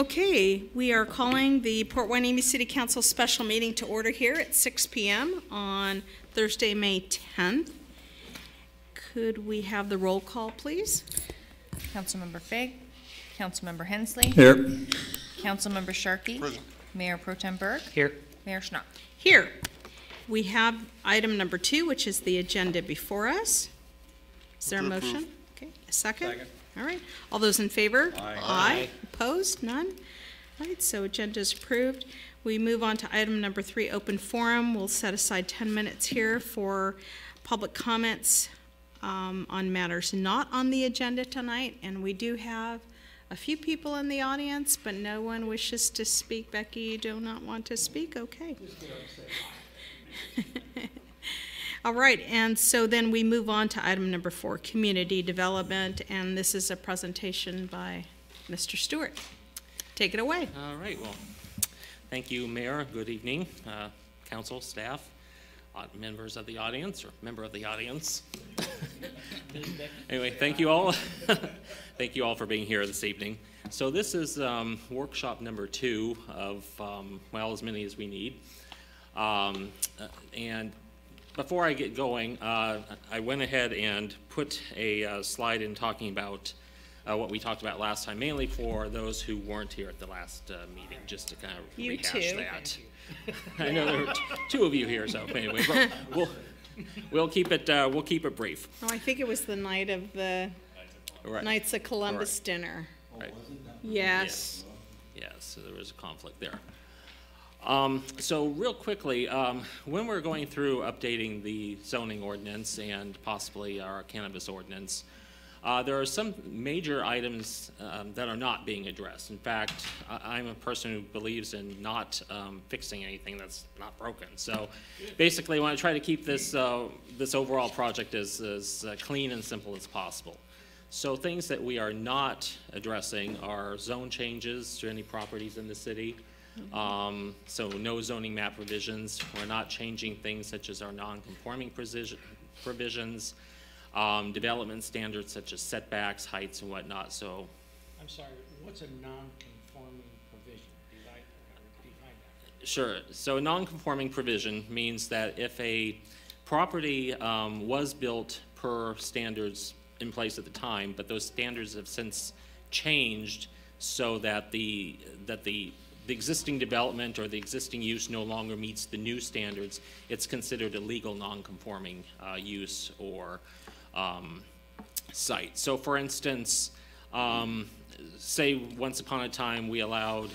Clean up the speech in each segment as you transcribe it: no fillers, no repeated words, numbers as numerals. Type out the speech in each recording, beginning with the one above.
Okay, we are calling the Port Hueneme City Council special meeting to order here at 6 p.m. on Thursday, May 10th. Could we have the roll call, please? Councilmember Fig, Councilmember Hensley. Here. Councilmember Sharkey. Present. Mayor Pro Tem Berg. Here. Mayor Schnapp. Here. We have item number 2, which is the agenda before us. Is there a motion? Okay, a second? Second. All right. All those in favor? Aye. Aye. Opposed? None? All right, so agenda is approved. We move on to item number 3, open forum. We'll set aside 10 minutes here for public comments on matters not on the agenda tonight. And we do have a few people in the audience, but no one wishes to speak. Becky, you do not want to speak? Okay. All right, and so then we move on to item number 4, community development, and this is a presentation by Mr. Stewart. Take it away. All right, well, thank you, Mayor. Good evening, council, staff, members of the audience, or member of the audience. Anyway, thank you all. Thank you all for being here this evening. So this is workshop number 2 of, well, as many as we need. And before I get going, I went ahead and put a slide in talking about what we talked about last time, mainly for those who weren't here at the last meeting, just to kind of rehash that. I know there were 2 of you here, so anyway, but we'll keep it brief. Oh, I think it was the night of the Right. Knights of Columbus Right. dinner. Right. Yes. Yes, so there was a conflict there. So real quickly, when we're going through updating the zoning ordinance and possibly our cannabis ordinance, there are some major items that are not being addressed. In fact, I'm a person who believes in not fixing anything that's not broken. So basically, I want to try to keep this, this overall project as clean and simple as possible. So things that we are not addressing are zone changes to any properties in the city. So no zoning map revisions. We're not changing things such as our non-conforming provisions, development standards such as setbacks, heights, and whatnot. So, I'm sorry, what's a non-conforming provision? Define that. Sure. So a non-conforming provision means that if a property was built per standards in place at the time, but those standards have since changed so that the existing development or the existing use no longer meets the new standards, it's considered a legal non-conforming use or site. So for instance, say once upon a time we allowed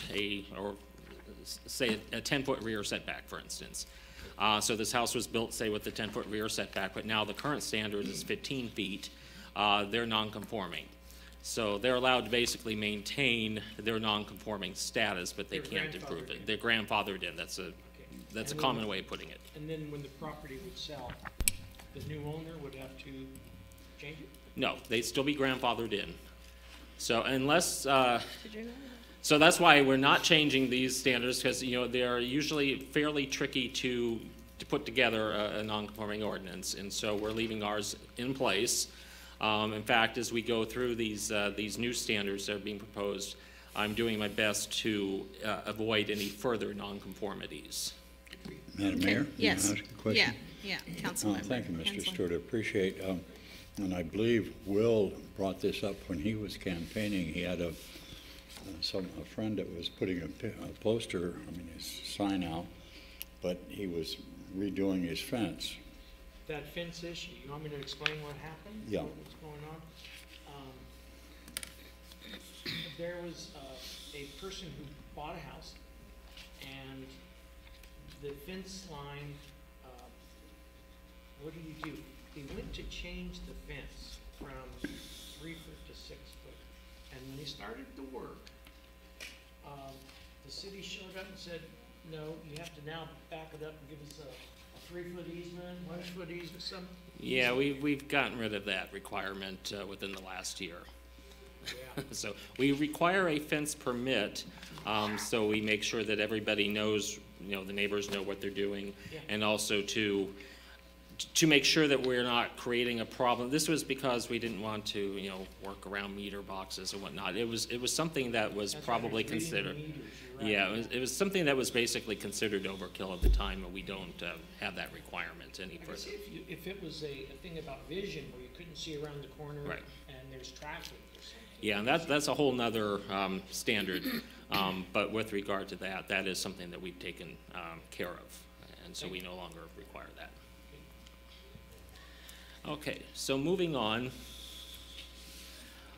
say a 10-foot rear setback, for instance. So this house was built, say, with the 10-foot rear setback, but now the current standard is 15 feet. They're non-conforming. So they're allowed to basically maintain their non-conforming status, but they can't improve it. They're grandfathered in. That's a common way of putting it. And then when the property would sell, the new owner would have to change it? No, they'd still be grandfathered in. So unless, so that's why we're not changing these standards, because they're usually fairly tricky to put together a non-conforming ordinance, and so we're leaving ours in place. In fact, as we go through these new standards that are being proposed, I'm doing my best to avoid any further nonconformities. Madam Mayor? Yes. Can I ask a question? Yeah, Councilmember. Thank you, Mr. Hensley. Stewart. I appreciate, and I believe Will brought this up when he was campaigning. He had a friend that was putting a poster, his sign out, but he was redoing his fence. That fence issue, you want me to explain what happened? Yeah. What's going on? There was a person who bought a house, and the fence line, what do you do? He went to change the fence from 3 foot to 6 foot, and when he started the work, the city showed up and said, no, you have to now back it up and give us a 3-foot easement, 1-foot easement, some. Yeah, we've gotten rid of that requirement within the last year. Yeah. So we require a fence permit, so we make sure that everybody knows, the neighbors know what they're doing, Yeah. and also to to make sure that we're not creating a problem. This was because we didn't want to, you know, work around meter boxes and whatnot. It was something that was That's why probably there's reading the considered. meters, you're right. Yeah, it was something that was basically considered overkill at the time, and we don't have that requirement any I could further. see if it was a thing about vision where you couldn't see around the corner Right. and there's traffic or something. Yeah, and that's a whole nother standard. But with regard to that, that is something that we've taken care of, and so we no longer require that. Okay, so moving on.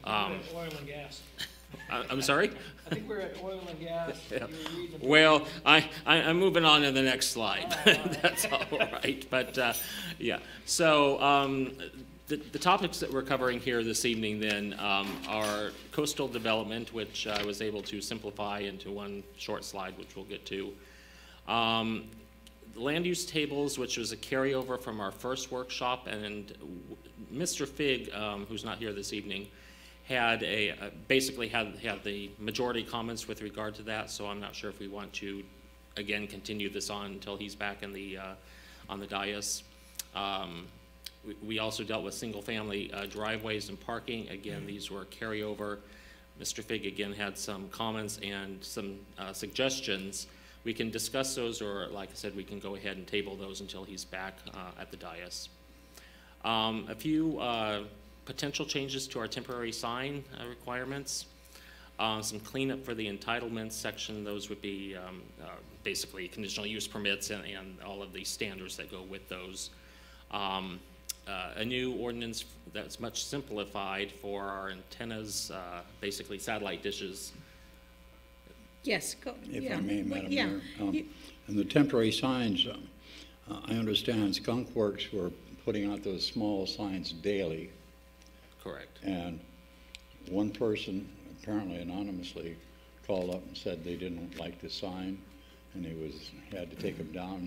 We're at oil and gas. I'm sorry? I think we're at oil and gas. Yeah. You were reading the- Well, I'm moving on to the next slide. Oh, all right. That's all right. But, yeah. So the topics that we're covering here this evening then are coastal development, which I was able to simplify into one short slide, which we'll get to. Land use tables, which was a carryover from our first workshop, and Mr. Fig, who's not here this evening, had basically had the majority comments with regard to that, so I'm not sure if we want to, again, continue this on until he's back in the, on the dais. We also dealt with single-family driveways and parking. Again, these were carryover. Mr. Fig, again, had some comments and some suggestions. We can discuss those, or like I said, we can go ahead and table those until he's back at the dais. A few potential changes to our temporary sign requirements. Some cleanup for the entitlements section. Those would be basically conditional use permits and all of the standards that go with those. A new ordinance that's much simplified for our antennas, basically satellite dishes. Yes, go, If yeah. I may, Well, Madam yeah. Mayor. You- And the temporary signs, I understand Skunk Works were putting out those small signs daily, Correct. and one person, apparently anonymously, called up and said they didn't like the sign, and he had to take them down.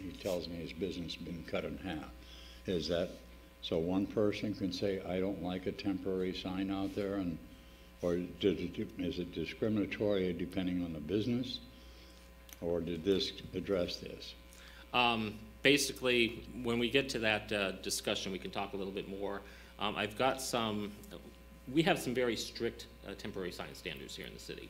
He tells me his business has been cut in half. Is that, so one person can say, I don't like a temporary sign out there, and or is it discriminatory depending on the business? Or did this address this? Basically, when we get to that discussion, we can talk a little bit more. I've got we have some very strict temporary sign standards here in the city.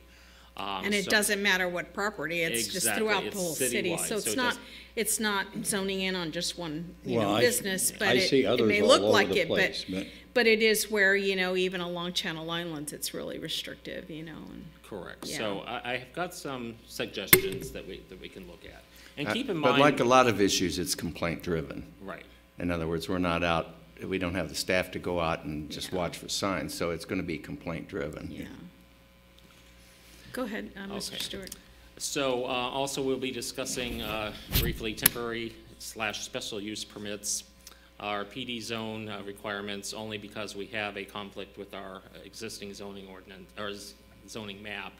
And it So- doesn't matter what property, it's just Exactly, throughout it's the whole city. citywide, So so it's not zoning in on just one, Well, business, but I see it others may all look over like the it, place, but it is where, even along Channel Islands, it's really restrictive, and Correct. Yeah. So I've got some suggestions that we can look at. And keep in But like mind, a lot of issues, it's complaint-driven. right, In other words, we're not out, we don't have the staff to go out and just Yeah. watch for signs, so it's going to be complaint-driven. yeah. Go ahead, Mr. Okay. Stewart. so also we'll be discussing briefly temporary/special use permits, our PD zone requirements, only because we have a conflict with our existing zoning ordinance, or zoning map.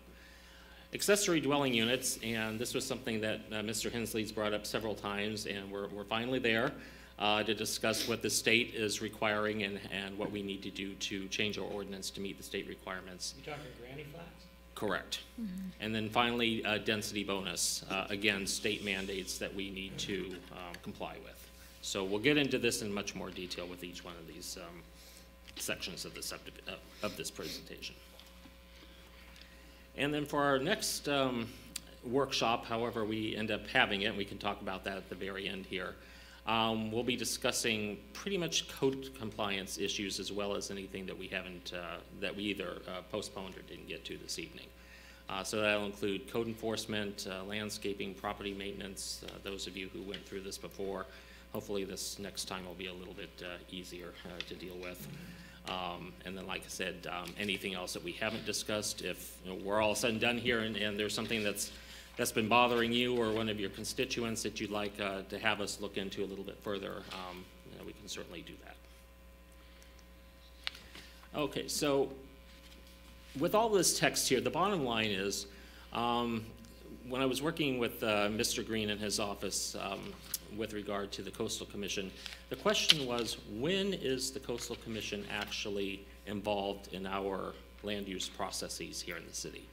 Accessory dwelling units, and this was something that Mr. Hensley's brought up several times, and we're finally there to discuss what the state is requiring and what we need to do to change our ordinance to meet the state requirements. You talking granny flats? Correct. And then finally, density bonus, again, state mandates that we need to comply with. So we'll get into this in much more detail with each one of these sections of this presentation. And then for our next workshop, however we end up having it, and we can talk about that at the very end here, we'll be discussing pretty much code compliance issues as well as anything that we haven't, that we either postponed or didn't get to this evening. So that'll include code enforcement, landscaping, property maintenance, those of you who went through this before. Hopefully this next time will be a little bit easier to deal with. And then, like I said, anything else that we haven't discussed, if we're all said and done here and there's something that's been bothering you or one of your constituents that you'd like to have us look into a little bit further, we can certainly do that. Okay, so with all this text here, the bottom line is, when I was working with Mr. Green in his office with regard to the Coastal Commission, the question was, when is the Coastal Commission actually involved in our land use processes here in the city?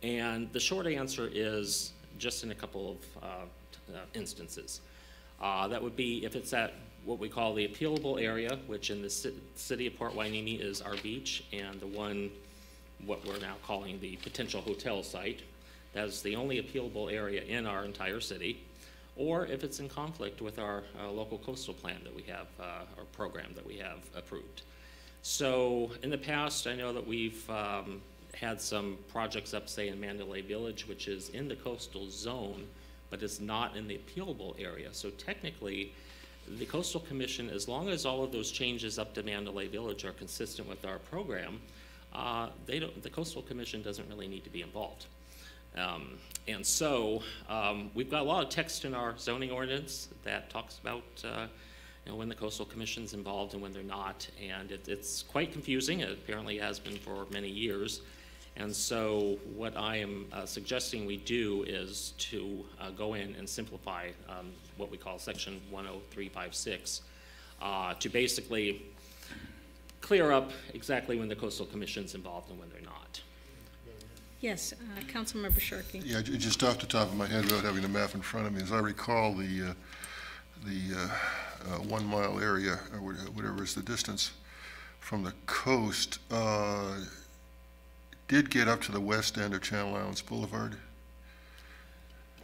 And the short answer is just in a couple of instances. That would be if it's at what we call the appealable area, which in the city of Port Hueneme is our beach, and the one, what we're now calling the potential hotel site. That is the only appealable area in our entire city. Or if it's in conflict with our local coastal plan that we have, or program that we have approved. So in the past, I know that we've had some projects up, say, in Mandalay Village, which is in the coastal zone, but it's not in the appealable area. So technically, the Coastal Commission, as long as all of those changes up to Mandalay Village are consistent with our program, the Coastal Commission doesn't really need to be involved. And so we've got a lot of text in our zoning ordinance that talks about when the Coastal Commission's involved and when they're not, and it's quite confusing. It apparently has been for many years. And so what I am suggesting we do is to go in and simplify what we call section 10356 to basically clear up exactly when the Coastal Commission's involved and when they're not. Yes, Councilmember Sharkey. Yeah, just off the top of my head without having the map in front of me, as I recall, the 1 mile area, or whatever is the distance from the coast, did get up to the west end of Channel Islands Boulevard.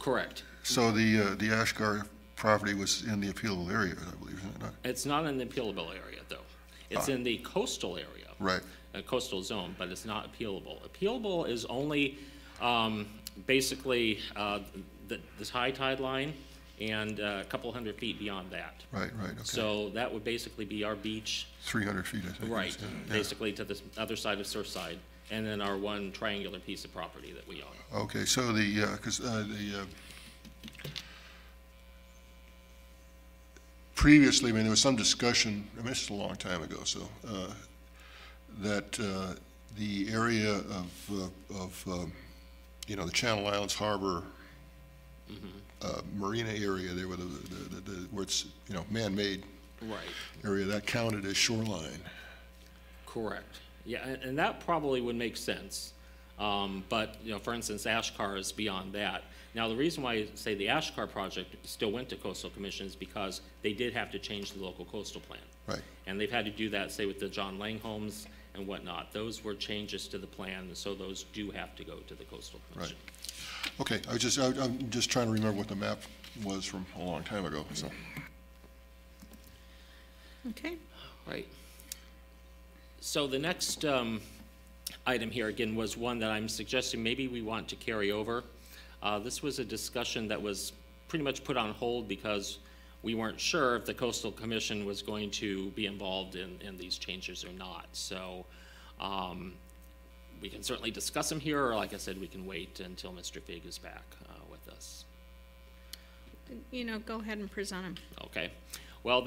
Correct. So the Ashgar property was in the appealable area, I believe, isn't it not? It's not in the appealable area, though. It's in the coastal area. Right. Coastal zone, but it's not appealable. Appealable is only basically this high tide line and a couple hundred feet beyond that. Right, okay. So that would basically be our beach. 300 feet, I think. Right, Yeah. basically to the other side of Surfside, and then our one triangular piece of property that we own. Okay, so because previously, I mean, there was some discussion, I mean, this is a long time ago, so, that the area of the Channel Islands Harbor marina area there, where where it's man-made Right. area, that counted as shoreline. Correct. Yeah, and that probably would make sense. But for instance, Ashgar is beyond that. Now, the reason why I say the Ashgar project still went to Coastal Commission is because they did have to change the local coastal plan. Right. And they've had to do that, say, with the John Lang homes and whatnot. Those were changes to the plan, so those do have to go to the Coastal Commission. Right. Okay, I'm just trying to remember what the map was from a long time ago, so. Okay. Right. So the next item here, again, was one that I'm suggesting maybe we want to carry over. This was a discussion that was pretty much put on hold because we weren't sure if the Coastal Commission was going to be involved in these changes or not. So we can certainly discuss them here, or like I said, we can wait until Mr. Fig is back with us. Go ahead and present them. Okay. Well,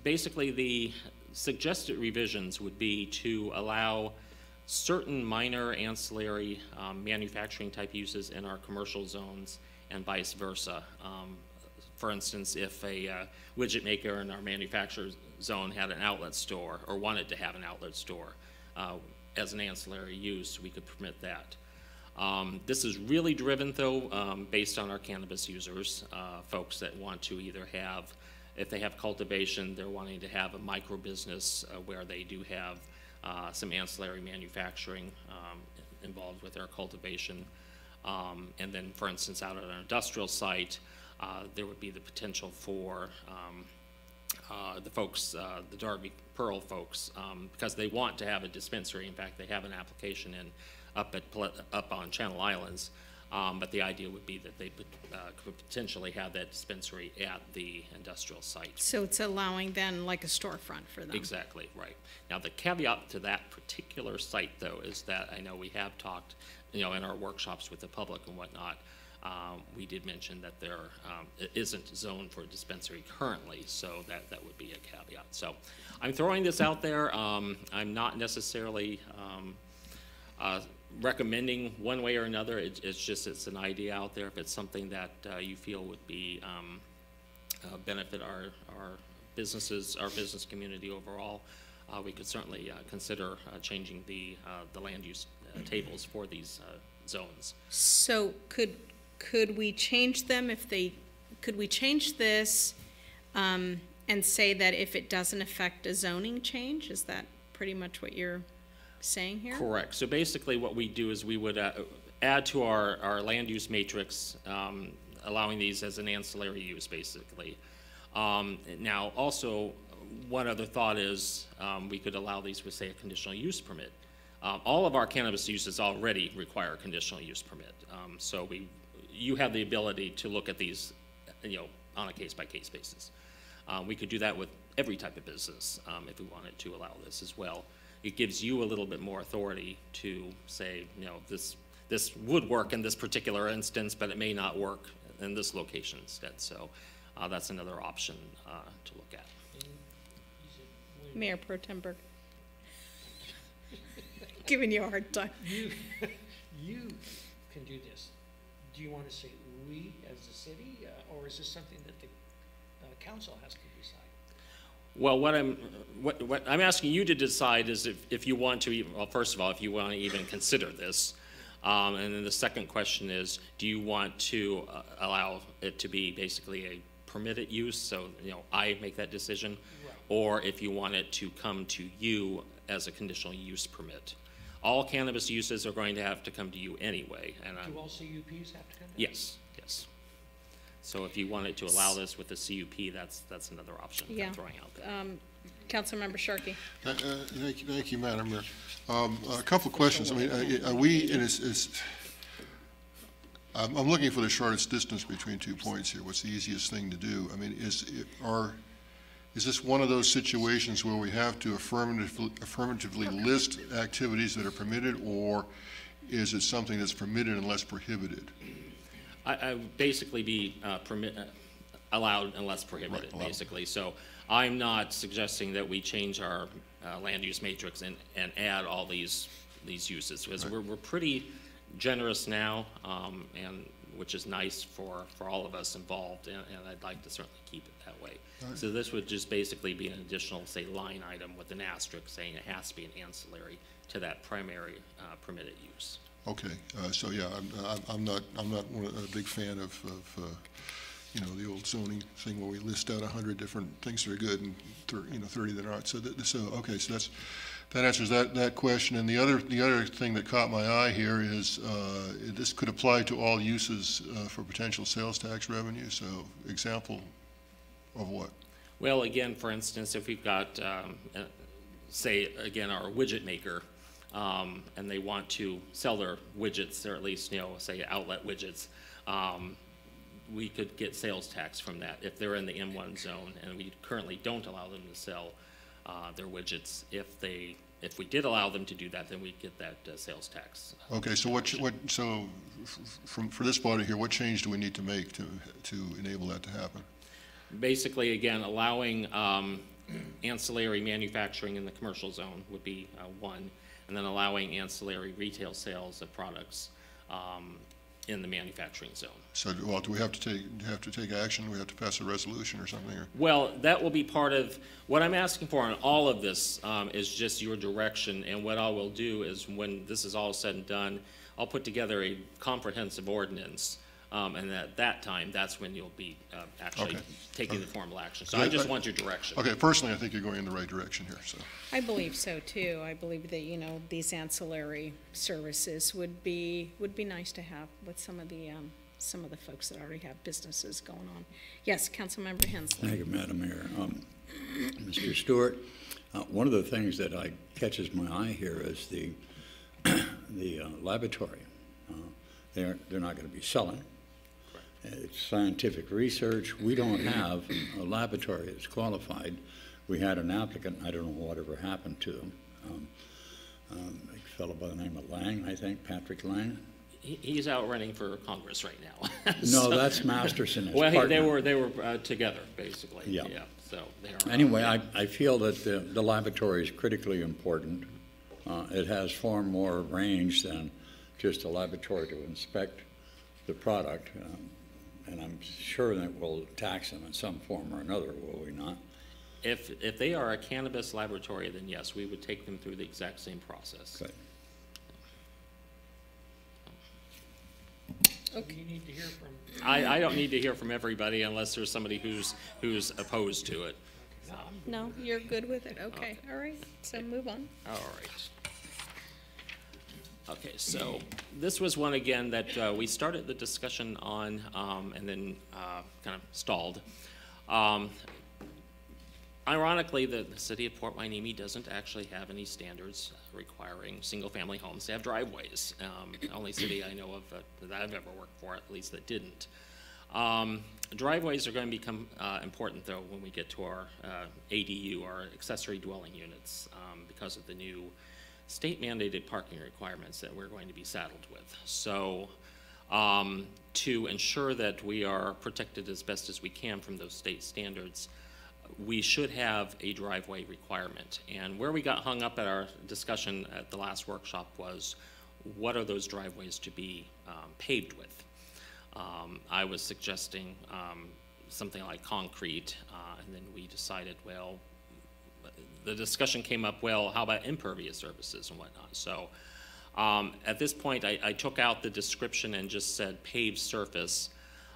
basically the suggested revisions would be to allow certain minor ancillary manufacturing type uses in our commercial zones and vice versa. For instance, if a widget maker in our manufacturer zone had an outlet store or wanted to have an outlet store as an ancillary use, we could permit that. This is really driven, though, based on our cannabis users, folks that want to either have, if they have cultivation, they're wanting to have a micro business where they do have some ancillary manufacturing involved with their cultivation. And then, for instance, out at an industrial site, there would be the potential for the folks, the Darby Pearl folks, because they want to have a dispensary. In fact, they have an application in up on Channel Islands, but the idea would be that they could potentially have that dispensary at the industrial site. So it's allowing then like a storefront for them. Exactly, right. Now, the caveat to that particular site, though, is that I know we have talked, in our workshops with the public and whatnot, we did mention that it isn't zoned for a dispensary currently, so that would be a caveat. So I'm throwing this out there. I'm not necessarily recommending one way or another. It's an idea out there. If it's something that you feel would be benefit our businesses, our business community overall, we could certainly consider changing the land use tables for these zones. So could we change them could we change this and say that if it doesn't affect a zoning change? Is that pretty much what you're saying here? Correct. So basically what we do is we would add to our land use matrix, allowing these as an ancillary use, basically. Now, also, one other thought is we could allow these with, say, a conditional use permit. All of our cannabis uses already require a conditional use permit. So you have the ability to look at these, on a case-by-case basis. We could do that with every type of business if we wanted to allow this as well. It gives you a little bit more authority to say, this would work in this particular instance, but it may not work in this location instead. So that's another option to look at. Mayor Pro Tem Burke. Giving you a hard time. You can do this. Do you want to say we as a city, or is this something that the council has to decide? Well, what I'm asking you to decide is if you want to even, well, first of all, if you want to even consider this. And then the second question is, do you want to allow it to be basically a permitted use, so I make that decision, right. Or if you want it to come to you as a conditional use permit. All cannabis uses are going to have to come to you anyway. And do all CUPs have to come down? Yes, yes. So if you wanted to allow this with a CUP, that's another option I'm throwing out there. Councilmember Sharkey. Thank you, Madam Mayor. A couple of questions. I mean, are we, and I'm looking for the shortest distance between 2 points here. What's the easiest thing to do? I mean, is this one of those situations where we have to affirmatively list activities that are permitted, or is it something that's permitted unless prohibited? I would basically be allowed unless prohibited, right, basically. So I'm not suggesting that we change our land use matrix and add all these uses, because right. we're pretty generous now, and which is nice for all of us involved, and I'd like to certainly keep it that way. Right. So this would just basically be an additional, say, line item with an asterisk saying it has to be an ancillary to that primary permitted use. Okay, so yeah, I'm not a big fan of the old zoning thing where we list out 100 different things that are good and 30 that aren't. So okay, so that answers that question. And the other thing that caught my eye here is this could apply to all uses for potential sales tax revenue. So example of what? Well, again, for instance, if we've got say again our widget maker, and they want to sell their widgets, or at least say outlet widgets, we could get sales tax from that if they're in the M1 zone, and we currently don't allow them to sell their widgets. If we did allow them to do that, then we'd get that sales tax. Okay, so for this body here, what change do we need to make to enable that to happen? Basically, again, allowing ancillary manufacturing in the commercial zone would be one, and then allowing ancillary retail sales of products in the manufacturing zone. So, well, do we have to take action? Do we have to pass a resolution or something? Or? Well, that will be part of what I'm asking for on all of this is just your direction. And what I will do is, when this is all said and done, I'll put together a comprehensive ordinance. And at that time, that's when you'll be actually taking the formal action. So I just want your direction. Okay, personally, I think you're going in the right direction here. So I believe so too. I believe that these ancillary services would be nice to have with some of the folks that already have businesses going on. Yes, Councilmember Hensley. Thank you, Madam Mayor. Mr. Stewart, one of the things that catches my eye here is the laboratory. They're not going to be selling. It's scientific research. We don't have a laboratory that's qualified. We had an applicant, I don't know whatever happened to him, a fellow by the name of Lang, I think, Patrick Lang. He's out running for Congress right now. No, that's Masterson. His well, partner. they were together, basically. Yeah. So they are. Anyway, I feel that the laboratory is critically important. It has far more range than just a laboratory to inspect the product. And I'm sure that we'll tax them in some form or another, will we not? If they are a cannabis laboratory, then yes, we would take them through the exact same process. Good. Okay. You need to hear from I don't need to hear from everybody unless there's somebody who's opposed to it. No, you're good with it, okay, all right, so move on. All right. Okay, so this was one again that we started the discussion on and then kind of stalled. Ironically, the city of Port Hueneme doesn't actually have any standards requiring single-family homes to have driveways. The only city I know of that I've ever worked for, at least, that didn't. Driveways are going to become important, though, when we get to our ADU, our accessory dwelling units, because of the new state-mandated parking requirements that we're going to be saddled with. So to ensure that we are protected as best as we can from those state standards, we should have a driveway requirement. And where we got hung up at our discussion at the last workshop was, what are those driveways to be paved with? I was suggesting something like concrete, and then we decided, well, the discussion came up, well, how about impervious surfaces and whatnot? So at this point, I took out the description and just said paved surface.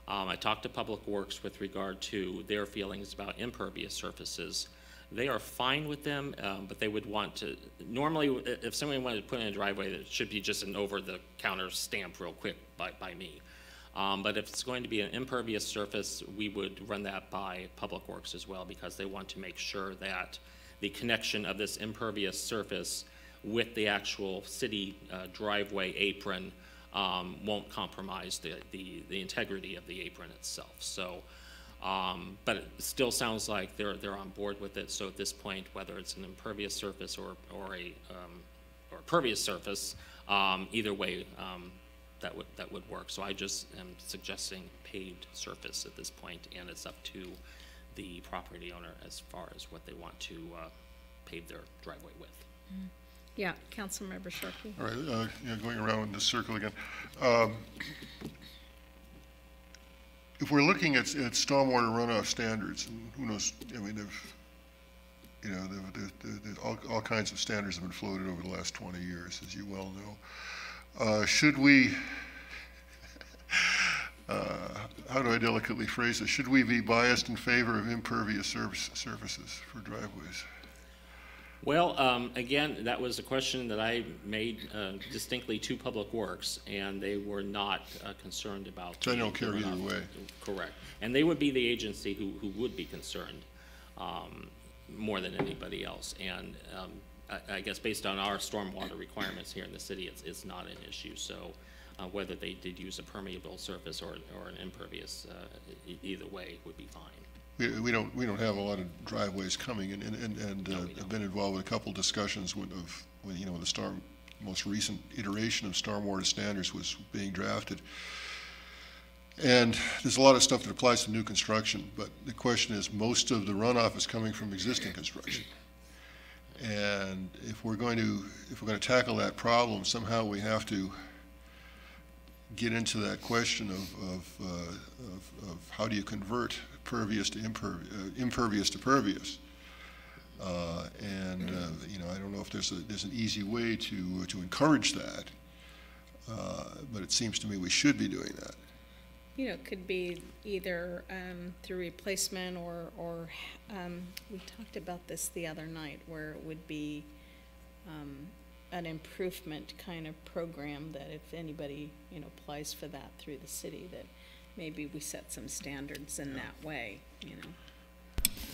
I talked to Public Works with regard to their feelings about impervious surfaces. They are fine with them, but they would want to, normally if somebody wanted to put in a driveway, it should be just an over-the-counter stamp real quick by me. But if it's going to be an impervious surface, we would run that by Public Works as well, because they want to make sure that the connection of this impervious surface with the actual city driveway apron won't compromise the integrity of the apron itself. So, but it still sounds like they're on board with it. So at this point, whether it's an impervious surface or a pervious surface, either way, that would work. So I just am suggesting paved surface at this point, and it's up to the property owner as far as what they want to pave their driveway with. Yeah, Councilmember Sharkey. All right, going around in this circle again. If we're looking at stormwater runoff standards, and who knows, I mean, all kinds of standards have been floated over the last 20 years, as you well know. Should we, how do I delicately phrase it? Should we be biased in favor of impervious surfaces for driveways? Well, again, that was a question that I made distinctly to Public Works, and they were not concerned about. So they don't care either way. Correct. And they would be the agency who would be concerned more than anybody else. And I guess based on our stormwater requirements here in the city, it's not an issue. So whether they did use a permeable surface or an impervious, either way would be fine. We don't have a lot of driveways coming, and I've been involved with a couple discussions when the most recent iteration of stormwater standards was being drafted. And there's a lot of stuff that applies to new construction, but the question is, most of the runoff is coming from existing construction. And if we're going to tackle that problem, somehow we have to get into that question of how do you convert pervious to impervious to pervious, and I don't know if there's an easy way to encourage that, but it seems to me we should be doing that. You know, it could be either through replacement or we talked about this the other night, where it would be an improvement kind of program that if anybody, applies for that through the city, that maybe we set some standards in that way,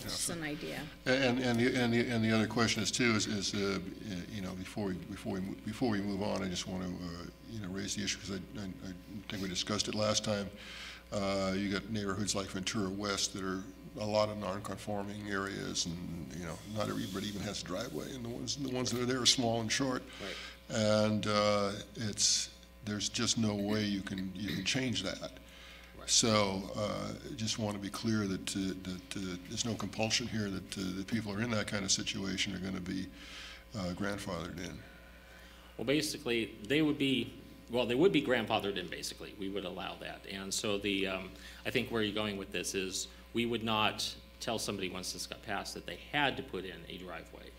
Just an idea. And the other question is too is before we move on, I just want to raise the issue, because I think we discussed it last time. You got neighborhoods like Ventura West that are a lot of non-conforming areas, and not everybody even has a driveway, and the ones that are there are small and short, right. And there's just no way you can change that. So just want to be clear that there's no compulsion here that the people who are in that kind of situation are going to be grandfathered in. Well, basically, they would be grandfathered in, basically. We would allow that. And so I think where you're going with this is, we would not tell somebody once this got passed that they had to put in a driveway.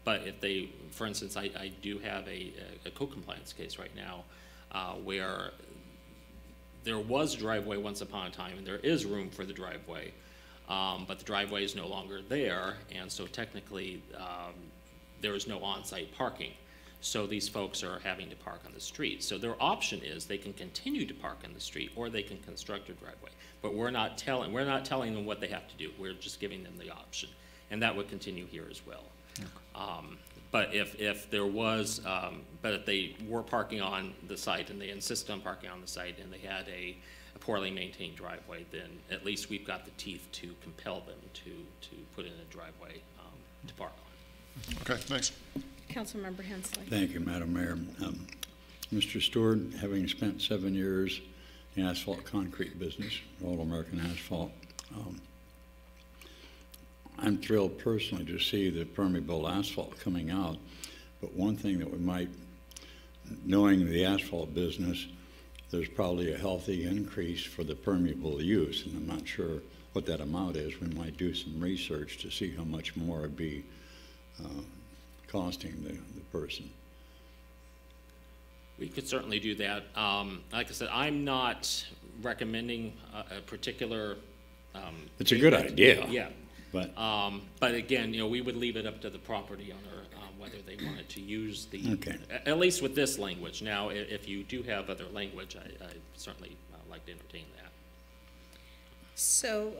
But if they, for instance, I do have a co-compliance case right now where there was driveway once upon a time, and there is room for the driveway, but the driveway is no longer there, and so technically, there is no on-site parking. So these folks are having to park on the street. So their option is they can continue to park on the street, or they can construct a driveway. But we're not telling them what they have to do. We're just giving them the option, and that would continue here as well. But if there was, but if they were parking on the site and they insist on parking on the site and they had a poorly maintained driveway, then at least we've got the teeth to compel them to put in a driveway to park on. Okay, thanks. Councilmember Hensley. Thank you, Madam Mayor. Mr. Stewart, having spent 7 years in the asphalt concrete business, All American Asphalt, I'm thrilled personally to see the permeable asphalt coming out. But one thing that we might, knowing the asphalt business, there's probably a healthy increase for the permeable use, and I'm not sure what that amount is. We might do some research to see how much more it'd be costing the person. We could certainly do that. Like I said, I'm not recommending a particular. It's a good idea. Yeah. But again, we would leave it up to the property owner whether they wanted to use the, Okay. At least with this language. Now, if you do have other language, I certainly like to entertain that. So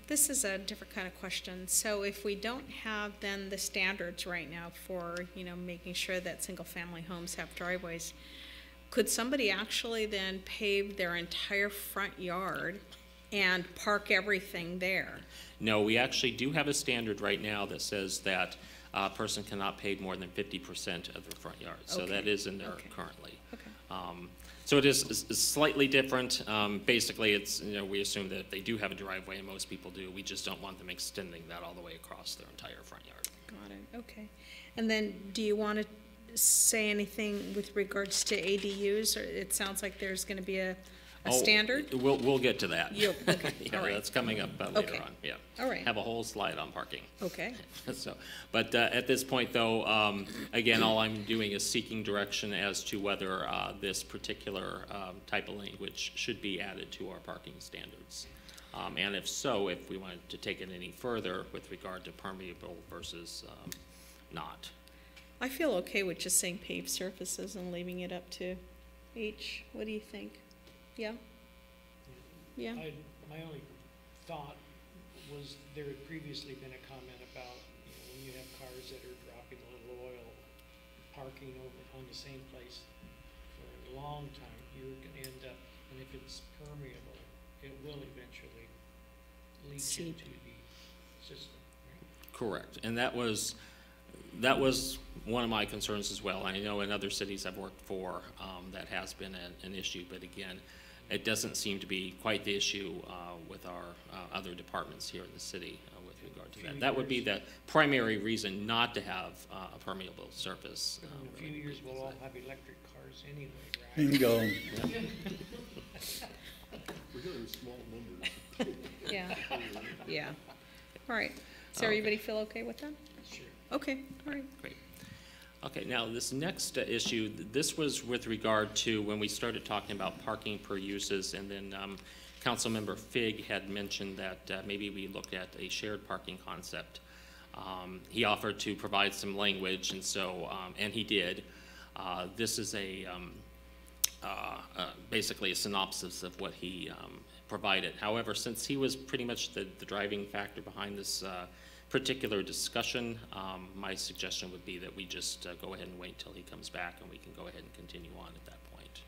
this is a different kind of question. So if we don't have then the standards right now for, making sure that single-family homes have driveways, could somebody actually then pave their entire front yard and park everything there? No, we actually do have a standard right now that says that a person cannot pave more than 50% of their front yard. So Okay. that is in there Okay. currently. Okay. So it is slightly different. Basically, it's, we assume that they do have a driveway, and most people do. We just don't want them extending that all the way across their entire front yard. Got it, okay. And then do you want to say anything with regards to ADUs? Or it sounds like there's going to be a standard? We'll get to that. Okay, Yeah, all right. that's coming up Okay. later on, yeah. All right. Have a whole slide on parking. Okay, So, but at this point, though, again, all I'm doing is seeking direction as to whether this particular type of language should be added to our parking standards. And if so, if we wanted to take it any further with regard to permeable versus not. I feel okay with just saying paved surfaces and leaving it up to H. What do you think? Yeah? Yeah? My only thought was there had previously been a comment about, when you have cars that are dropping a little oil, parking over on the same place for a long time, you're gonna end up, and if it's permeable, it will eventually leach Seep. into the system, right? Correct, and that was one of my concerns as well. I know in other cities I've worked for, that has been an issue, but again, it doesn't seem to be quite the issue with our other departments here in the city with regard to that. That would be the primary reason not to have a permeable surface. In a few years, we'll all have electric cars anyway, right? bingo. Yeah. Yeah. All right. Does everybody feel okay with that? Sure. Okay, all right. Great. Okay, now this next issue, this was with regard to when we started talking about parking per uses, and then Councilmember Fig had mentioned that maybe we look at a shared parking concept. He offered to provide some language, and so, and he did. This is basically a synopsis of what he provided. However, since he was pretty much the driving factor behind this particular discussion, my suggestion would be that we just go ahead and wait until he comes back, and we can go ahead and continue on at that point.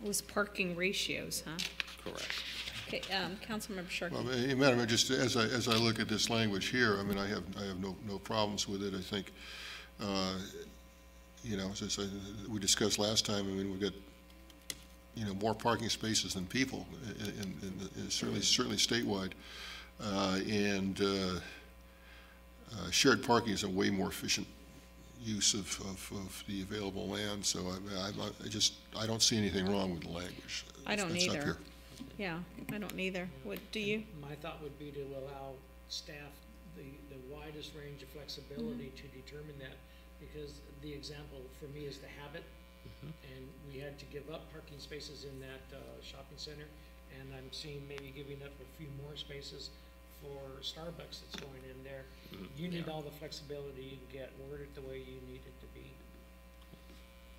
It was parking ratios, huh? Correct. Okay, Councilmember Sharkey. Well, Madam Mayor, just as I look at this language here, I mean, I have no problems with it. I think, as we discussed last time, I mean, we've got, more parking spaces than people, and certainly statewide. Shared parking is a way more efficient use of the available land, so I don't see anything wrong with the language. I don't That's up either. here. Yeah, I don't either. What, do you? My thought would be to allow staff the widest range of flexibility to determine that, because the example for me is the habit And we had to give up parking spaces in that shopping center, and I'm seeing maybe giving up a few more spaces for Starbucks that's going in there. You need all the flexibility you can get, word it the way you need it to be.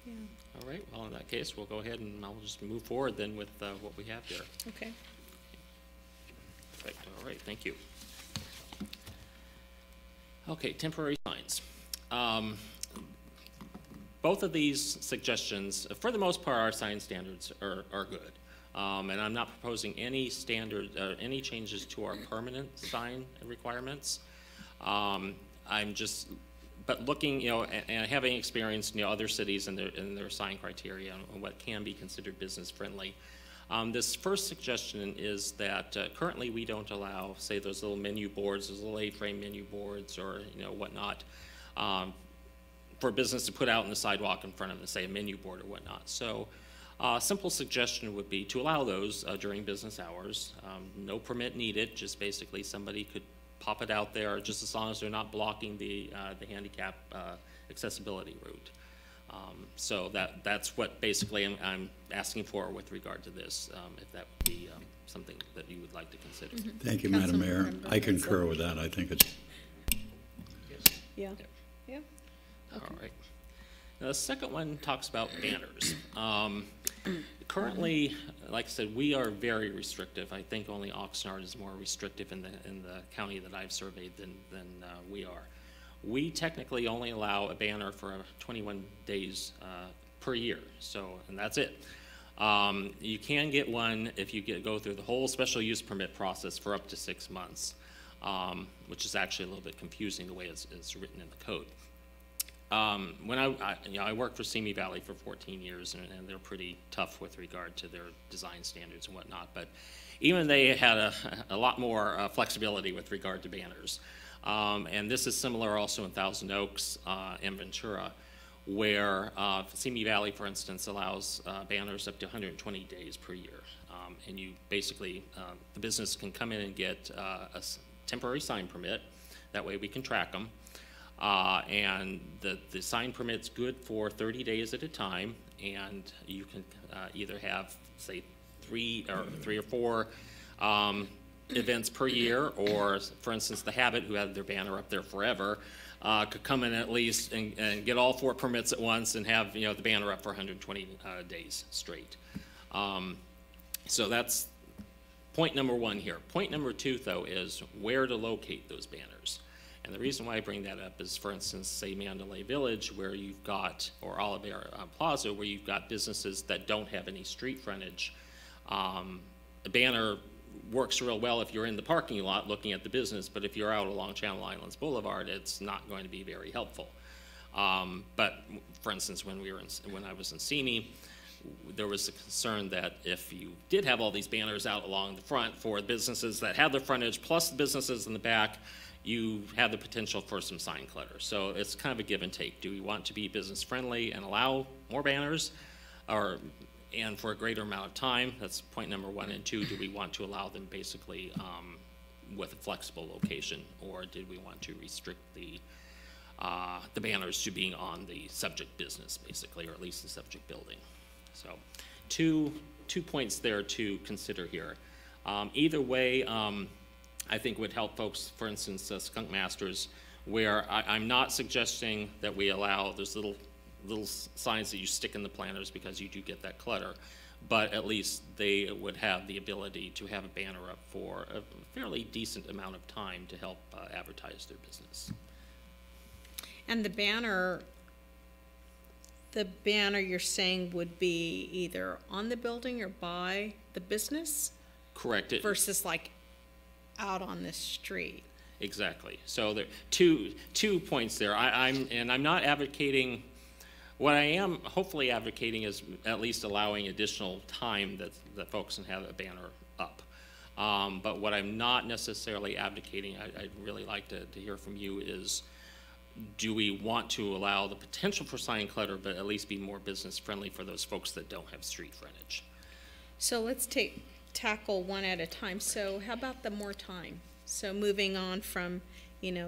Yeah, All right, well, in that case, we'll go ahead and I'll just move forward then with what we have here. okay. Perfect, all right, thank you. Okay, temporary signs. Both of these suggestions, for the most part, our sign standards are good. And I'm not proposing any any changes to our permanent sign requirements. But looking, and having experienced, other cities and their sign criteria and what can be considered business friendly. This first suggestion is that currently we don't allow, say, those little menu boards, those little A-frame menu boards or, whatnot, for a business to put out on the sidewalk in front of, say, a menu board or whatnot. So a simple suggestion would be to allow those during business hours. No permit needed, just basically somebody could pop it out there just as long as they're not blocking the handicap accessibility route. So that's what basically I'm asking for with regard to this, if that would be something that you would like to consider. Thank you, Madam Mayor. I concur with that. I think it's, Yeah, yeah. All right. Now, the second one talks about banners. Currently, like I said, we are very restrictive. I think only Oxnard is more restrictive in the county that I've surveyed than we are. We technically only allow a banner for 21 days per year, and that's it. You can get one if you go through the whole special use permit process for up to 6 months, which is actually a little bit confusing the way it's written in the code. When I worked for Simi Valley for 14 years, and they're pretty tough with regard to their design standards and whatnot, but even they had a lot more flexibility with regard to banners. And this is similar also in Thousand Oaks and Ventura, where Simi Valley, for instance, allows banners up to 120 days per year. And you basically, the business can come in and get a temporary sign permit. That way we can track them. And the sign permit's good for 30 days at a time, and you can either have, say, three or four events per year, or, for instance, the Habit, who had their banner up there forever, could come in at least and get all 4 permits at once and have, the banner up for 120 days straight. So that's point number 1 here. Point number 2, though, is where to locate those banners. And the reason why I bring that up is, for instance, say Mandalay Village, where you've got, or Oliver Plaza, where you've got businesses that don't have any street frontage. A banner works real well if you're in the parking lot looking at the business, but if you're out along Channel Islands Boulevard, it's not going to be very helpful. But for instance, when I was in Simi, there was a concern that if you did have all these banners out along the front for businesses that have the frontage plus the businesses in the back, you have the potential for some sign clutter. So it's kind of a give and take. Do we want to be business friendly and allow more banners, and for a greater amount of time? That's point number 1. And 2, do we want to allow them basically with a flexible location, or did we want to restrict the banners to being on the subject business, basically, or at least the subject building? So two points there to consider here. Either way, I think would help folks, for instance, Skunk Masters, where I'm not suggesting that we allow those little signs that you stick in the planters, because you do get that clutter, but at least they would have the ability to have a banner up for a fairly decent amount of time to help advertise their business. And the banner you're saying would be either on the building or by the business? Correct. Versus like out on the street. Exactly. So there two points there. I'm not advocating. What I am hopefully advocating is at least allowing additional time that folks can have a banner up. But what I'm not necessarily advocating, I'd really like to hear from you, is do we want to allow the potential for sign clutter, but at least be more business friendly for those folks that don't have street frontage? So let's tackle one at a time. So how about the more time? So moving on from,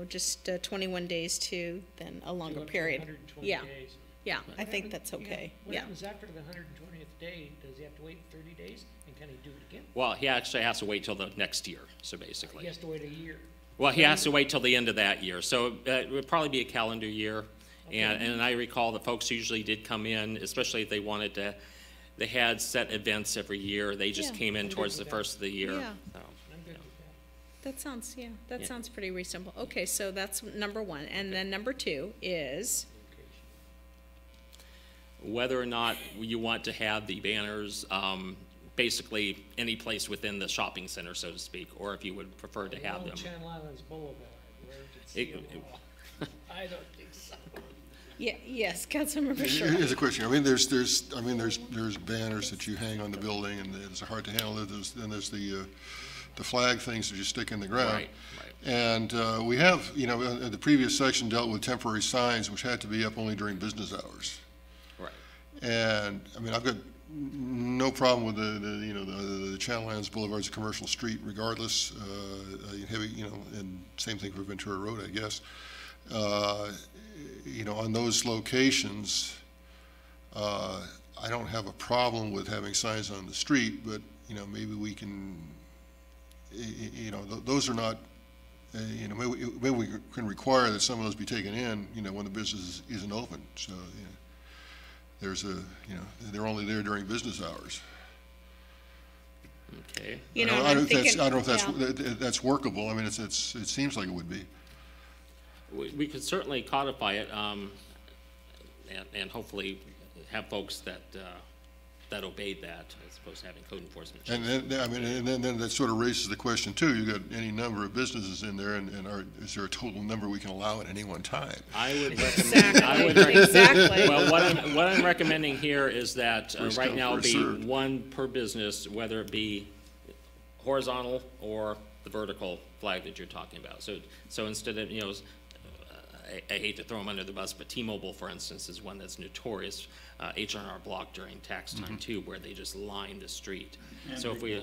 just 21 days to then a longer period. 120 Yeah. days. Yeah, I think that's okay, What yeah. happens after the 120th day? Does he have to wait 30 days, and can he do it again? Well, he actually has to wait till the next year, so He basically. has to wait a year. Well, he has to wait till the end of that year, so it would probably be a calendar year. And I recall that folks usually did come in, especially if they wanted to, they had set events every year. They just Yeah. came in I'm good towards the with that. first of the year. Yeah. So, I'm good with that. That sounds, yeah, that Yeah. sounds pretty reasonable. Okay, so that's number one, and then number two is, whether or not you want to have the banners, basically any place within the shopping center, so to speak, or if you would prefer to have Along them. Channel Islands Boulevard, where you can see It- them all. I don't think so. yeah, yes, Councilmember Here's Sherrill. a question. I mean, there's banners that you hang on the building, and it's hard to handle. Then there's the flag things that you stick in the ground. Right, right. And we have, the previous section dealt with temporary signs, which had to be up only during business hours. Right. And, I mean, I've got no problem with the Channel Islands Boulevard's a commercial street regardless, and same thing for Ventura Road, I guess. On those locations, I don't have a problem with having signs on the street, but, maybe we can, those are not, maybe we can require that some of those be taken in, when the business isn't open. So, they're only there during business hours. Okay. You know, I I'm don't know if thinking, that's, I don't know yeah. if that's workable. I mean, it seems like it would be. We could certainly codify it, and hopefully have folks that obeyed that, as opposed to having code enforcement. And then, I mean, and then that sort of raises the question too, you got any number of businesses in there, and is there a total number we can allow at any one time? I would recommend, Exactly. well, what I'm recommending here is that First right come, now first be served. one per business, whether it be horizontal or the vertical flag that you're talking about. So instead of, I hate to throw them under the bus, but T-Mobile, for instance, is one that's notorious. H&R Block during tax time too, where they just line the street. So if we,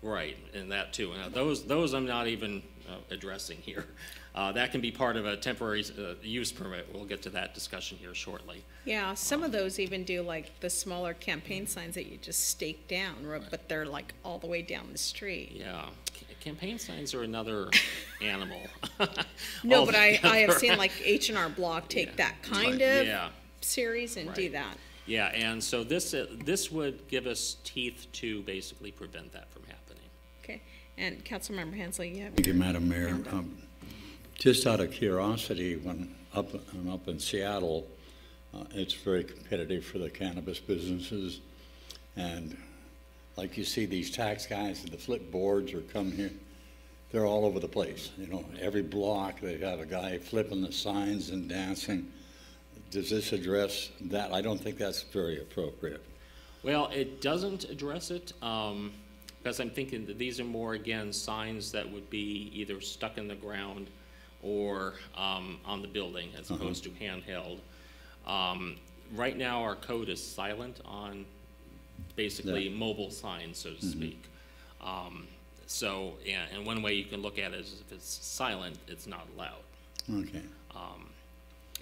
right, and that too. Now, those I'm not even addressing here. That can be part of a temporary use permit. We'll get to that discussion here shortly. Yeah, some of those even do like the smaller campaign signs that you just stake down, but they're like all the way down the street. Yeah, campaign signs are another animal. No, but I have altogether. seen like H&R Block take Yeah. that kind of Yeah. series and do Right. that. Yeah, and so this would give us teeth to basically prevent that from happening. Okay, and Councilmember Hensley, you have Thank you, Madam Mayor. Just out of curiosity, when I'm up in Seattle, it's very competitive for the cannabis businesses. And like you see these tax guys and the flip boards or come here, they're all over the place. Every block they have a guy flipping the signs and dancing. Does this address that? I don't think that's very appropriate. Well, it doesn't address it, because I'm thinking that these are more, again, signs that would be either stuck in the ground or on the building as opposed to handheld. Right now, our code is silent on basically mobile signs, so to speak. And one way you can look at it is if it's silent, it's not allowed. Okay.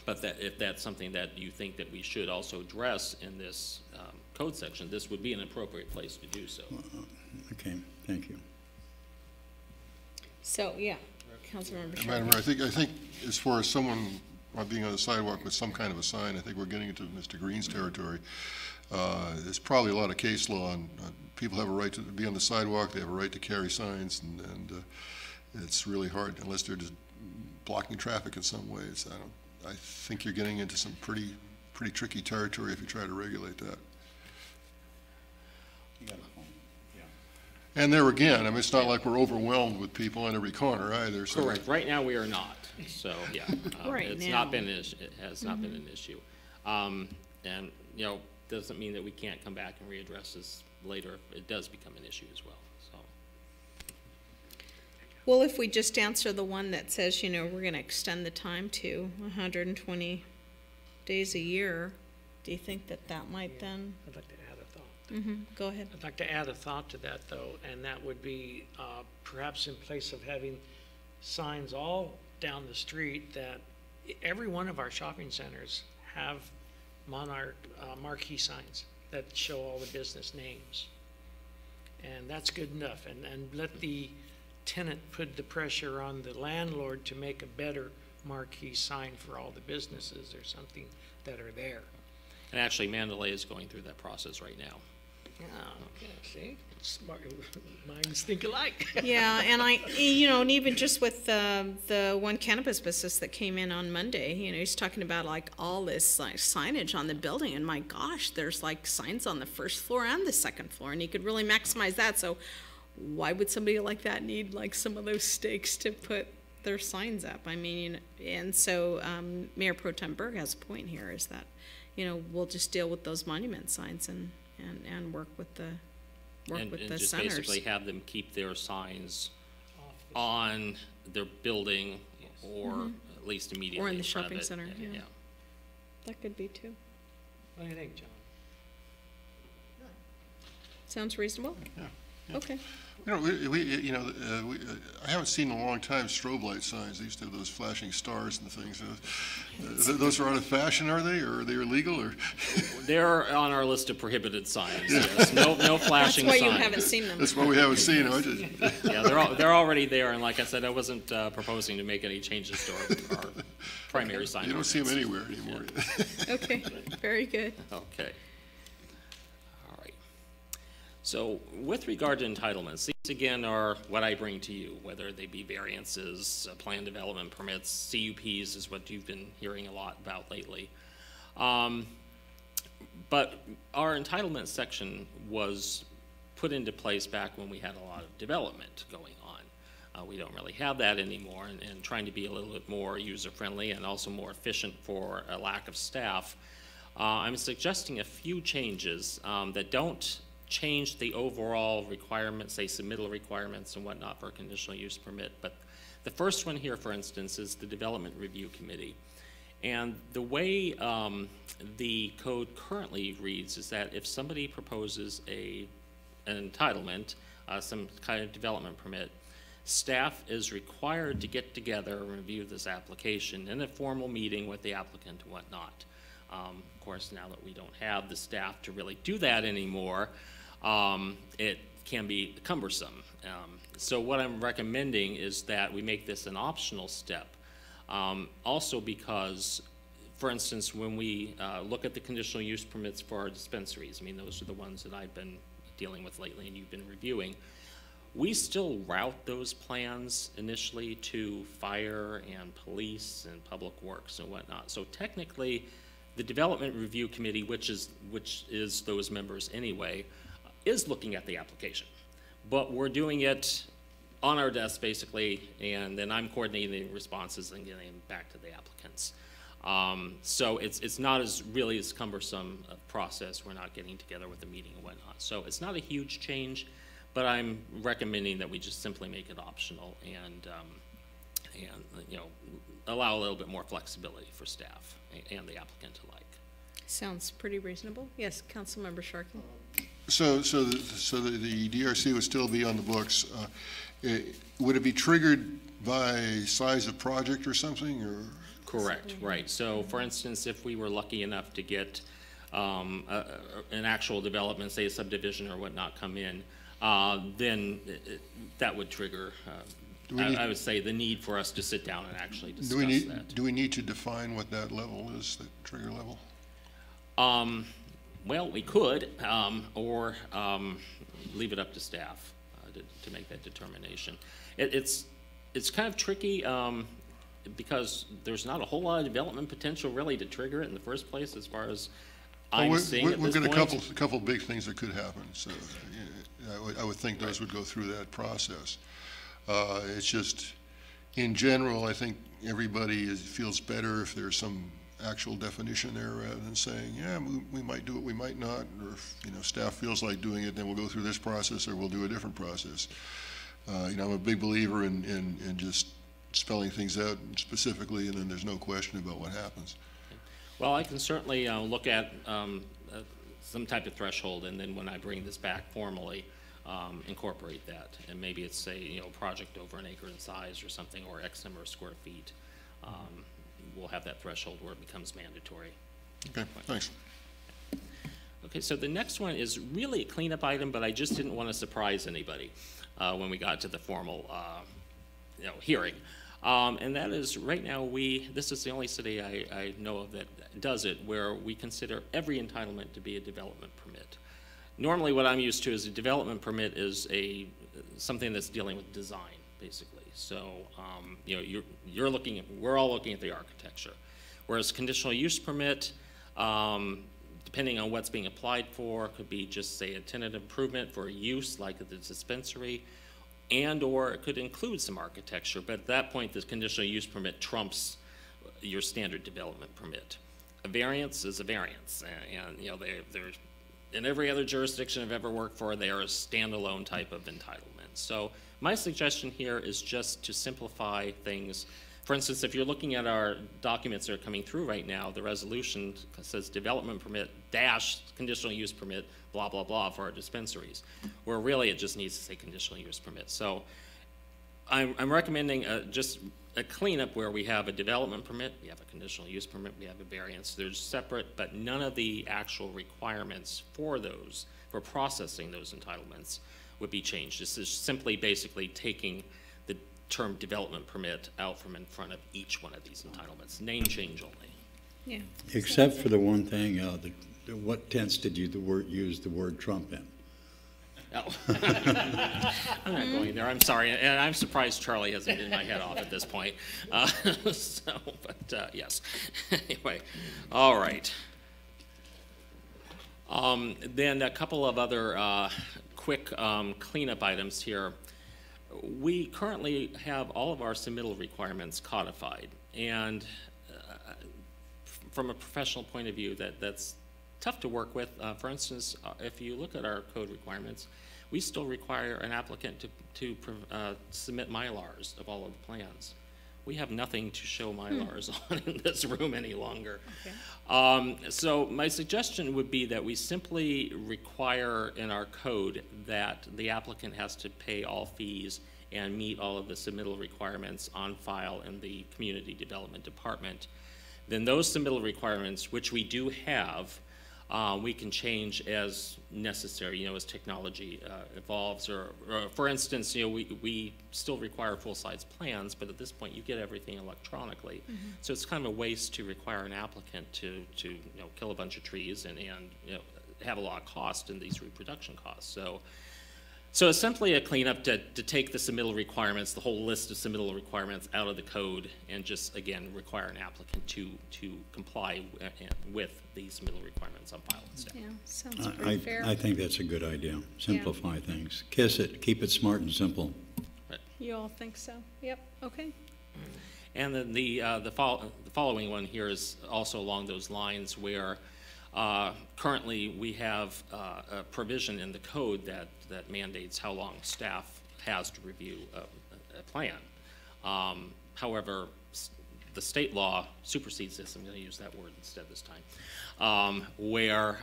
But if that's something that you think that we should also address in this code section, this would be an appropriate place to do so. Okay, thank you. So, yeah, Councilmember Sherrill. Madam Mayor, I think as far as someone being on the sidewalk with some kind of a sign, I think we're getting into Mr. Green's territory. There's probably a lot of case law on people have a right to be on the sidewalk, they have a right to carry signs, and it's really hard unless they're just blocking traffic in some ways. I think you're getting into some pretty tricky territory if you try to regulate that. And there again, I mean, it's not like we're overwhelmed with people on every corner either. So Correct. Right now, we are not. So, yeah. Right it's now. not been it has not been an issue. And, doesn't mean that we can't come back and readdress this later if it does become an issue as well. So, Well, if we just answer the one that says, we're going to extend the time to 120 days a year, do you think that might then? I'd like to add a thought. Go ahead. I'd like to add a thought to that, though, and that would be perhaps in place of having signs all down the street, that every one of our shopping centers have marquee signs that show all the business names. And that's good enough, and let the tenant put the pressure on the landlord to make a better marquee sign for all the businesses or something that are there. And actually, Mandalay is going through that process right now. Oh, okay, see, smart, minds think alike. Yeah, and and even just with the one cannabis business that came in on Monday, he's talking about like all this like signage on the building, and my gosh, there's like signs on the first floor and the second floor, and you could really maximize that. So why would somebody like that need like some of those stakes to put their signs up? I mean, and so Mayor Pro Tem Berg has a point here, is that, we'll just deal with those monument signs and work with the Just centers. basically have them keep their signs on their building or at least immediately Or in the in front of shopping it. center, yeah. That could be too. What do you think, John? Sounds reasonable? Yeah. Okay. I haven't seen in a long time strobe light signs. They used to have those flashing stars and things. Those are out of fashion, are they, or are they illegal, or? They're on our list of prohibited signs, yes. No flashing That's signs. why you haven't seen them. That's why we haven't seen them. Yeah, they're already there, and like I said, I wasn't proposing to make any changes to our primary sign. You don't see them ordinance. anywhere anymore. Okay, very good. Okay. All right. So with regard to entitlements, these again are what I bring to you, whether they be variances, plan development permits, CUPs is what you've been hearing a lot about lately. But our entitlement section was put into place back when we had a lot of development going on. We don't really have that anymore, and trying to be a little bit more user-friendly and also more efficient for a lack of staff, I'm suggesting a few changes that don't change the overall requirements, say submittal requirements and whatnot for a conditional use permit. But the first one here, for instance, is the Development Review Committee. And the way the code currently reads is that if somebody proposes an entitlement, some kind of development permit, staff is required to get together and review this application in a formal meeting with the applicant and whatnot. Of course, now that we don't have the staff to really do that anymore, it can be cumbersome. So what I'm recommending is that we make this an optional step. Also because, for instance, when we look at the conditional use permits for our dispensaries, I mean, those are the ones that I've been dealing with lately and you've been reviewing, we still route those plans initially to fire and police and public works and whatnot. So technically, the Development Review Committee, which is those members anyway, is looking at the application. But we're doing it on our desk basically, and then I'm coordinating responses and getting them back to the applicants. So it's not really as cumbersome a process. We're not getting together with a meeting and whatnot. So it's not a huge change, but I'm recommending that we just simply make it optional and allow a little bit more flexibility for staff and the applicant alike. Sounds pretty reasonable. Yes, Councilmember Sharkey. So the DRC would still be on the books. Would it be triggered by size of project or something, or? Correct, right. So for instance, if we were lucky enough to get an actual development, say a subdivision or whatnot, come in, then that would trigger, I would say, the need for us to sit down and actually discuss that. Do we need to define what that level is, that trigger level? Well, we could, or leave it up to staff to make that determination. It's kind of tricky because there's not a whole lot of development potential really to trigger it in the first place, as far as I'm seeing at this point. We've got a couple big things that could happen, so I would think those would go through that process. It's just, in general, I think everybody feels better if there's some actual definition there rather than saying, yeah, we might do it, we might not, or if, staff feels like doing it, then we'll go through this process or we'll do a different process. I'm a big believer in just spelling things out specifically, and then there's no question about what happens. Well, I can certainly look at some type of threshold, and then when I bring this back formally, incorporate that. And maybe it's, say, a project over an acre in size or something, or X number of square feet. We'll have that threshold where it becomes mandatory. Okay, thanks. Okay, so the next one is really a cleanup item, but I just didn't want to surprise anybody when we got to the formal hearing. And that is, right now, this is the only city I know of that does it, where we consider every entitlement to be a development permit. Normally, what I'm used to is a development permit is something that's dealing with design, basically. So, we're all looking at the architecture. Whereas conditional use permit, depending on what's being applied for, could be just, say, a tenant improvement for a use like the dispensary, or it could include some architecture, but at that point, the conditional use permit trumps your standard development permit. A variance is a variance, and they're in every other jurisdiction I've ever worked for, they are a standalone type of entitlement. So my suggestion here is just to simplify things. For instance, if you're looking at our documents that are coming through right now, the resolution says development permit dash conditional use permit, blah, blah, blah, for our dispensaries, where really it just needs to say conditional use permit. So I'm recommending just a cleanup where we have a development permit, we have a conditional use permit, we have a variance. There's separate, but none of the actual requirements for processing those entitlements would be changed. This is simply basically taking the term development permit out from in front of each one of these entitlements. Name change only. Yeah. Except for the one thing, what tense did you use the word Trump in? Oh. I'm not going there. I'm sorry. And I'm surprised Charlie hasn't been my head off at this point. Yes. Anyway, all right. Then a couple of other quick cleanup items here. We currently have all of our submittal requirements codified. And from a professional point of view, that's tough to work with. For instance, if you look at our code requirements, we still require an applicant to submit Mylars of all of the plans. We have nothing to show Mylars on in this room any longer. Okay. So my suggestion would be that we simply require in our code that the applicant has to pay all fees and meet all of the submittal requirements on file in the Community Development Department. Then those submittal requirements, which we do have, we can change as necessary, as technology evolves. Or for instance, we still require full-size plans, but at this point, you get everything electronically. Mm-hmm. So it's kind of a waste to require an applicant to kill a bunch of trees and have a lot of cost in these reproduction costs. So it's simply a cleanup to take the submittal requirements, the whole list of submittal requirements out of the code, and just, again, require an applicant to comply with the submittal requirements on file and staff. Yeah, sounds pretty fair. I think that's a good idea. Simplify things. Kiss it. Keep it smart and simple. Right. You all think so? Yep. Okay. And then the following one here is also along those lines, where currently we have a provision in the code that mandates how long staff has to review a plan. However, the state law supersedes this. I'm going to use that word instead this time, where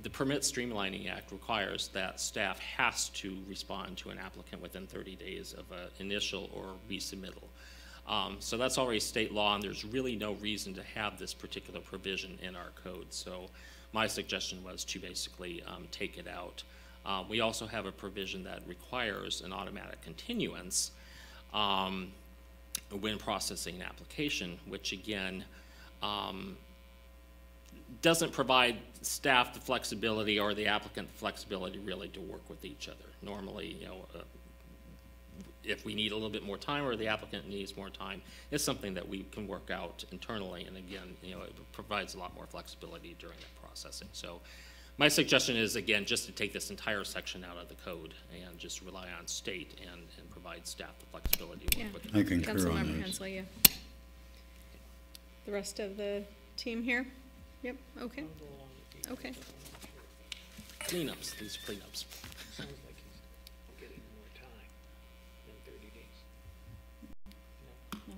the Permit Streamlining Act requires that staff has to respond to an applicant within 30 days of an initial or resubmittal. So that's already state law, and there's really no reason to have this particular provision in our code. So my suggestion was to basically take it out. We also have a provision that requires an automatic continuance when processing an application, which again doesn't provide staff the flexibility or the applicant the flexibility really to work with each other. Normally, if we need a little bit more time or the applicant needs more time, it's something that we can work out internally, and again, it provides a lot more flexibility during that processing. So my suggestion is, again, just to take this entire section out of the code and just rely on state and provide staff the flexibility to work with them. I concur on Councilmember this. Hensley, yeah. The rest of the team here? Yep, okay. Okay. Cleanups, these are cleanups. Sounds like he's getting more time than 30 days. No,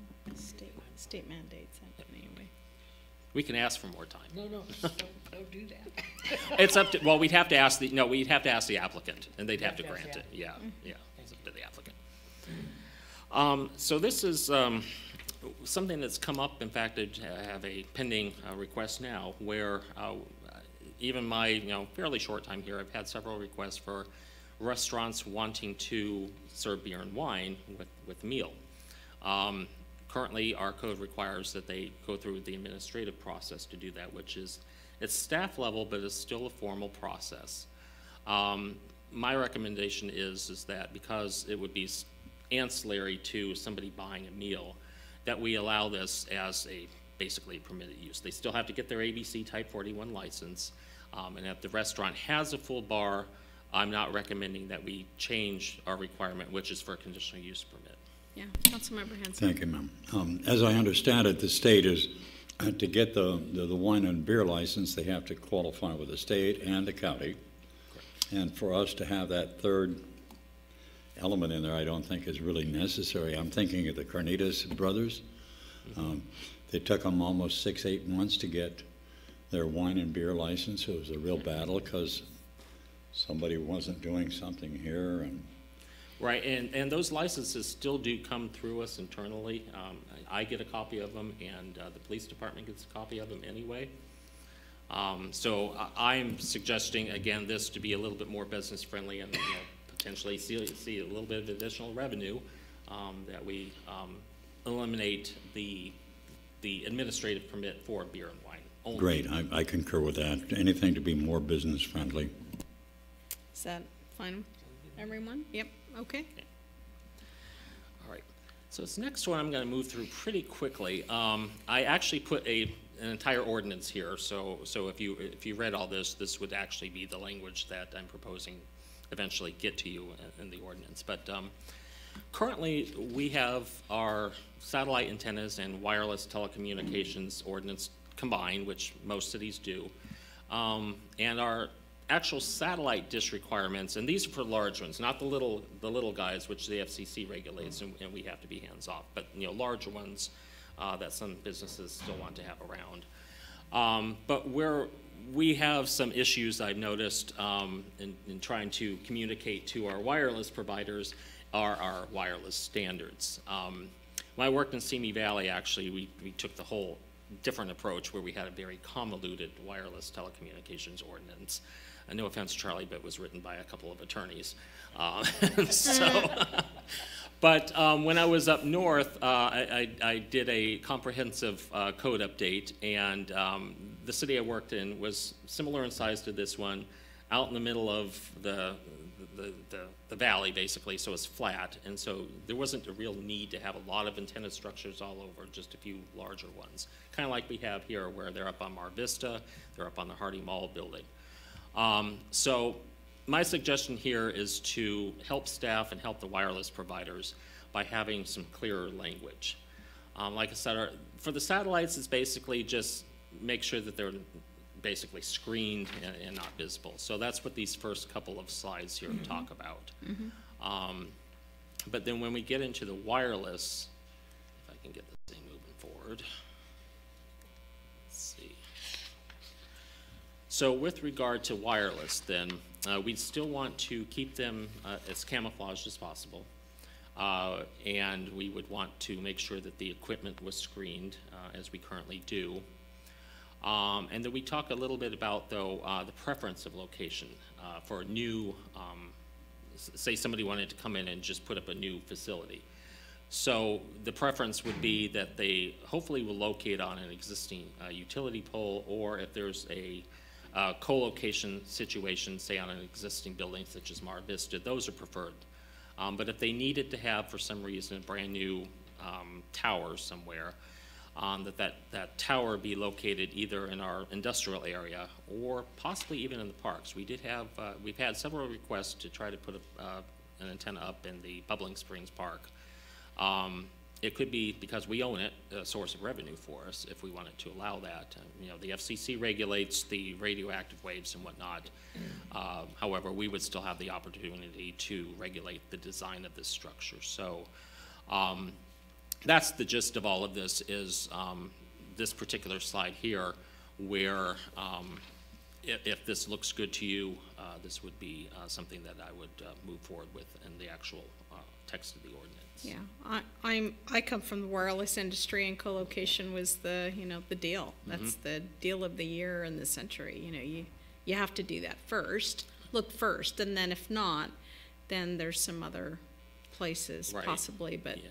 state mandates that anyway. We can ask for more time. No, don't do that. It's up to, well, we'd have to ask the applicant, and they'd have to grant it. Yeah, it's up to the applicant. So this is something that's come up, in fact, I have a pending request now where even my fairly short time here, I've had several requests for restaurants wanting to serve beer and wine with meal. Currently, our code requires that they go through the administrative process to do that, which is, it's staff level, but it's still a formal process. My recommendation is that because it would be ancillary to somebody buying a meal, that we allow this as a basically permitted use. They still have to get their ABC Type 41 license, and if the restaurant has a full bar, I'm not recommending that we change our requirement, which is for a conditional use permit. Yeah, Councilmember Hensley. Thank you, ma'am. As I understand it, the state is, to get the wine and beer license, they have to qualify with the state and the county. And for us to have that third element in there, I don't think is really necessary. I'm thinking of the Carnitas brothers. They took them almost 6-8 months to get their wine and beer license. It was a real battle because somebody wasn't doing something here. And right, and those licenses still do come through us internally. I get a copy of them, and the police department gets a copy of them anyway. So I'm suggesting, again, this to be a little bit more business friendly and potentially see a little bit of additional revenue, that we eliminate the administrative permit for beer and wine only. great, I concur with that. Anything to be more business friendly. Is that fine with everyone? Yep, okay. All right. So this next one I'm going to move through pretty quickly. I actually put an entire ordinance here, so if you read all this, this would actually be the language that I'm proposing eventually get to you in the ordinance. But currently, we have our satellite antennas and wireless telecommunications ordinance combined, which most cities do, and our actual satellite dish requirements, and these are for large ones, not the little guys, which the FCC regulates, and we have to be hands off, but larger ones that some businesses still want to have around. But where we have some issues I've noticed in trying to communicate to our wireless providers are our wireless standards. When I worked in Simi Valley, actually, we took the whole different approach where we had a very convoluted wireless telecommunications ordinance. No offense, Charlie, but it was written by a couple of attorneys. But when I was up north, I did a comprehensive code update, and the city I worked in was similar in size to this one, out in the middle of the valley, basically, so it's flat, and so there wasn't a real need to have a lot of antenna structures all over, just a few larger ones, kind of like we have here, where they're up on Mar Vista, they're up on the Hardy Mall building. So my suggestion here is to help staff and help the wireless providers by having some clearer language. Like I said, for the satellites, it's basically just make sure that they're basically screened and not visible. So that's what these first couple of slides here talk about. But then when we get into the wireless, if I can get this thing moving forward. Let's see. So with regard to wireless, then, we still want to keep them as camouflaged as possible. And we would want to make sure that the equipment was screened, as we currently do. And then we talk a little bit about, though, the preference of location for new, say somebody wanted to come in and just put up a new facility. So the preference would be that they hopefully will locate on an existing utility pole, or if there's a co-location situation, say on an existing building such as Mar Vista, those are preferred. But if they needed to have, for some reason, a brand new tower somewhere, that tower be located either in our industrial area or possibly even in the parks. We did have, we've had several requests to try to put an antenna up in the Bubbling Springs Park. It could be, because we own it, a source of revenue for us if we wanted to allow that. The FCC regulates the radioactive waves and whatnot. However, we would still have the opportunity to regulate the design of this structure. So that's the gist of all of this, is this particular slide here, where if this looks good to you, this would be something that I would move forward with in the actual text of the ordinance. Yeah, I come from the wireless industry, and co-location was the deal. That's the deal of the year and the century. You have to do that first, look first, and then if not, then there's some other places Right. possibly, but Yeah.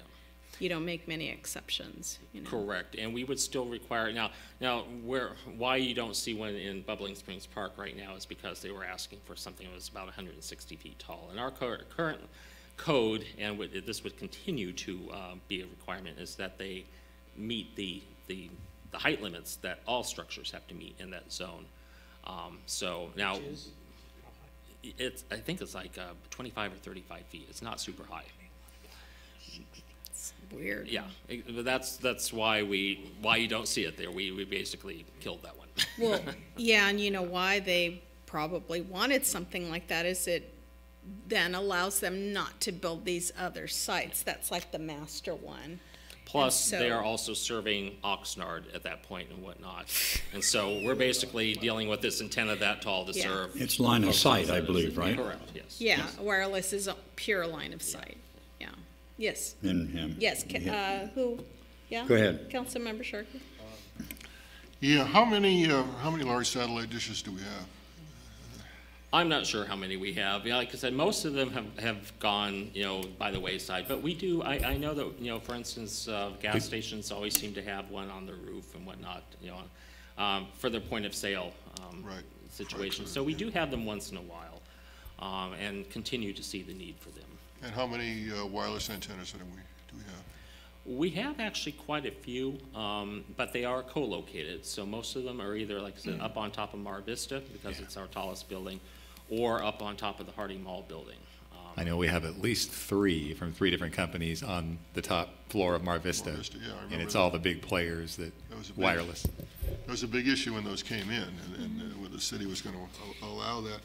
you don't make many exceptions. Correct, and we would still require, why you don't see one in Bubbling Springs Park right now is because they were asking for something that was about 160 feet tall. And our current code, and this would continue to be a requirement, is that they meet the height limits that all structures have to meet in that zone. So now, Which is how high? I think it's like 25 or 35 feet. It's not super high. It's weird. Yeah, but that's why you don't see it there. We basically killed that one. Well, yeah, and you know why they probably wanted something like that is it then allows them not to build these other sites. That's like the master one. Plus, And they so- are also serving Oxnard at that point and whatnot. And so we're basically dealing with this antenna that tall to Yeah. serve. It's line of sight, I believe, right? Correct, yes. Yeah, wireless is a pure line of sight. Yeah. Yes. And Yes. Who? Yeah. Go ahead. Councilmember Sharkey. Yeah, how many large satellite dishes do we have? I'm not sure how many we have. Yeah, like I said, most of them have gone, by the wayside. But we do, I know that, for instance, gas stations always seem to have one on their roof and whatnot, for their point of sale Right. situation. Right. So we do have them once in a while, and continue to see the need for them. And how many wireless antennas do we have? We have actually quite a few, but they are co-located. So most of them are either, like I said, up on top of Mar Vista, because it's our tallest building, or up on top of the Hardy Mall building. I know we have at least 3 from 3 different companies on the top floor of Mar Vista. Mar Vista, yeah, I And remember it's that. all the big players that was a big- wireless. That was a big issue when those came in, and whether the city was going to allow that.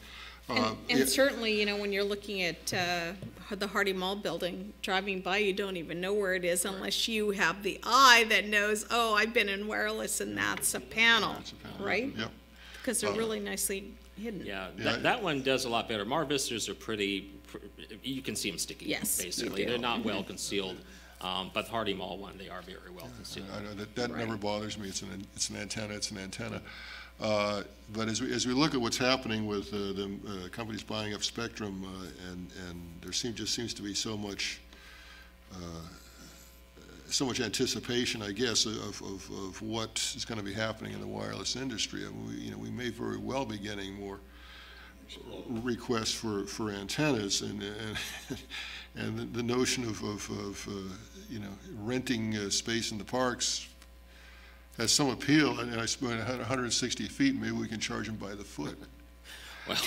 And certainly, when you're looking at the Hardy Mall building, driving by, you don't even know where it is unless you have the eye that knows, oh, I've been in wireless and that's a panel, That's a panel. right? Yep. Because they're really nicely hidden. Yeah, Yeah. that one does a lot better. Mar Vistas are you can see them sticking, Yes, you basically. do. They're not well concealed, but the Hardy Mall one, they are very well concealed. I know that never bothers me. It's an antenna. It's an antenna. But as we look at what's happening with the companies buying up spectrum, and there just seems to be so much anticipation, I guess, of what is going to be happening in the wireless industry. I mean, we may very well be getting more requests for antennas, and the notion of renting space in the parks has some appeal. And I spent 160 feet. Maybe we can charge them by the foot. Well,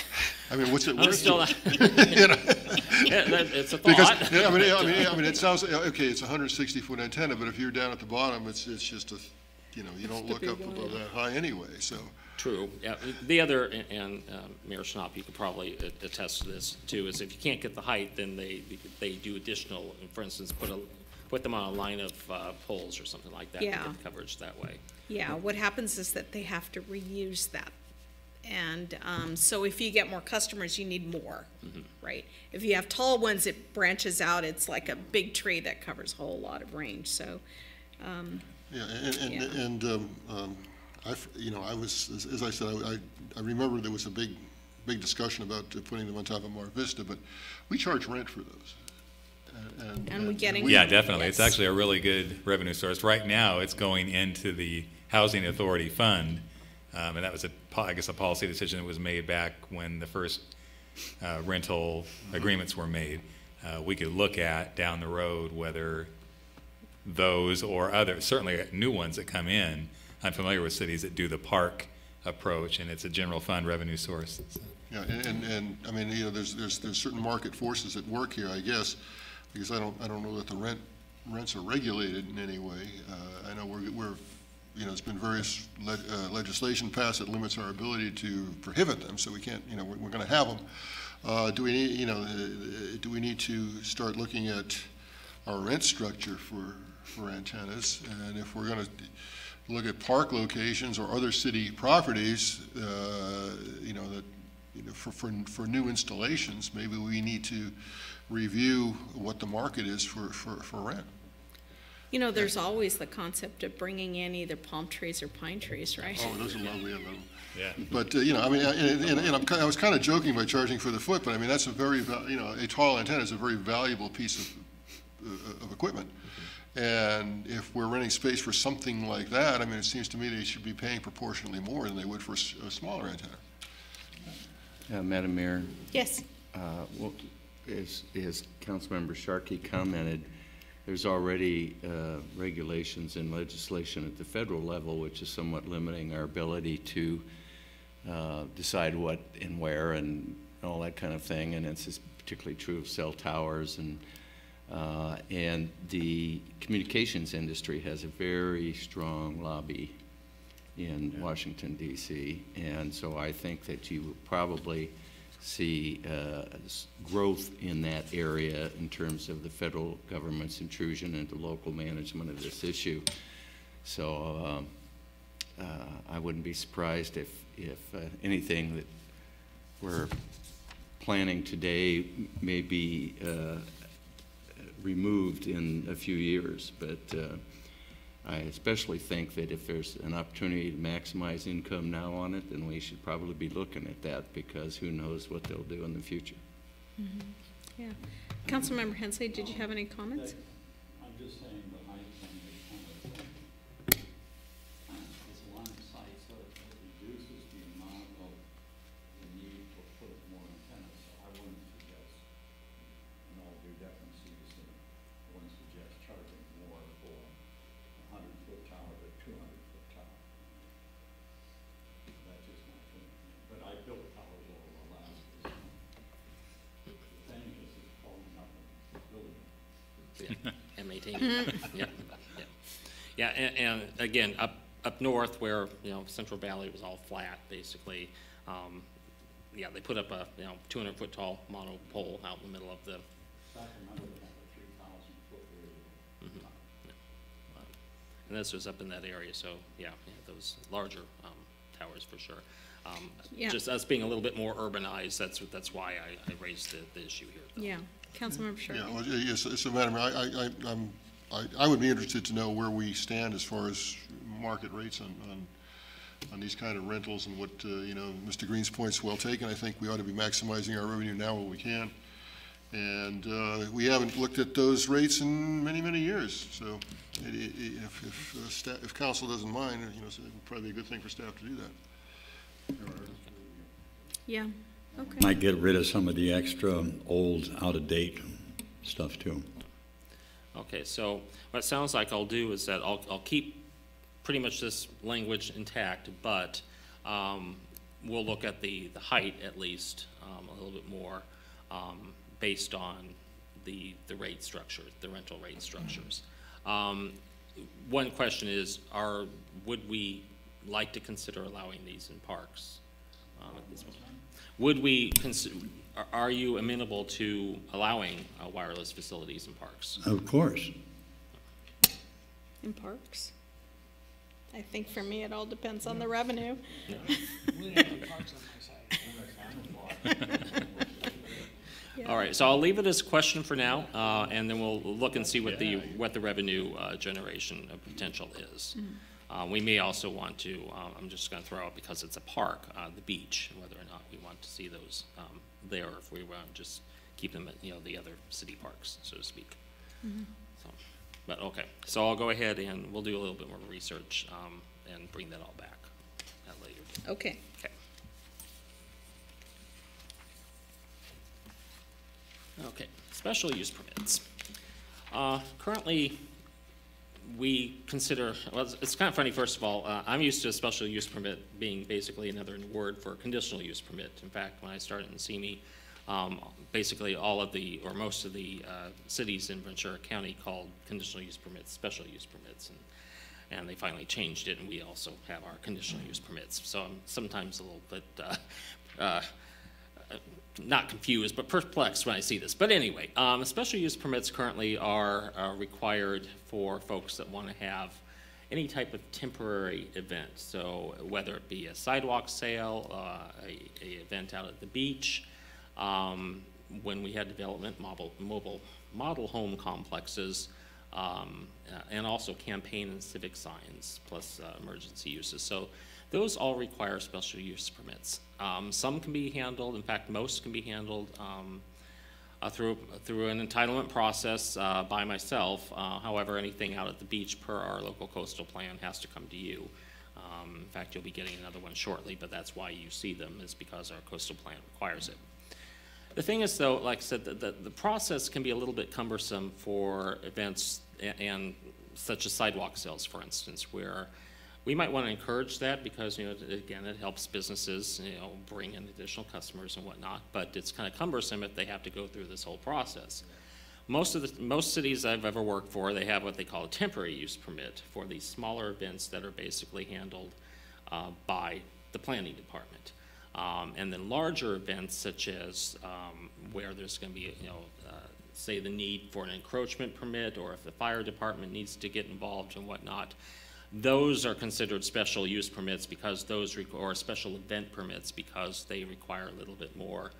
I mean, what's it? I'm still not, You know? it's a Because thought. I mean, it sounds okay. It's a 160-foot antenna, but if you're down at the bottom, it's just you don't look up above that high anyway. So True. Yeah. The other, and Mayor Schnapp, you could probably attest to this too, is if you can't get the height, then they do additional. For instance, put them on a line of poles or something like that to Yeah. get coverage that way. Yeah, what happens is that they have to reuse that. And so if you get more customers, you need more, right? If you have tall ones, it branches out. It's like a big tree that covers a whole lot of range. So, yeah, I was, as I said, I remember there was a big discussion about putting them on top of Mar Vista, but we charge rent for those. And we're getting- Yeah, definitely. Yes. It's actually a really good revenue source. Right now, it's going into the Housing Authority Fund, and that was, I guess, a policy decision that was made back when the first rental agreements were made. We could look at down the road whether those or other, certainly new ones that come in. I'm familiar with cities that do the park approach, and it's a general fund revenue source. So. Yeah, and I mean, there's certain market forces at work here, I guess, because I don't know that the rents are regulated in any way. I know we're there's been various legislation passed that limits our ability to prohibit them, so we can't, we're going to have them. Do we need to start looking at our rent structure for antennas? And if we're going to look at park locations or other city properties, you know, that, you know, for new installations, maybe we need to review what the market is for rent. You know, there's always the concept of bringing in either palm trees or pine trees, right? Oh, those are lovely, I love them. Yeah. But, you know, I mean, and I was kind of joking by charging for the foot, but I mean, that's a very, you know, a tall antenna is a very valuable piece of equipment. And if we're renting space for something like that, I mean, it seems to me they should be paying proportionally more than they would for a smaller antenna. Madam Mayor, Yes. well, as Councilmember Sharkey commented, there's already regulations and legislation at the federal level which is somewhat limiting our ability to decide what and where and all that kind of thing, and it's particularly true of cell towers, and the communications industry has a very strong lobby in Washington, D.C., and so I think that you will probably see growth in that area in terms of the federal government's intrusion into local management of this issue. So I wouldn't be surprised if anything that we're planning today may be removed in a few years, but I especially think that if there's an opportunity to maximize income now on it, then we should probably be looking at that, because who knows what they'll do in the future. Mm-hmm. Yeah. Councilmember Hensley, did you have any comments? I'm just saying the height thing is kind of, it's a line of sight, so it reduces the amount of the need to put more antennas. So I wouldn't suggest, in all due deference, I wouldn't suggest charging more for a 100-foot tower than a 200-foot tower. That's just my opinion. But I built towers over the last. The thing is, it's holding up and building. Yeah, and maintaining it. Yeah, yeah. Yeah, and again, up north where, you know, Central Valley was all flat, basically, yeah, they put up a, you know, 200-foot tall monopole out in the middle of the. Sacramento would have a 3,000-foot area. Mhm, yeah. And this was up in that area, so yeah, those larger towers for sure. Yeah. Just us being a little bit more urbanized, that's why I raised the issue here. Though. Yeah. Councilmember Sharkey. Yeah, well, yes, so Madam Mayor, I would be interested to know where we stand as far as market rates on these kind of rentals, and what, you know, Mr. Green's point's well taken. I think we ought to be maximizing our revenue now while we can. And we haven't looked at those rates in many, many years. So if council doesn't mind, you know, so it would probably be a good thing for staff to do that. Yeah. Okay. Might get rid of some of the extra old, out-of-date stuff too. Okay, so what it sounds like I'll do is that I'll keep pretty much this language intact, but we'll look at the height at least a little bit more based on the rate structure, the rental rate structures. One question is, would we like to consider allowing these in parks at this point? Would we are you amenable to allowing wireless facilities in parks? Of course. In parks? I think for me, it all depends on the revenue. We don't have parks on my side. Yeah. All right, so I'll leave it as a question for now, and then we'll look and see what the revenue generation potential is. Mm-hmm. We may also want to, I'm just going to throw out, because it's a park, the beach, whether or not we want to see those there, or if we want to just keep them at, you know, the other city parks, so to speak. Mm-hmm. So, but okay, so I'll go ahead and we'll do a little bit more research and bring that all back later. Okay. Okay. Okay, special use permits. Currently, we consider, well, it's kind of funny, first of all, I'm used to a special use permit being basically another word for a conditional use permit. In fact, when I started in CME, basically all of the, or most of the cities in Ventura County called conditional use permits special use permits, and they finally changed it, and we also have our conditional use permits. So I'm sometimes a little bit not confused, but perplexed when I see this. But anyway, special use permits currently are required for folks that want to have any type of temporary event. So whether it be a sidewalk sale, a event out at the beach, when we had development model home complexes, and also campaign and civic signs, plus emergency uses. So those all require special use permits. Some can be handled, in fact, most can be handled through an entitlement process by myself. However, anything out at the beach per our local coastal plan has to come to you. In fact, you'll be getting another one shortly, but that's why you see them, is because our coastal plan requires it. The thing is, though, like I said, the process can be a little bit cumbersome for events and such as sidewalk sales, for instance, where we might want to encourage that because, you know, again, it helps businesses, you know, bring in additional customers and whatnot, but it's kind of cumbersome if they have to go through this whole process. Most cities I've ever worked for, they have what they call a temporary use permit for these smaller events that are basically handled by the planning department. And then larger events such as where there's going to be, you know, say the need for an encroachment permit, or if the fire department needs to get involved and whatnot, those are considered special use permits because those, or special event permits because they require a little bit more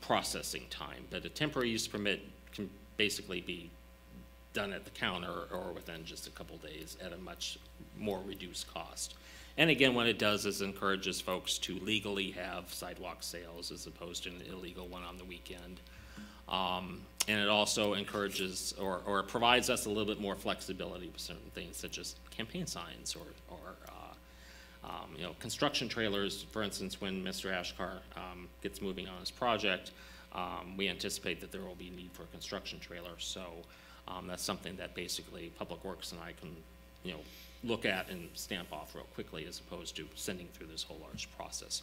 processing time. But a temporary use permit can basically be done at the counter or within just a couple days at a much more reduced cost. And again, what it does is encourages folks to legally have sidewalk sales as opposed to an illegal one on the weekend. And it also encourages or provides us a little bit more flexibility with certain things such as campaign signs or you know, construction trailers. For instance, when Mr. Ashkar gets moving on his project, we anticipate that there will be need for a construction trailer. So that's something that basically Public Works and I can, you know, look at and stamp off real quickly as opposed to sending through this whole large process.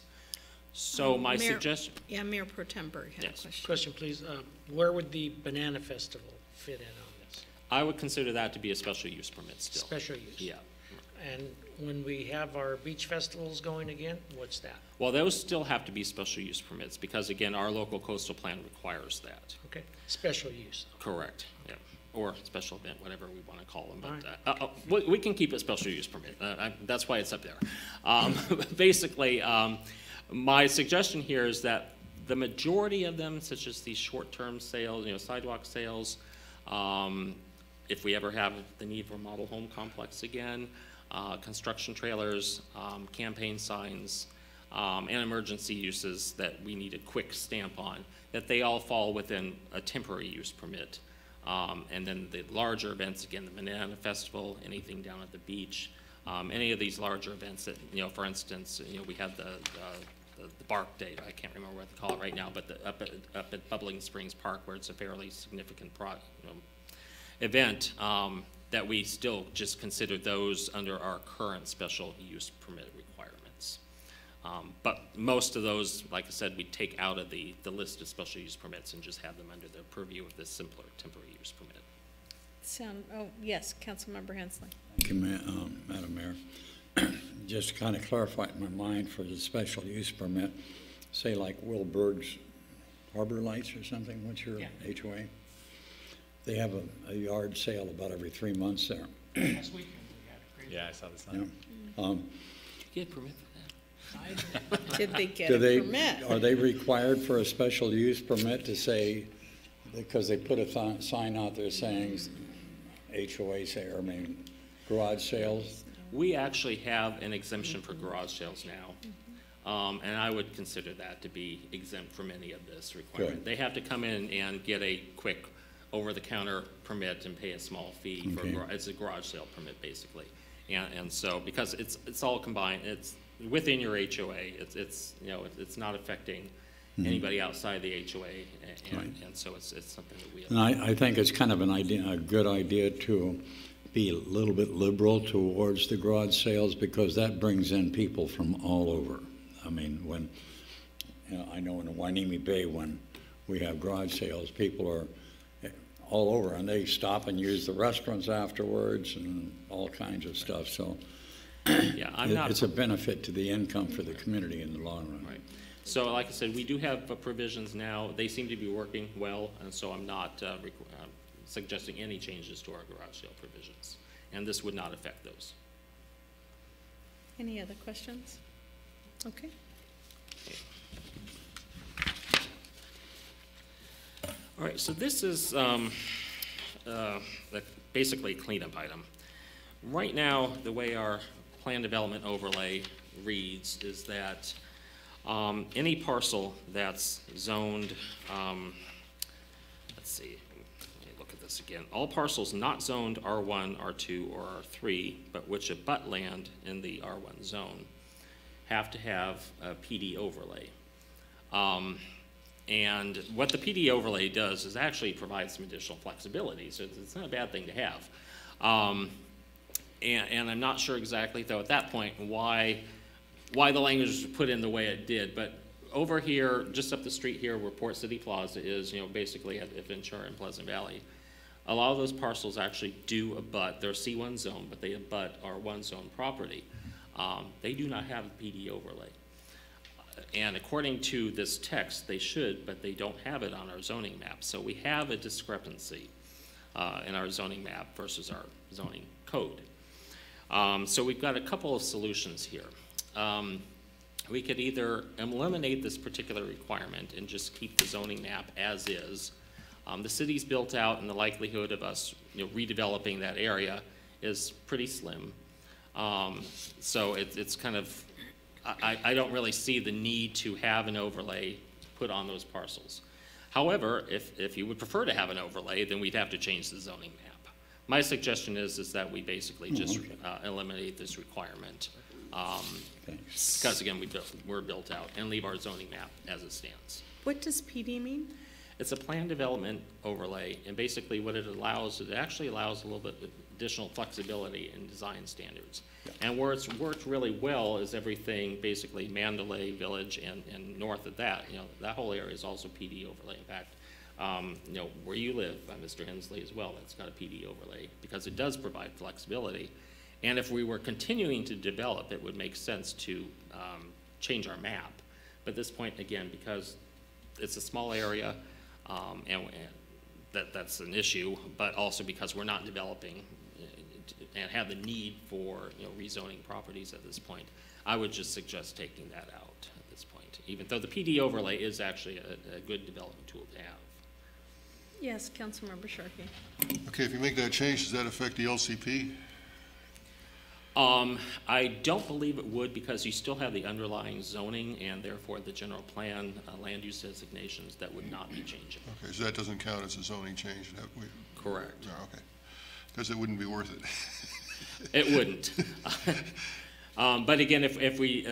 So my suggestion. Yeah, Mayor Pro Tem Berg had a Yes. question. Question, please. Where would the Banana Festival fit in on this? I would consider that to be a special use permit still. Special use? Yeah. And when we have our beach festivals going again, what's that? Well, those still have to be special use permits because, again, our local coastal plan requires that. Okay, special use. Correct, yeah. Or special event, whatever we want to call them. All But we can keep a special use permit. That's why it's up there. Basically, my suggestion here is that the majority of them, such as these short-term sales, you know, sidewalk sales, if we ever have the need for a model home complex again, construction trailers, campaign signs, and emergency uses that we need a quick stamp on, that they all fall within a temporary use permit. And then the larger events, again, the Banana Festival, anything down at the beach, any of these larger events that, you know, for instance, you know, we had the Bark Day, I can't remember what they call it right now, but up at Bubbling Springs Park, where it's a fairly significant event, that we still just consider those under our current special use permit requirements. But most of those, like I said, we take out of the list of special use permits and just have them under the purview of this simpler temporary use permit. Oh, yes, Councilmember Hensley. Thank you, Madam Mayor. Just to kind of clarify in my mind for the special use permit, say like Will Berg's Harbor Lights or something, what's your HOA? They have a yard sale about every 3 months there. Last weekend we had a crazy. Yeah, I saw the sign. Yeah. Did you get a permit for that? Did they get a permit? Are they required for a special use permit to say, because they put a sign out there saying HOA say, or I mean, garage sales? We actually have an exemption for garage sales now, and I would consider that to be exempt from any of this requirement. Good. They have to come in and get a quick over-the-counter permit and pay a small fee for it's a garage sale permit basically, and so because it's all combined, it's within your HOA. It's you know it's not affecting anybody outside the HOA, and so it's something that we. And I think it's kind of a good idea to be a little bit liberal towards the garage sales because that brings in people from all over. I mean, when you know, I know in the Hueneme Bay when we have garage sales, people are all over and they stop and use the restaurants afterwards and all kinds of stuff. So Yeah, it's a benefit to the income for the community in the long run. Right. So like I said, we do have provisions now. They seem to be working well, and so I'm not suggesting any changes to our garage sale provisions. and this would not affect those. Any other questions? Okay. All right, so this is basically a cleanup item. Right now, the way our plan development overlay reads is that any parcel that's zoned, let's see, let me look at this again. All parcels not zoned R1, R2, or R3, but which abut land in the R1 zone, have to have a PD overlay. And what the PD overlay does is actually provide some additional flexibility, so it's not a bad thing to have. And I'm not sure exactly, though, at that point, why the language was put in the way it did, but over here, just up the street here where Port City Plaza is, basically at Ventura and Pleasant Valley, a lot of those parcels actually do abut, they're C1 zone, but they abut R1 zone property. They do not have a PD overlay. And according to this text, they should, but they don't have it on our zoning map. So we have a discrepancy in our zoning map versus our zoning code. So we've got a couple of solutions here. We could either eliminate this particular requirement and just keep the zoning map as is. The city's built out, and the likelihood of us redeveloping that area is pretty slim. So it's kind of, I don't really see the need to have an overlay put on those parcels. However, if you would prefer to have an overlay, then we'd have to change the zoning map. My suggestion is that we basically just eliminate this requirement. Because again, we're built out, and leave our zoning map as it stands. What does PD mean? It's a plan development overlay, and basically what it allows, it actually allows a little bit additional flexibility in design standards. Yeah. And where it's worked really well is everything basically Mandalay Village and north of that. That whole area is also PD overlay. In fact, where you live, Mr. Hensley as well, that's got a PD overlay because it does provide flexibility. And if we were continuing to develop, it would make sense to change our map. But at this point, again, because it's a small area, and that's an issue, but also because we're not developing and have the need for rezoning properties at this point, I would just suggest taking that out at this point, even though the PD overlay is actually a good development tool to have. Yes, Councilmember Sharkey. Okay, if you make that change, does that affect the LCP? I don't believe it would, because you still have the underlying zoning and therefore the general plan land use designations that would not be changing. Okay, so that doesn't count as a zoning change? Correct. No, okay. Because it wouldn't be worth it. It wouldn't. But again, if we,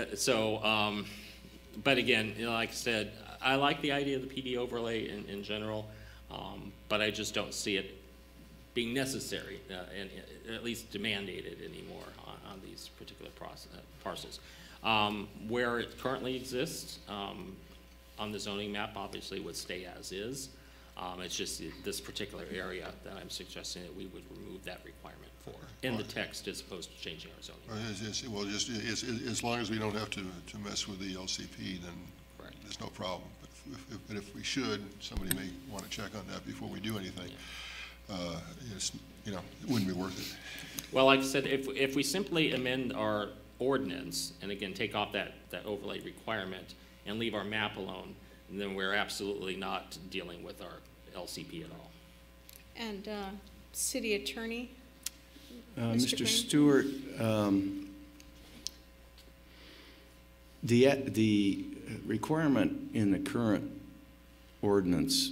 but again, like I said, I like the idea of the PD overlay in general, but I just don't see it being necessary and at least mandated anymore on these particular parcels. Where it currently exists on the zoning map obviously would stay as is. It's just this particular area that I'm suggesting that we would remove that requirement for in the text as opposed to changing our zoning. Well, just as long as we don't have to mess with the LCP, then Correct. There's no problem. But if we should, somebody may want to check on that before we do anything. Yeah. It wouldn't be worth it. Well, like I said, if we simply amend our ordinance and again take off that overlay requirement and leave our map alone, then we're absolutely not dealing with our LCP at all. And City Attorney? Mr. Stewart, the requirement in the current ordinance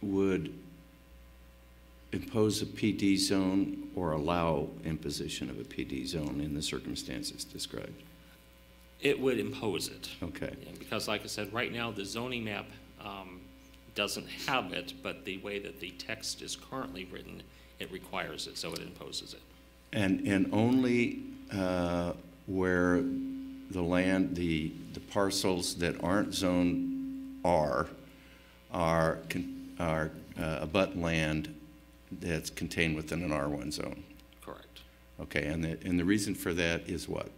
would impose a PD zone or allow imposition of a PD zone in the circumstances described? It would impose it. Okay. Because like I said, right now the zoning map doesn't have it, but the way that the text is currently written, it requires it, so it imposes it. And only where the land, the parcels that aren't zoned are abut land that's contained within an R1 zone. Correct. Okay, and the reason for that is what?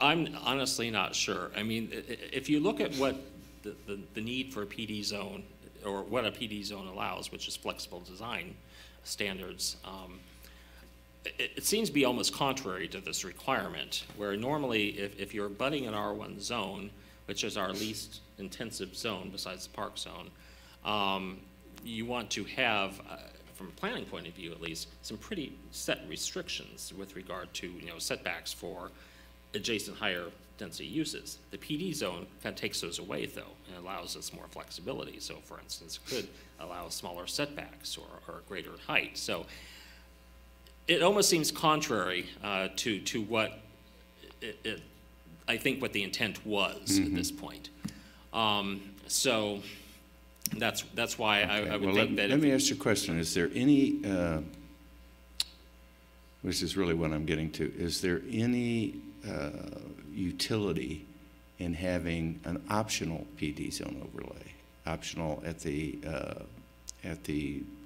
I'm honestly not sure. I mean, if you look at what the need for a PD zone, or what a PD zone allows, which is flexible design standards, it seems to be almost contrary to this requirement, where normally if you're abutting an R1 zone, which is our least intensive zone besides the park zone, you want to have, from a planning point of view at least, some pretty set restrictions with regard to setbacks for adjacent higher density uses. The PD zone kind of takes those away though, and allows us more flexibility. So for instance, it could allow smaller setbacks or greater height. So it almost seems contrary to what I think what the intent was at this point. So that's why I would think that. Let me ask you a question. Is there any, which is really what I'm getting to, is there any utility in having an optional PD zone overlay, optional at the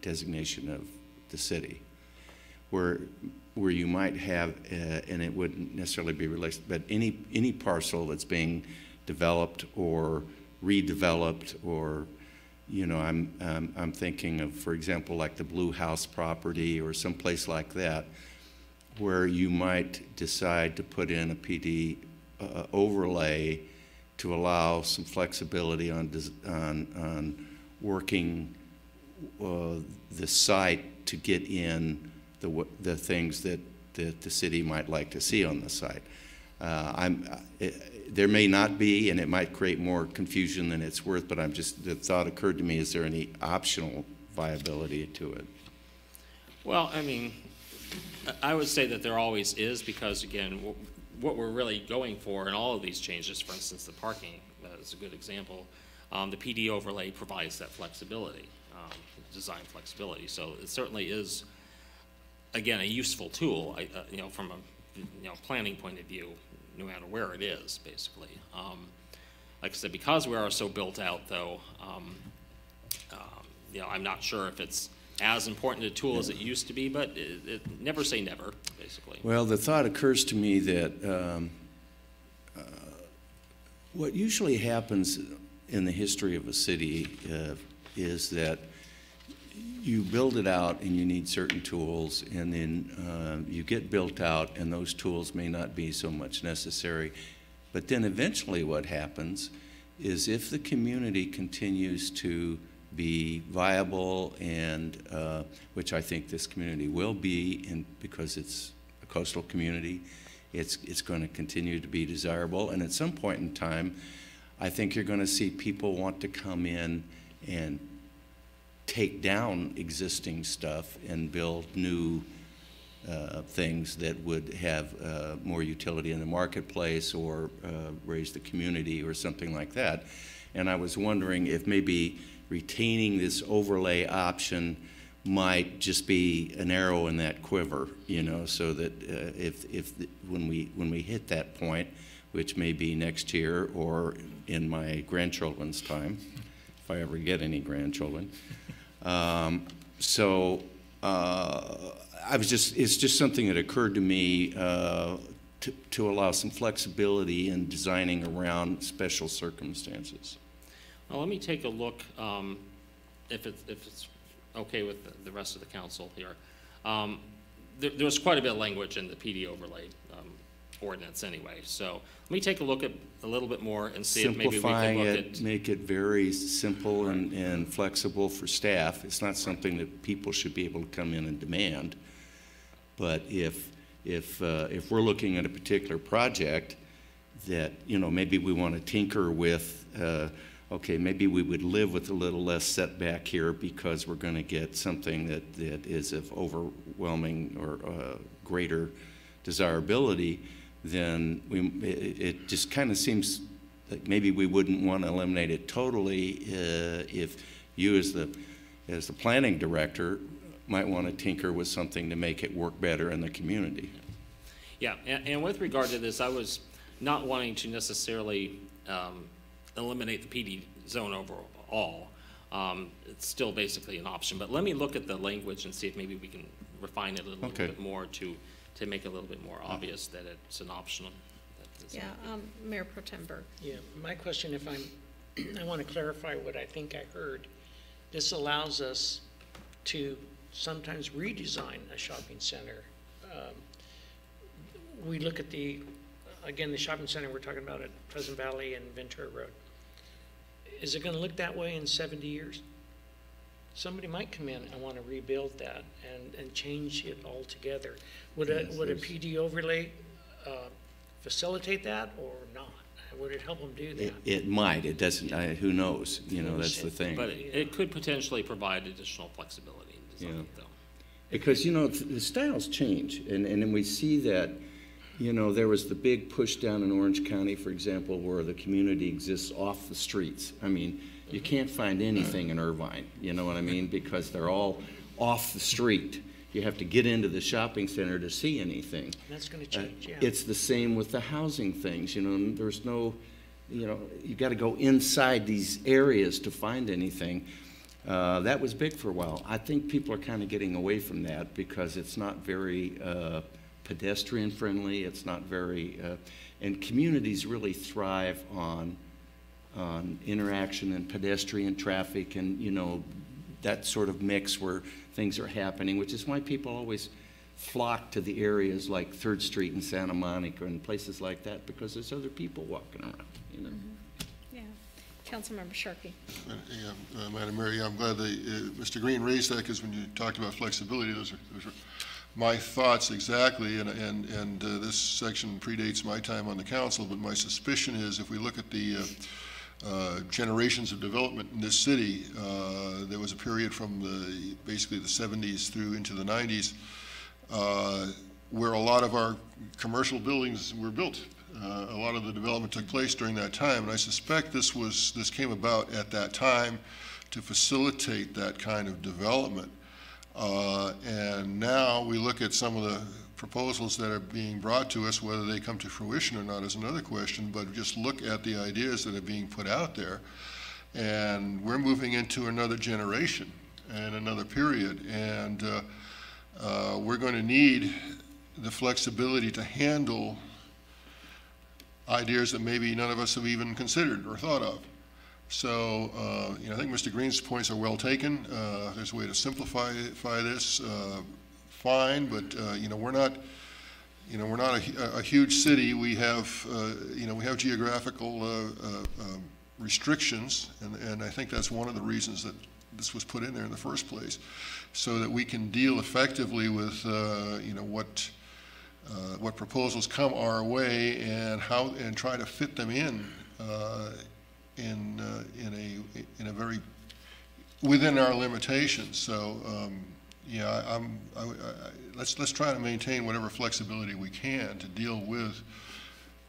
designation of the city, where you might have, and it wouldn't necessarily be related, but any parcel that's being developed or redeveloped, or I'm thinking of, for example, like the Blue House property or someplace like that, where you might decide to put in a PD overlay to allow some flexibility on working the site to get in the things that the city might like to see on the site. There may not be, and it might create more confusion than it's worth, but the thought occurred to me, is there any optional viability to it? Well, I mean, I would say that there always is, because again, what we're really going for in all of these changes, for instance, the parking is a good example, the PD overlay provides that flexibility, design flexibility. So it certainly is, again, a useful tool, from a planning point of view, no matter where it is, basically. Like I said, because we are so built out, though, I'm not sure if it's as important a tool as it used to be, but never say never, basically. Well, the thought occurs to me that what usually happens in the history of a city is that you build it out and you need certain tools, and then you get built out and those tools may not be so much necessary. But then eventually what happens is, if the community continues to be viable, and which I think this community will be, and because it's a coastal community, it's going to continue to be desirable. And at some point in time, I think you're going to see people want to come in and take down existing stuff and build new things that would have more utility in the marketplace, or raise the community or something like that. And I was wondering if maybe retaining this overlay option might just be an arrow in that quiver, so that when we hit that point, which may be next year or in my grandchildren's time, if I ever get any grandchildren. It's just something that occurred to me to allow some flexibility in designing around special circumstances. Well, let me take a look, if it's okay with the rest of the council here. There's quite a bit of language in the PD overlay ordinance anyway, so let me take a look at a little bit more and see if maybe we can look at... Make it very simple and flexible for staff. It's not something that people should be able to come in and demand. But if we're looking at a particular project that, maybe we want to tinker with, okay, maybe we would live with a little less setback here because we're going to get something that is of overwhelming or greater desirability, then it just kind of seems like maybe we wouldn't want to eliminate it totally if you as the planning director might want to tinker with something to make it work better in the community. Yeah, and with regard to this, I was not wanting to necessarily eliminate the PD zone overall. It's still basically an option, but let me look at the language and see if maybe we can refine it a little bit more to make it a little bit more obvious that it's an optional. Yeah, Mayor Pro Tem Berg. Yeah, my question, I want to clarify what I think I heard. This allows us to sometimes redesign a shopping center. We look at again, the shopping center we're talking about at Pleasant Valley and Ventura Road. Is it going to look that way in 70 years? Somebody might come in and want to rebuild that and change it altogether. Would a PD overlay facilitate that or not? Would it help them do that? It might, it doesn't, who knows, you know, that's the thing. But it could potentially provide additional flexibility in design, though. Because, you know, the styles change, and then we see that, you know, there was the big push down in Orange County, for example, where the community exists off the streets. I mean, you can't find anything in Irvine, you know what I mean? Because they're all off the street. You have to get into the shopping center to see anything. That's going to change, yeah. It's the same with the housing things, you know, and there's no, you know, you got to go inside these areas to find anything. That was big for a while. I think people are kind of getting away from that because it's not very pedestrian friendly. It's not very, and communities really thrive on interaction and pedestrian traffic and, you know, that sort of mix where things are happening, which is why people always flock to the areas like 3rd Street in Santa Monica and places like that, because there's other people walking around, you know. Yeah. Councilmember Sharkey. Madam Mayor, I'm glad Mr. Green raised that, because when you talked about flexibility, those are my thoughts exactly, and this section predates my time on the council, but my suspicion is if we look at the generations of development in this city, there was a period from basically the 70s through into the 90s where a lot of our commercial buildings were built. A lot of the development took place during that time, and I suspect this came about at that time to facilitate that kind of development. And now we look at some of the proposals that are being brought to us, whether they come to fruition or not is another question, but just look at the ideas that are being put out there. And we're moving into another generation and another period. And we're going to need the flexibility to handle ideas that maybe none of us have even considered or thought of. So, you know, I think Mr. Green's points are well taken. There's a way to simplify this, fine, but you know, we're not a huge city. We have, you know, we have geographical restrictions, and I think that's one of the reasons that this was put in there in the first place, so that we can deal effectively with, you know, what proposals come our way and try to fit them in a very within our limitations. So yeah, let's try to maintain whatever flexibility we can to deal with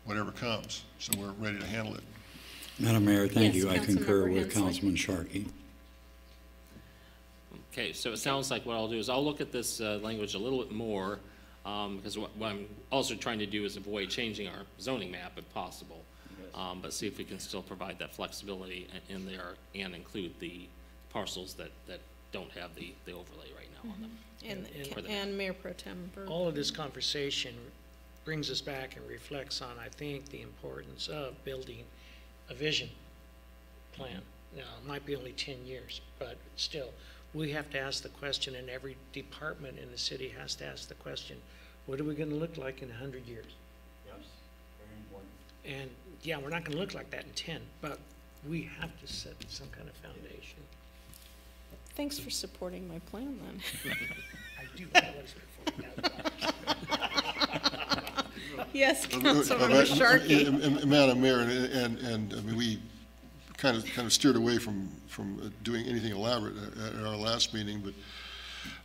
whatever comes, so we're ready to handle it. Madam Mayor, thank Yes, you. I concur Councilmember with Hensley. Councilman Sharkey. Okay, so it sounds like what I'll do is I'll look at this language a little bit more, because what I'm also trying to do is avoid changing our zoning map if possible, but see if we can still provide that flexibility in there and include the parcels that don't have the overlay right now on them. And Mayor Pro Tem Berg. All of this conversation brings us back and reflects on, I think, the importance of building a vision plan. Now, it might be only 10 years, but still, we have to ask the question, and every department in the city has to ask the question, what are we going to look like in 100 years? Yes, very important. And yeah, we're not going to look like that in 10, but we have to set some kind of foundation. Thanks for supporting my plan then. I do always report that. Yes, Councilmember Sharkey. Madam Mayor, and I mean, we kind of steered away from doing anything elaborate at our last meeting, but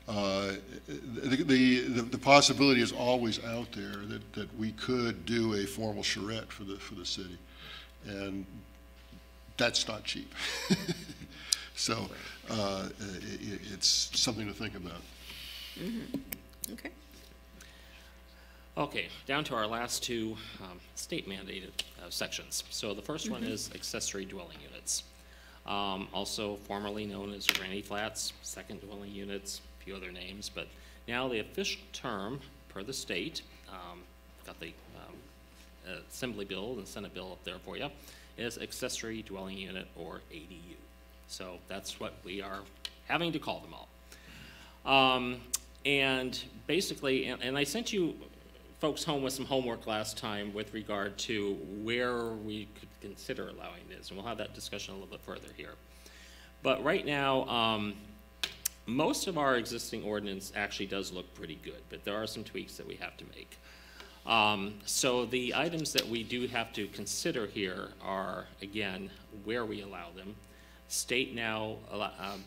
the possibility is always out there that we could do a formal charrette for the city, and that's not cheap. So it's something to think about. Mm-hmm. Okay. Okay, down to our last two state mandated sections. So the first one is accessory dwelling units, also formerly known as granny flats, second dwelling units, a few other names, but now the official term per the state, got the Assembly bill and Senate bill up there for you, is accessory dwelling unit, or ADU. So that's what we are having to call them all. And basically, and I sent you folks home with some homework last time with regard to where we could consider allowing this, and we'll have that discussion a little bit further here. But right now, most of our existing ordinance actually does look pretty good, but there are some tweaks that we have to make. So the items that we do have to consider here are, again, where we allow them. State now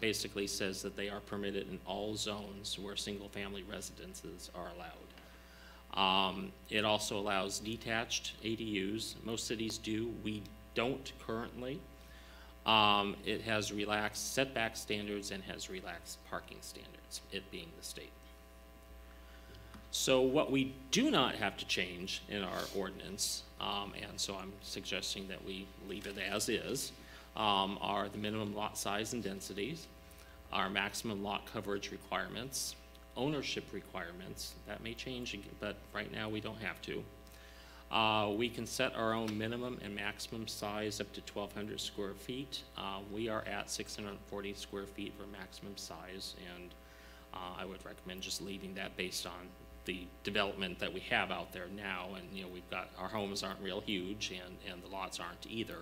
basically says that they are permitted in all zones where single-family residences are allowed. It also allows detached ADUs. Most cities do. We don't currently. It has relaxed setback standards and has relaxed parking standards, it being the state. So what we do not have to change in our ordinance, and so I'm suggesting that we leave it as is, are the minimum lot size and densities, our maximum lot coverage requirements, ownership requirements. That may change, but right now we don't have to. We can set our own minimum and maximum size up to 1,200 square feet. We are at 640 square feet for maximum size, and I would recommend just leaving that based on the development that we have out there now. And you know, we've got, our homes aren't real huge, and the lots aren't either.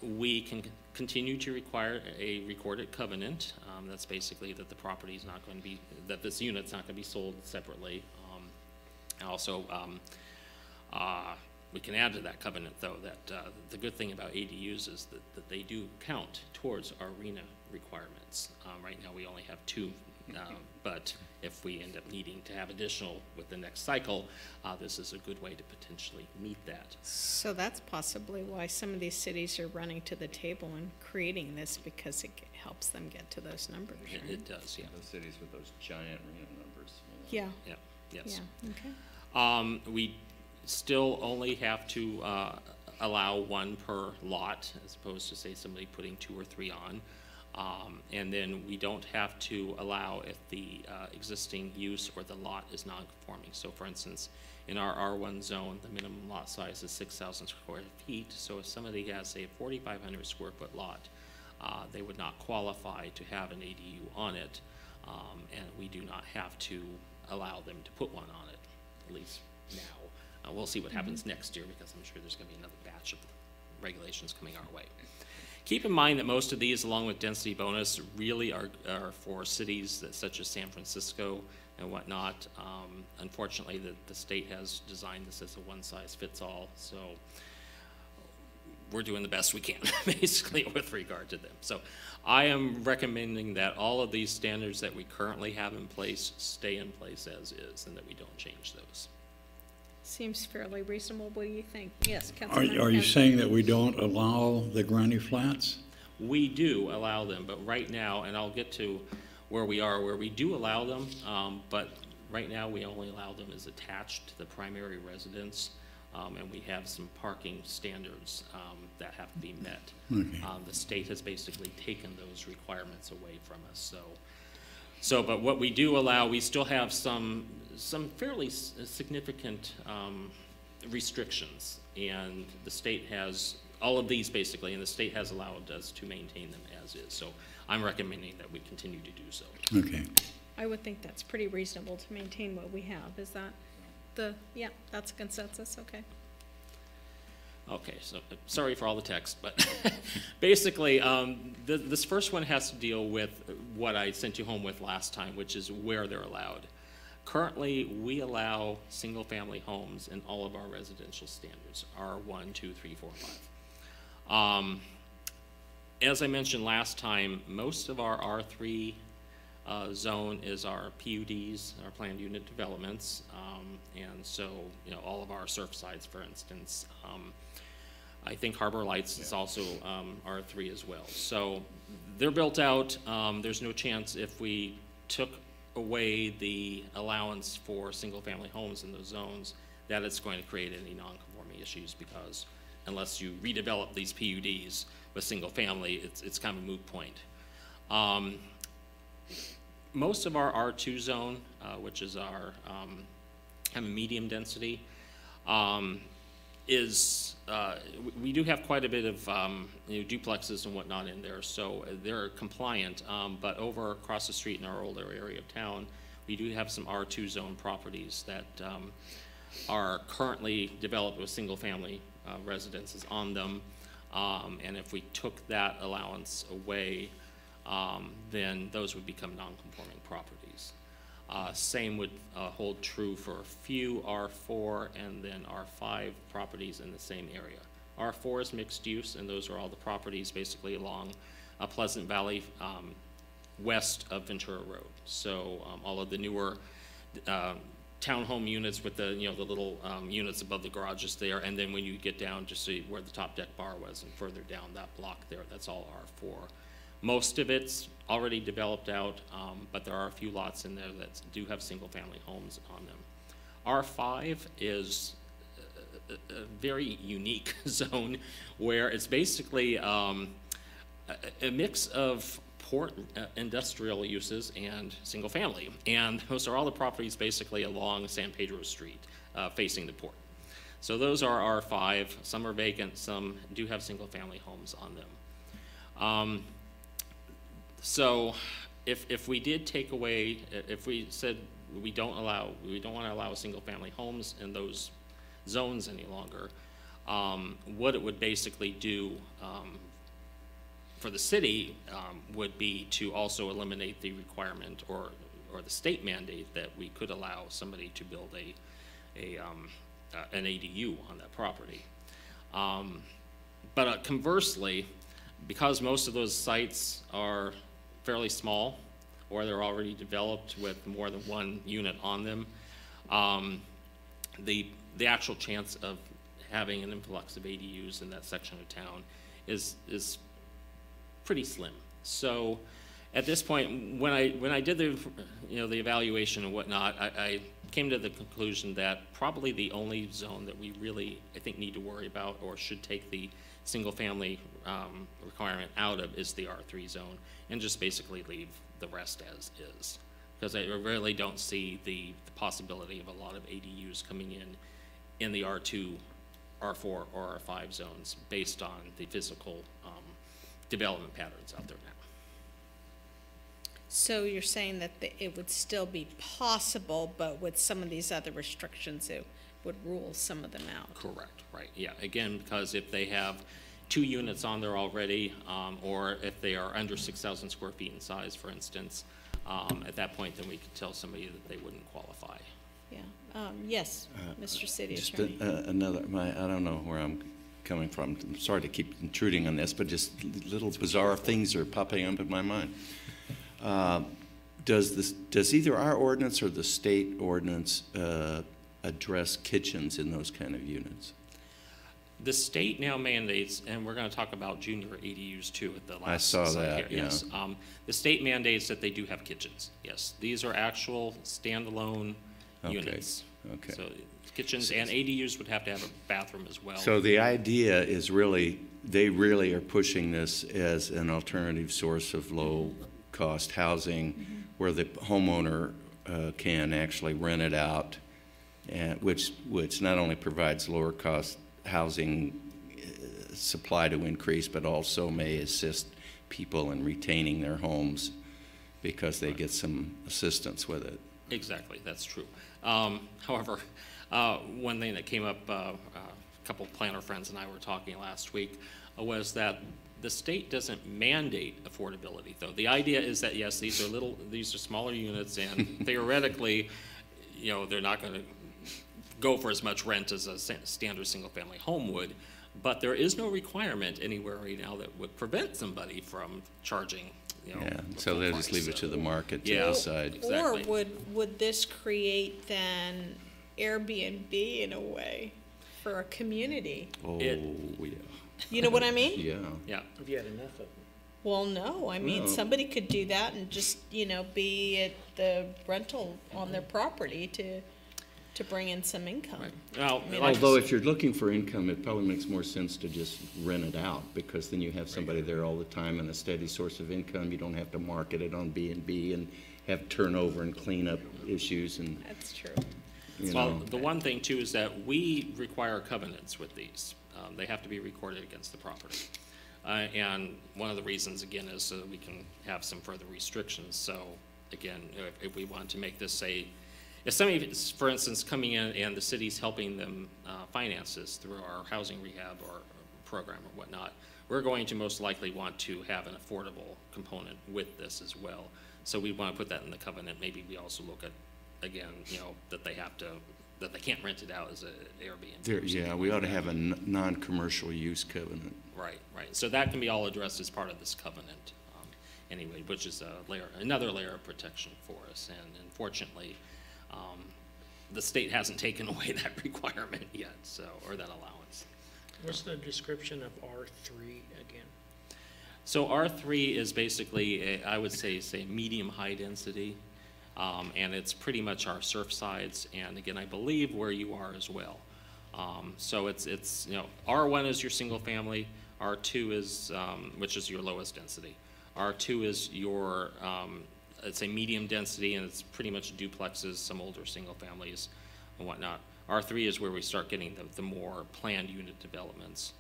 We can continue to require a recorded covenant. That's basically that the property is not going to be, that this unit's not going to be sold separately. Also, we can add to that covenant, though, that the good thing about ADUs is that they do count towards our RHNA requirements. Right now, we only have 2, but if we end up needing to have additional with the next cycle, this is a good way to potentially meet that. So that's possibly why some of these cities are running to the table and creating this, because it helps them get to those numbers, right? It does, yeah. Those cities with those giant RHNA numbers. Yeah. Yeah, yes. Yeah, okay. We still only have to allow 1 per lot, as opposed to, say, somebody putting 2 or 3 on. And then we don't have to allow if the existing use or the lot is non-conforming. So for instance, in our R1 zone, the minimum lot size is 6,000 square feet. So if somebody has, say, a 4,500 square foot lot, they would not qualify to have an ADU on it. And we do not have to allow them to put one on it, at least now. We'll see what happens next year, because I'm sure there's going to be another batch of regulations coming our way. Keep in mind that most of these, along with density bonus, really are for cities such as San Francisco and whatnot. Unfortunately, the state has designed this as a one-size-fits-all, so we're doing the best we can, basically, with regard to them. So I am recommending that all of these standards that we currently have in place stay in place as is, and that we don't change those. Seems fairly reasonable. What do you think? Yes, Councilman. Are you saying that we don't allow the granny flats? We do allow them, but right now, and I'll get to where we are, where we do allow them, but right now we only allow them as attached to the primary residence, and we have some parking standards that have to be met. Okay. The state has basically taken those requirements away from us. But what we do allow, we still have some fairly significant restrictions, and the state has all of these basically, and the state has allowed us to maintain them as is. So I'm recommending that we continue to do so. Okay. I would think that's pretty reasonable to maintain what we have. Is that yeah, that's a consensus, okay. Okay, so sorry for all the text, but basically this first one has to deal with what I sent you home with last time, which is where they're allowed. Currently, we allow single-family homes in all of our residential standards, R1, 2, 3, 4, 5. As I mentioned last time, most of our R3 zone is our PUDs, our planned unit developments, and so, you know, all of our Surfsides, for instance. I think Harbor Lights is also R3 as well. So they're built out. There's no chance if we took away the allowance for single-family homes in those zones that it's going to create any non-conforming issues, because unless you redevelop these PUDs with single-family, it's kind of a moot point. Most of our R2 zone, which is our kind of medium density, we do have quite a bit of duplexes and whatnot in there, so they're compliant. But over across the street in our older area of town, we do have some R2 zone properties that are currently developed with single-family residences on them. And if we took that allowance away, then those would become non-conforming properties. Same would hold true for a few R4 and then R5 properties in the same area. R4 is mixed use, and those are all the properties basically along Pleasant Valley west of Ventura Road. So all of the newer townhome units with the the little units above the garages there, and then when you get down to see where the top deck bar was and further down that block there, that's all R4. Most of it's already developed out, but there are a few lots in there that do have single-family homes on them. R5 is a very unique zone where it's basically a mix of port industrial uses and single-family, and those are all the properties basically along San Pedro Street facing the port. So those are R5. Some are vacant, some do have single-family homes on them. So if we did take away, if we said we don't want to allow single-family homes in those zones any longer, what it would basically do for the city would be to also eliminate the requirement or the state mandate that we could allow somebody to build an ADU on that property. But conversely, because most of those sites are fairly small, or they're already developed with more than one unit on them, the actual chance of having an influx of ADUs in that section of town is pretty slim. So at this point, when I did the the evaluation and whatnot, I came to the conclusion that probably the only zone that we really, I think, need to worry about or should take the single-family requirement out of is the R3 zone, and just basically leave the rest as is, because I really don't see the possibility of a lot of ADUs coming in the R2, R4, or R5 zones based on the physical development patterns out there now. So you're saying that it would still be possible, but with some of these other restrictions, it would rule some of them out? Correct, right, yeah. Again, because if they have 2 units on there already, or if they are under 6,000 square feet in size, for instance, at that point, then we could tell somebody that they wouldn't qualify. Yeah. Yes, Mr. City Just Attorney. I don't know where I'm coming from. I'm sorry to keep intruding on this, but just little bizarre things are popping up in my mind. Does either our ordinance or the state ordinance address kitchens in those kind of units? The state now mandates, and we're going to talk about junior ADUs too at the last I saw slide that, here. Yes. The state mandates that they do have kitchens. Yes, these are actual standalone units. Okay. So kitchens and ADUs would have to have a bathroom as well. So the idea is really, they really are pushing this as an alternative source of low-cost housing where the homeowner can actually rent it out, and which not only provides lower-cost housing supply to increase, but also may assist people in retaining their homes because they get some assistance with it. Exactly, that's true. However, one thing that came up, a couple planner friends and I were talking last week, was that the state doesn't mandate affordability, though. The idea is that, yes, these are smaller units, and theoretically, they're not going to go for as much rent as a standard single-family home would, but there is no requirement anywhere right now that would prevent somebody from charging, so they just leave it to the market to decide. Exactly. Or would this create then Airbnb in a way for a community? Oh, yeah. You know what I mean? Yeah. Yeah. If you had enough of them. Well, no, I mean, No. somebody could do that and just, be at the rental on their property to bring in some income. Right. Well, mean, like- Although if you're looking for income, it probably makes more sense to just rent it out, because then you have somebody there all the time and a steady source of income. You don't have to market it on B&B and have turnover and cleanup issues and. That's true. you Well, know. the one thing too is that we require covenants with these. They have to be recorded against the property. And one of the reasons, again, is so that we can have some further restrictions. So again, if we want to make this say, if somebody is, for instance, coming in and the city's helping them finance this through our housing rehab or program or whatnot, we're going to most likely want to have an affordable component with this as well. So we want to put that in the covenant. Maybe we also look at, again, you know, that they have to, that they can't rent it out as an Airbnb. or Yeah, something we like ought to that. have a non-commercial use covenant. Right, right. So that can be all addressed as part of this covenant, anyway, which is another layer of protection for us. And unfortunately, the state hasn't taken away that requirement yet, so, or that allowance. What's the description of R3 again? So R3 is basically, I would say medium high density, and it's pretty much our surf sides, and again, I believe where you are as well. So it's you know, R1 is your single family, R2 is, which is your lowest density. R2 is your, it's a medium density, and it's pretty much duplexes, some older single families and whatnot. R3 is where we start getting the more planned unit developments.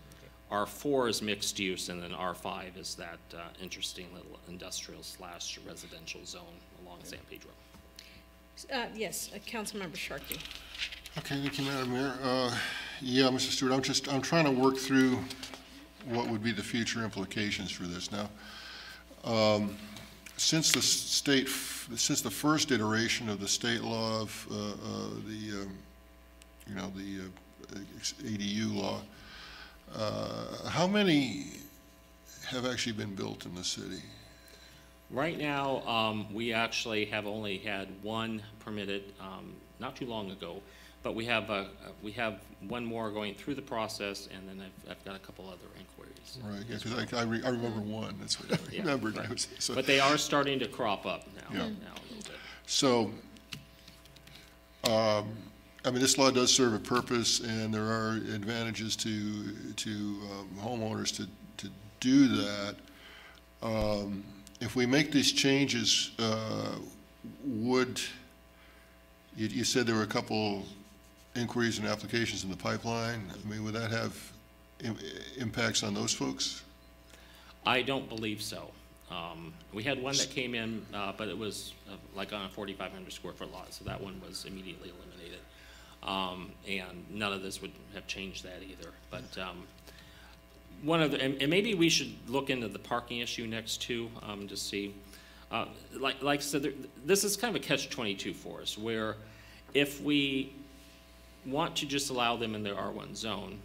R4 is mixed use, and then R5 is that interesting little industrial / residential zone along San Pedro. Yes, Councilmember Sharkey. Okay, thank you, Madam Mayor. Yeah, Mr. Stewart, I'm trying to work through what would be the future implications for this. Now, since the first iteration of the state law of the ADU law, how many have actually been built in the city? Right now, we actually have only had one permitted not too long ago, but we have one more going through the process, and then I've got a couple other inquiries. Right, yeah, because I remember one. That's what I remembered. Right. So, But they are starting to crop up now, Yeah. now a little bit. so I mean, this law does serve a purpose, and there are advantages to homeowners to do that. If we make these changes, you said there were a couple inquiries and applications in the pipeline. I mean, would that have impacts on those folks? I don't believe so. We had one that came in, but it was like on a 4,500 square foot lot, so that one was immediately eliminated. And none of this would have changed that either. But one of the, and maybe we should look into the parking issue next too, to see. Like I said, this is kind of a catch-22 for us, where if we want to just allow them in the R1 zone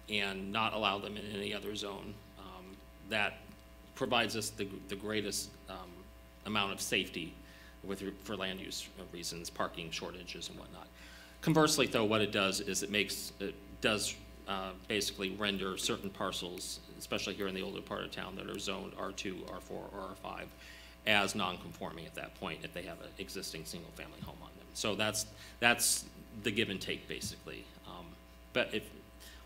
and not allow them in any other zone, that provides us the greatest amount of safety for land use reasons, parking shortages and whatnot. Conversely, though, what it does is it does basically render certain parcels, especially here in the older part of town, that are zoned R2, R4, or R5, as non-conforming at that point if they have an existing single-family home on them. So that's the give and take, basically. But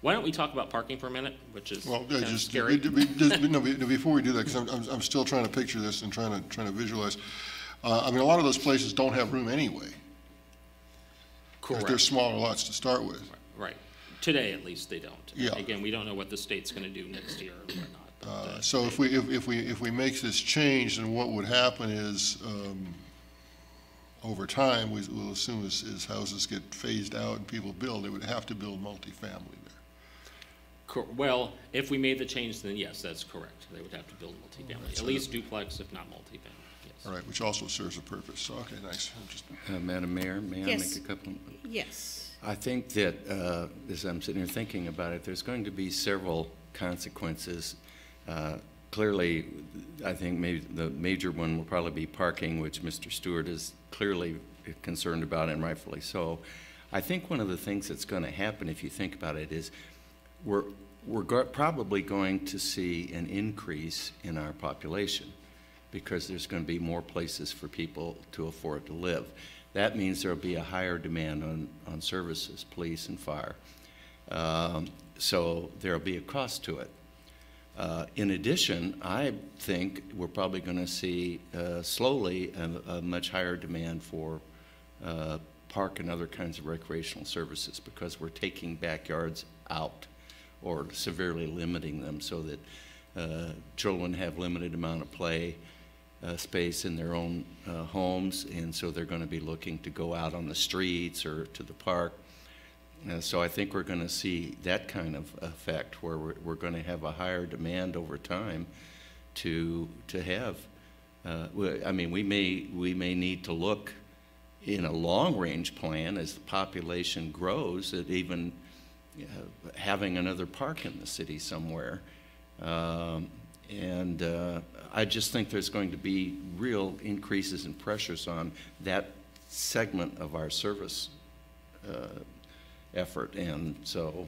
why don't we talk about parking for a minute, which is Well, kind of just scary. no, before we do that, because I'm still trying to picture this and trying to visualize. I mean, a lot of those places don't have room anyway. Because they're Correct. smaller lots to start with. Right. Today, at least, they don't. Yeah. Again, we don't know what the state's going to do next year or whatnot. But, So if we make this change, then what would happen is, over time, we'll assume as houses get phased out and people build, they would have to build multifamily there. Well, if we made the change, then yes, that's correct. They would have to build multifamily, at least duplex, if not multifamily. Yes. All right, which also serves a purpose. So, okay, nice. Madam Mayor, may I Yes. make a couple? Yes. I think that, as I'm sitting here thinking about it, there's going to be several consequences. Clearly, I think maybe the major one will probably be parking, which Mr. Stewart is clearly concerned about, and rightfully so. I think one of the things that's going to happen, if you think about it, is we're probably going to see an increase in our population because there's going to be more places for people to afford to live. That means there'll be a higher demand on services, police and fire. So there'll be a cost to it. In addition, I think we're probably going to see slowly a much higher demand for park and other kinds of recreational services, because we're taking backyards out or severely limiting them so that children have limited amount of play space in their own homes, and so they're going to be looking to go out on the streets or to the park. So I think we're going to see that kind of effect where we're going to have a higher demand over time to have. I mean, we may need to look in a long-range plan as the population grows at even having another park in the city somewhere. I just think there's going to be real increases in pressures on that segment of our service effort. And so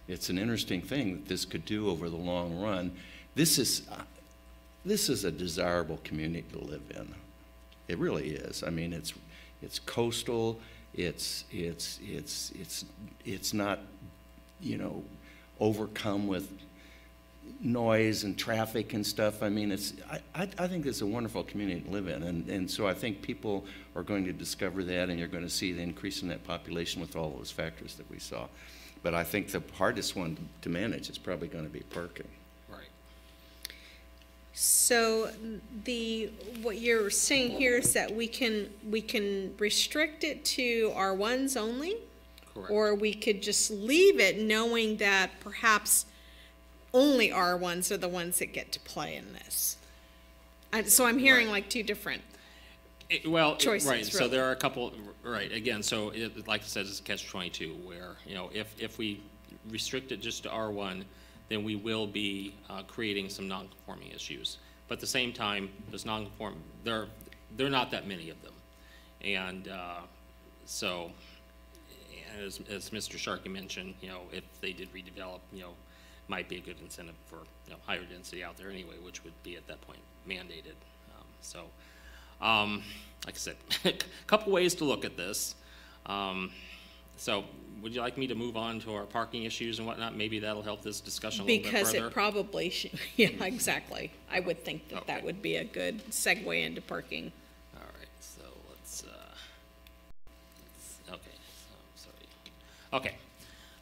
it's an interesting thing that this could do over the long run. This is a desirable community to live in. It really is. I mean, it's coastal. It's not, you know, overcome with noise and traffic and stuff. I mean, I think it's a wonderful community to live in, and so I think people are going to discover that, and you're going to see the increase in that population with all those factors that we saw. But I think the hardest one to manage is probably going to be parking. Right. So what you're saying here is that we can restrict it to R1s only? Correct. Or we could just leave it knowing that perhaps only R1s are the ones that get to play in this. So I'm hearing Right. like two different right, choices, so really. there are a couple, right, again, so like I said, it's a catch-22 where, you know, if we restrict it just to R1, then we will be creating some non-conforming issues. But at the same time, there's non-conform, there are not that many of them. And so, as Mr. Sharkey mentioned, you know, if they did redevelop, you know, might be a good incentive for, you know, higher density out there anyway, which would be at that point mandated. Like I said, a couple ways to look at this. So would you like me to move on to our parking issues and whatnot? Maybe that'll help this discussion a little bit further. Because it probably should, yeah, exactly. I would think that that Okay. would be a good segue into parking. All right, so okay, so, sorry. Okay,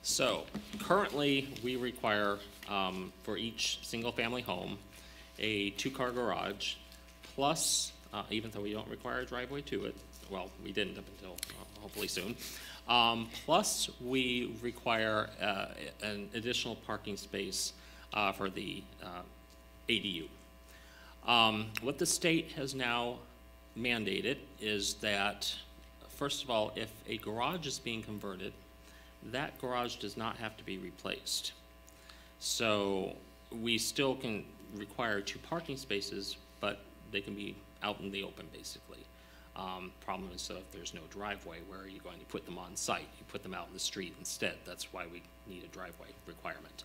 so currently we require for each single-family home a two-car garage plus, even though we don't require a driveway to it, well, we didn't up until hopefully soon, plus we require an additional parking space for the ADU. What the state has now mandated is that, first of all, if a garage is being converted, that garage does not have to be replaced. So we still can require two parking spaces, but they can be out in the open, basically. Problem is, if there's no driveway, where are you going to put them on site? You put them out in the street instead. That's why we need a driveway requirement.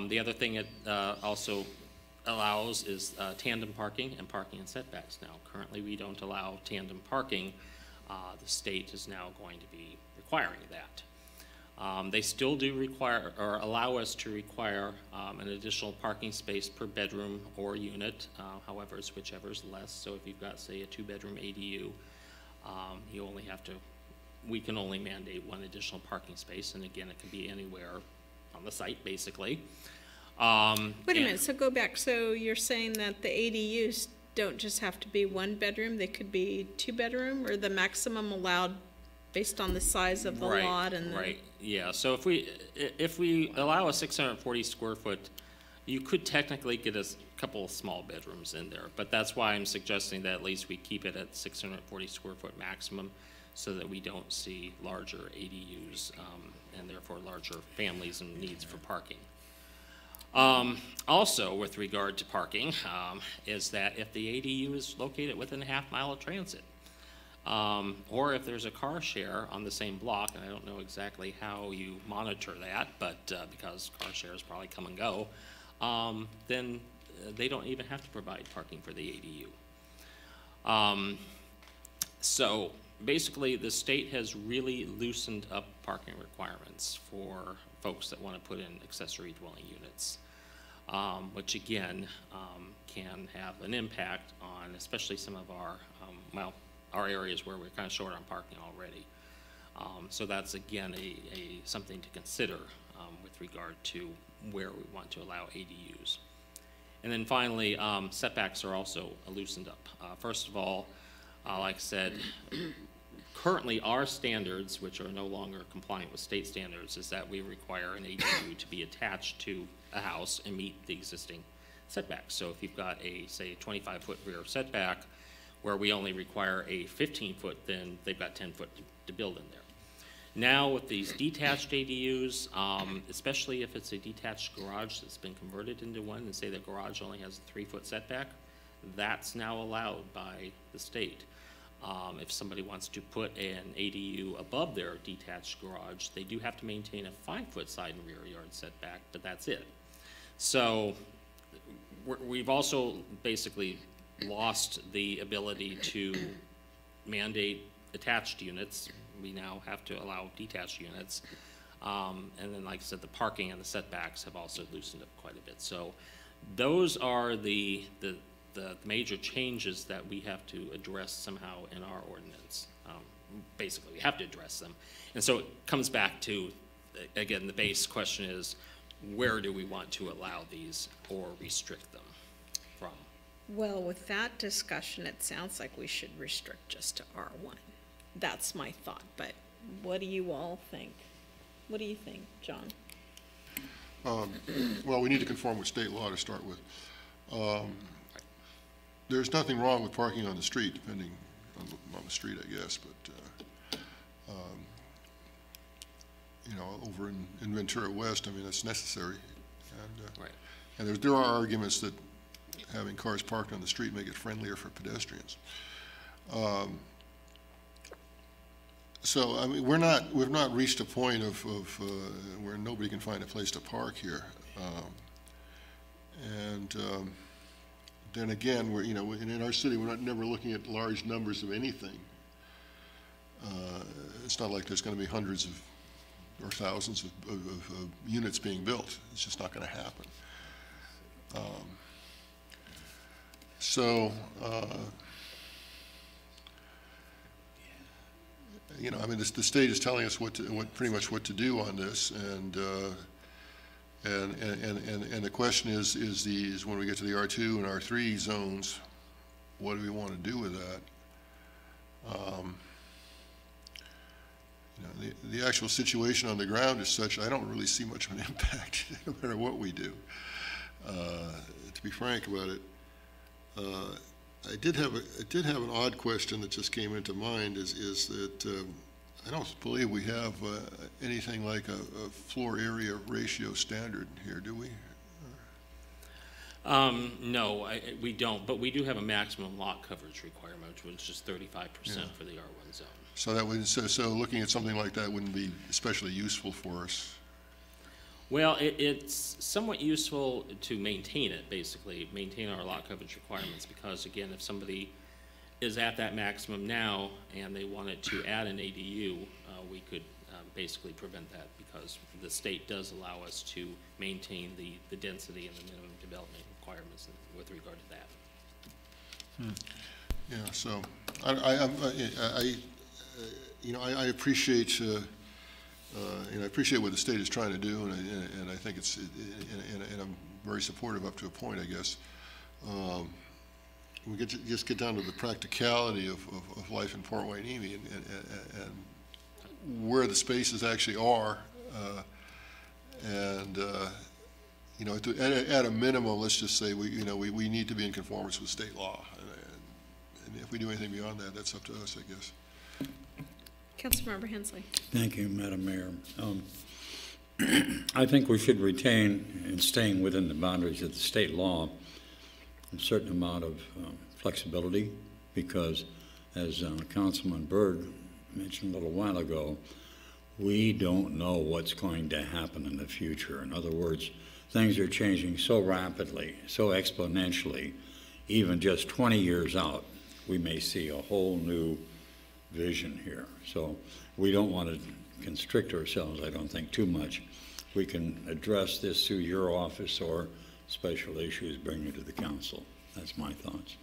The other thing it also allows is tandem parking and parking and setbacks now. Currently, we don't allow tandem parking. The state is now going to be requiring that. They still do require or allow us to require an additional parking space per bedroom or unit. However, it's whichever is less. So if you've got, say, a two-bedroom ADU, you only have to, we can only mandate one additional parking space. And again, it can be anywhere on the site, basically. Wait a minute, so go back. So you're saying that the ADUs don't just have to be one bedroom, they could be two bedroom, or the maximum allowed based on the size of the lot? And right, yeah. So if we allow a 640 square foot, you could technically get a couple of small bedrooms in there, but that's why I'm suggesting that at least we keep it at 640 square foot maximum, so that we don't see larger ADUs and therefore larger families and needs for parking. Also, with regard to parking, is that if the ADU is located within a half mile of transit, or if there's a car share on the same block, and I don't know exactly how you monitor that, but because car shares probably come and go, then they don't even have to provide parking for the ADU. So basically, the state has really loosened up parking requirements for folks that want to put in accessory dwelling units, which again can have an impact on especially some of our, are areas where we're kind of short on parking already. So that's, again, something to consider with regard to where we want to allow ADUs. And then finally, setbacks are also loosened up. First of all, like I said, currently our standards, which are no longer compliant with state standards, is that we require an ADU to be attached to a house and meet the existing setbacks. So if you've got a, say, 25-foot rear setback, where we only require a 15-foot, then they've got 10 foot to build in there. Now with these detached ADUs, especially if it's a detached garage that's been converted into one, and say the garage only has a 3-foot setback, that's now allowed by the state. If somebody wants to put an ADU above their detached garage, they do have to maintain a 5-foot side and rear yard setback, but that's it. So we've also basically lost the ability to mandate attached units. We now have to allow detached units. And then, like I said, the parking and the setbacks have also loosened up quite a bit. So those are the major changes that we have to address somehow in our ordinance. Basically, we have to address them. And so it comes back to, again, the base question is, where do we want to allow these or restrict them from? Well, with that discussion, it sounds like we should restrict just to R1. That's my thought, but what do you all think? What do you think, John? Well, we need to conform with state law to start with. There's nothing wrong with parking on the street, depending on the street, I guess, but you know, over in Ventura West, I mean, it's necessary. And, Right. And there are arguments that having cars parked on the street make it friendlier for pedestrians. So, I mean, we've not reached a point of where nobody can find a place to park here. Then again, we're, you know, in our city, we're never looking at large numbers of anything. It's not like there's going to be hundreds of or thousands of units being built. It's just not going to happen. You know, I mean, the state is telling us pretty much what to do on this, and the question is when we get to the R2 and R3 zones, what do we want to do with that? You know, the actual situation on the ground is such, I don't really see much of an impact, no matter what we do. To be frank about it, I did have an odd question that just came into mind. Is that I don't believe we have anything like a floor area ratio standard here, do we? No, we don't. But we do have a maximum lot coverage requirement, which is 35% for the R1 zone. So that would so looking at something like that wouldn't be especially useful for us. Well, it's somewhat useful to maintain it, basically, maintain our lot coverage requirements, because again, if somebody is at that maximum now and they wanted to add an ADU, we could basically prevent that, because the state does allow us to maintain the density and the minimum development requirements with regard to that. Yeah, so I appreciate and I appreciate what the state is trying to do, and I think it's and I'm very supportive up to a point, I guess. We just get down to the practicality of life in Port Hueneme and where the spaces actually are, you know, at a minimum, let's just say we need to be in conformance with state law, and if we do anything beyond that, that's up to us, I guess. Councilmember Hensley. Thank you, Madam Mayor. I think we should retain, and staying within the boundaries of the state law, a certain amount of flexibility, because as Councilman Berg mentioned a little while ago, we don't know what's going to happen in the future. In other words, things are changing so rapidly, so exponentially, even just 20 years out, we may see a whole new vision here. So we don't want to constrict ourselves, I don't think, too much. We can address this through your office or special issues, bring it to the council. That's my thoughts.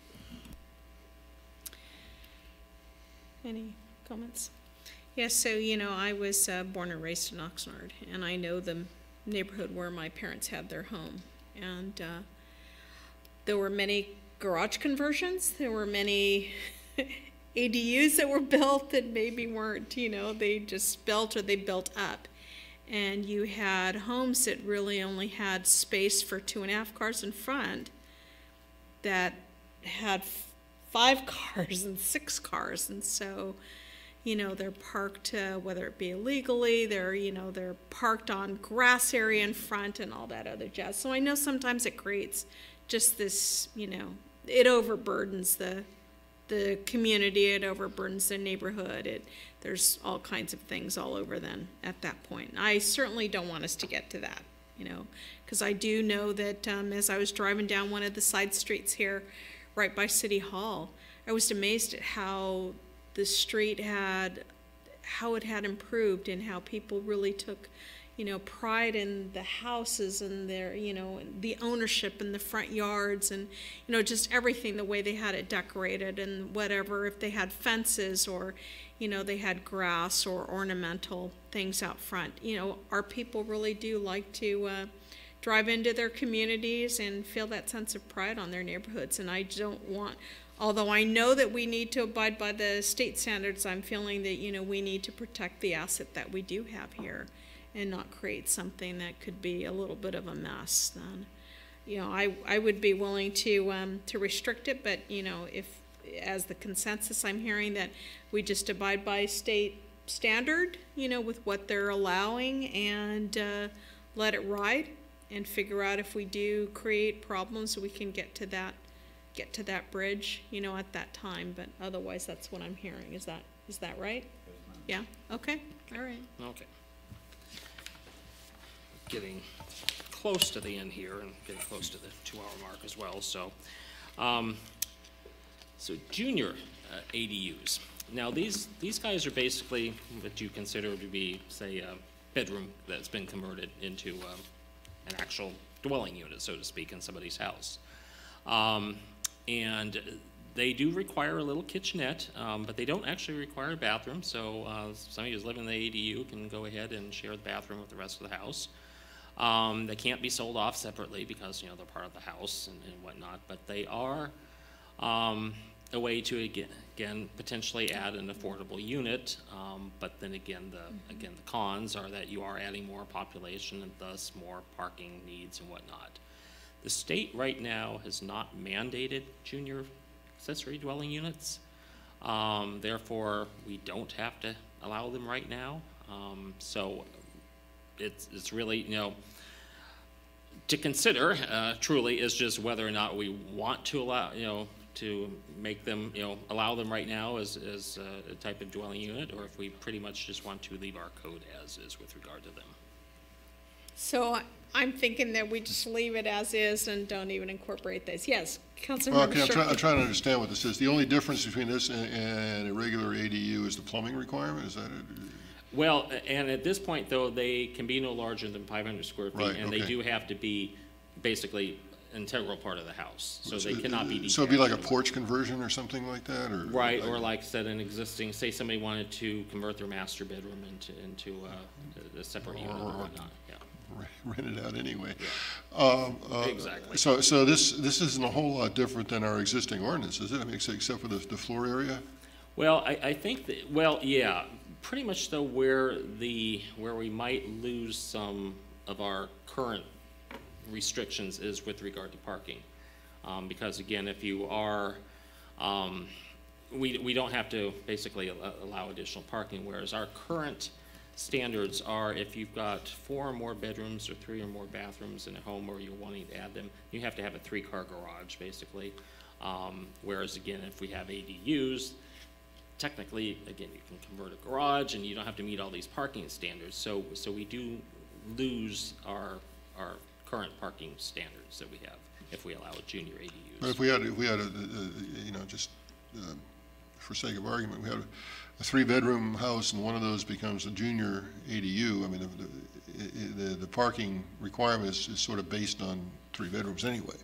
Any comments? Yes, so, I was born and raised in Oxnard, and I know the neighborhood where my parents had their home. And there were many garage conversions. There were many ADUs that were built that maybe weren't, they just built or they built up. And you had homes that really only had space for 2.5 cars in front that had 5 cars and 6 cars. And so, they're parked, whether it be illegally, they're parked on grass area in front and all that other jazz. So I know sometimes it creates just this, it overburdens the community, it overburdens the neighborhood. There's all kinds of things all over then at that point. And I certainly don't want us to get to that, because I do know that as I was driving down one of the side streets here, right by City Hall, I was amazed at how the street how it had improved and how people really took, pride in the houses and their, the ownership in the front yards and, just everything, the way they had it decorated and whatever, if they had fences or, they had grass or ornamental things out front. Our people really do like to drive into their communities and feel that sense of pride on their neighborhoods. And I don't want, although I know that we need to abide by the state standards, I'm feeling that, we need to protect the asset that we do have here and not create something that could be a little bit of a mess. Then, I would be willing to restrict it, but, if, as the consensus I'm hearing, that we just abide by state standard, with what they're allowing and let it ride and figure out if we do create problems, we can get to that bridge, at that time. But otherwise, that's what I'm hearing. Is that right? Yeah. Okay. All right. Okay. Getting close to the end here and getting close to the 2-hour mark as well. So, so junior ADUs. Now these guys are basically what you consider to be, say, a bedroom that's been converted into an actual dwelling unit, so to speak, in somebody's house. And they do require a little kitchenette, but they don't actually require a bathroom. So somebody who's living in the ADU can go ahead and share the bathroom with the rest of the house. They can't be sold off separately because, they're part of the house and whatnot, but they are a way to, again, potentially add an affordable unit. But then again, the cons are that you are adding more population and thus more parking needs and whatnot. The state right now has not mandated junior accessory dwelling units. Therefore, we don't have to allow them right now. So it's really, to consider truly is just whether or not we want to allow, to make them, allow them right now as a type of dwelling unit, or if we pretty much just want to leave our code as is with regard to them. So I'm thinking that we just leave it as is and don't even incorporate this. Yes, Councilmember Well, okay, Sharkey. I'm trying to understand what this is. The only difference between this and a regular ADU is the plumbing requirement? Is that it? Well, and at this point, though, they can be no larger than 500 square feet, Right, and they okay. do have to be basically integral part of the house. So they cannot be detached. So it'd be like a porch conversion or something like that, or? Right, or like I said, an existing, say somebody wanted to convert their master bedroom into a separate unit or whatnot, yeah. Rent it out anyway. Exactly. So this isn't a whole lot different than our existing ordinance, is it? I mean, except for the floor area? Well, I think that, well, yeah, pretty much though where we might lose some of our current restrictions is with regard to parking. Because again, if you are, we don't have to basically allow additional parking, whereas our current standards are if you've got 4 or more bedrooms or 3 or more bathrooms in a home where you're wanting to add them, you have to have a 3-car garage basically. Whereas again, if we have ADUs, technically, again, you can convert a garage and you don't have to meet all these parking standards. So we do lose our current parking standards that we have if we allow a junior ADUs. But if we had a just for sake of argument, we had a 3-bedroom house and one of those becomes a junior ADU, I mean, the parking requirement is sort of based on 3 bedrooms anyway.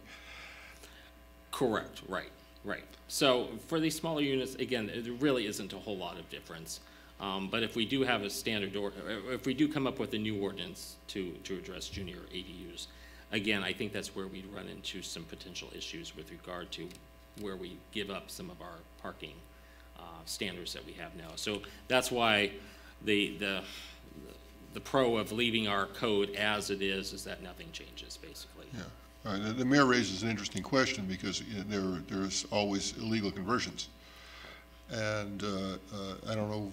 Correct, right. Right. So for these smaller units, again, there really isn't a whole lot of difference. But if we do have a standard, or if we do come up with a new ordinance to address junior ADUs, again, I think that's where we'd run into some potential issues with regard to where we give up some of our parking standards that we have now. So that's why the pro of leaving our code as it is that nothing changes, basically. Yeah. All right. The mayor raises an interesting question because there's always illegal conversions. And I don't know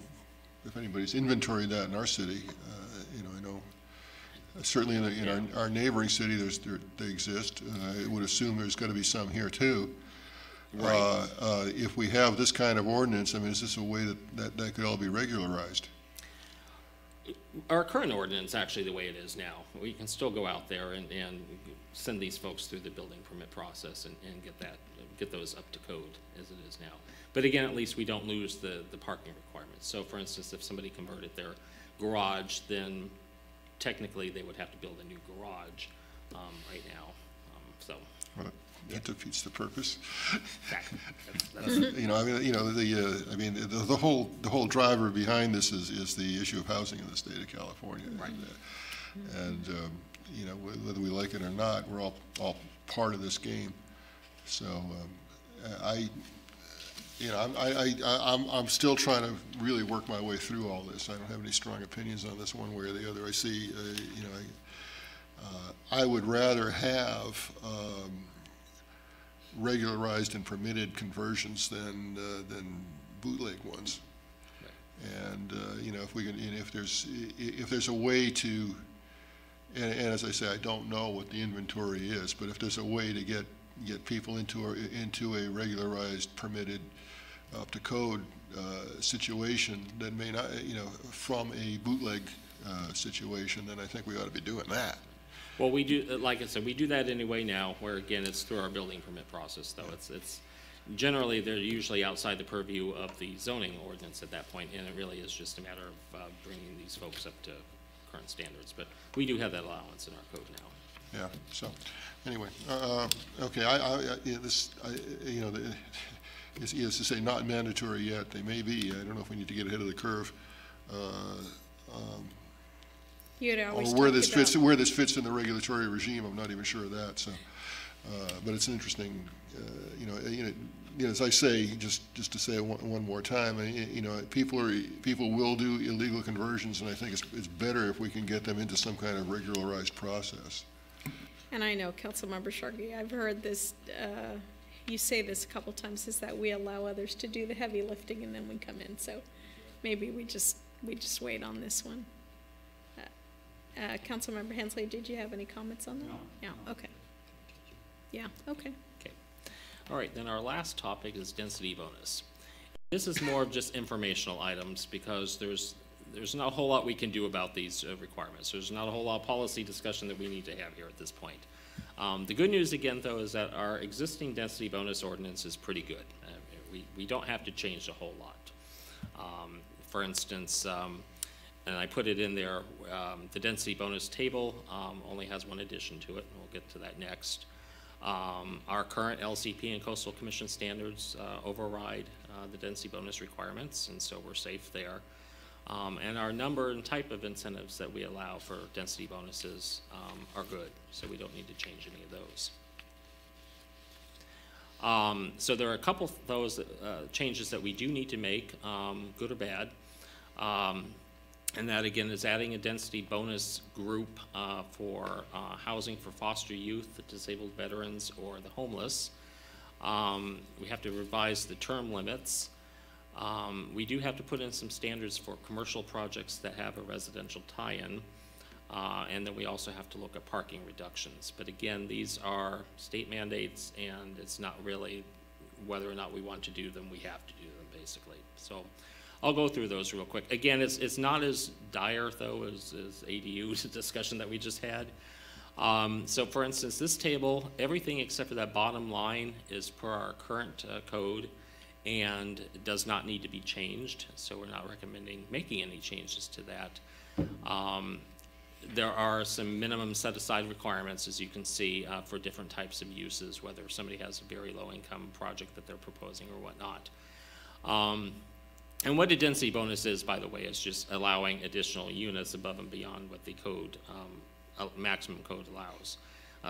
if anybody's inventoried that in our city. I know certainly in our neighboring city they exist. I would assume there's got to be some here too. Right. If we have this kind of ordinance, I mean, is this a way that could all be regularized? Our current ordinance, actually, the way it is now, we can still go out there and send these folks through the building permit process and get those up to code as it is now. But again, at least we don't lose the parking requirements. So for instance, if somebody converted their garage, then technically they would have to build a new garage right now. Well, that defeats the purpose. Exactly. The whole driver behind this is the issue of housing in the state of California. Right. And whether we like it or not, we're all part of this game. So I'm still trying to really work my way through all this. I don't have any strong opinions on this one way or the other. I see, I would rather have regularized and permitted conversions than bootleg ones. And if we can, if there's a way to, and as I say, I don't know what the inventory is, but if there's a way to get people into a regularized, permitted, up to code situation that may not, from a bootleg situation, then I think we ought to be doing that. Well, we do, like I said, we do that anyway now, where again, it's through our building permit process, though. It's generally, they're usually outside the purview of the zoning ordinance at that point, and it really is just a matter of bringing these folks up to current standards. But we do have that allowance in our code now. Yeah, so, anyway, okay, is to say not mandatory yet, they may be. I don't know if we need to get ahead of the curve. You'd always Or where talk this fits in the regulatory regime, I'm not even sure of that. So, but it's an interesting, as I say, just to say it one more time, people will do illegal conversions, and I think it's better if we can get them into some kind of regularized process. And I know, Councilmember Sharkey, I've heard this, you say this a couple times, is that we allow others to do the heavy lifting and then we come in. So maybe we just wait on this one. Councilmember Hensley, did you have any comments on that? No. Yeah, okay. Yeah, okay. Okay. All right, then our last topic is density bonus. This is more of just informational items because there's not a whole lot we can do about these requirements. There's not a whole lot of policy discussion that we need to have here at this point. The good news, again, though, is that our existing density bonus ordinance is pretty good. We don't have to change a whole lot. For instance, and I put it in there, the density bonus table only has one addition to it, and we'll get to that next. Our current LCP and Coastal Commission standards override the density bonus requirements, and so we're safe there. And our number and type of incentives that we allow for density bonuses are good, so we don't need to change any of those. So there are a couple of those changes that we do need to make, good or bad. And that, again, is adding a density bonus group for housing for foster youth, the disabled veterans, or the homeless. We have to revise the term limits. We do have to put in some standards for commercial projects that have a residential tie-in. And then we also have to look at parking reductions. But again, these are state mandates, and it's not really whether or not we want to do them, we have to do them, basically. So I'll go through those real quick. Again, it's not as dire, though, as ADU discussion that we just had. So for instance, this table, everything except for that bottom line is per our current code and does not need to be changed. So we're not recommending making any changes to that. there are some minimum set-aside requirements, as you can see, for different types of uses, whether somebody has a very low-income project that they're proposing or whatnot. And what a density bonus is, by the way, is just allowing additional units above and beyond what the code, maximum code allows.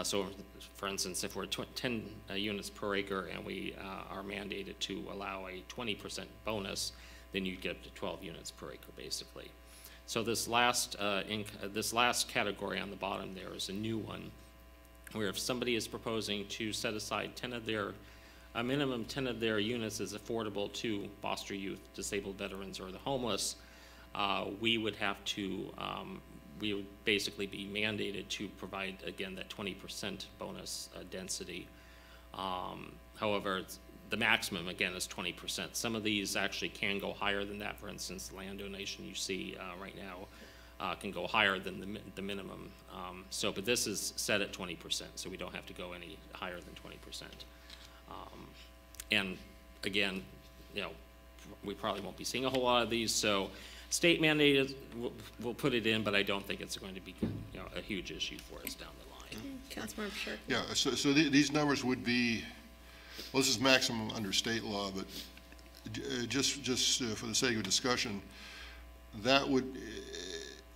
So, for instance, if we're 10 units per acre and we are mandated to allow a 20% bonus, then you get up to 12 units per acre, basically. So this last category on the bottom there is a new one, where if somebody is proposing to set aside a minimum 10 of their units is affordable to foster youth, disabled veterans, or the homeless, we would have to, we would basically be mandated to provide, again, that 20% bonus density. However, the maximum, again, is 20%. Some of these actually can go higher than that. For instance, land donation you see right now can go higher than the minimum. But this is set at 20%, so we don't have to go any higher than 20%. And again, you know, we probably won't be seeing a whole lot of these, so state mandated, we'll put it in, but I don't think it's going to be, you know, a huge issue for us down the line. Councilmember Sharkey? Yeah, so these numbers would be, well, this is maximum under state law, but just for the sake of discussion, that would,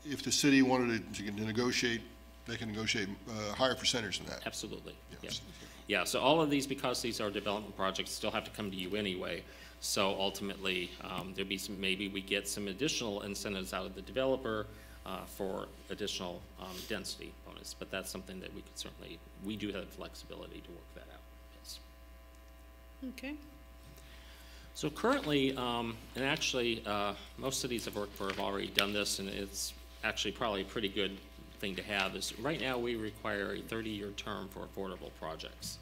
if the city wanted to negotiate, they can negotiate a higher percentage than that. Absolutely. Yes. Yeah, so all of these, because these are development projects, still have to come to you anyway. So ultimately, there'd be some, maybe we get some additional incentives out of the developer for additional density bonus, but that's something that we could certainly, we do have flexibility to work that out, yes. Okay. So currently, and actually, most cities I've worked for have already done this, and it's actually probably a pretty good thing to have, is right now we require a 30-year term for affordable projects.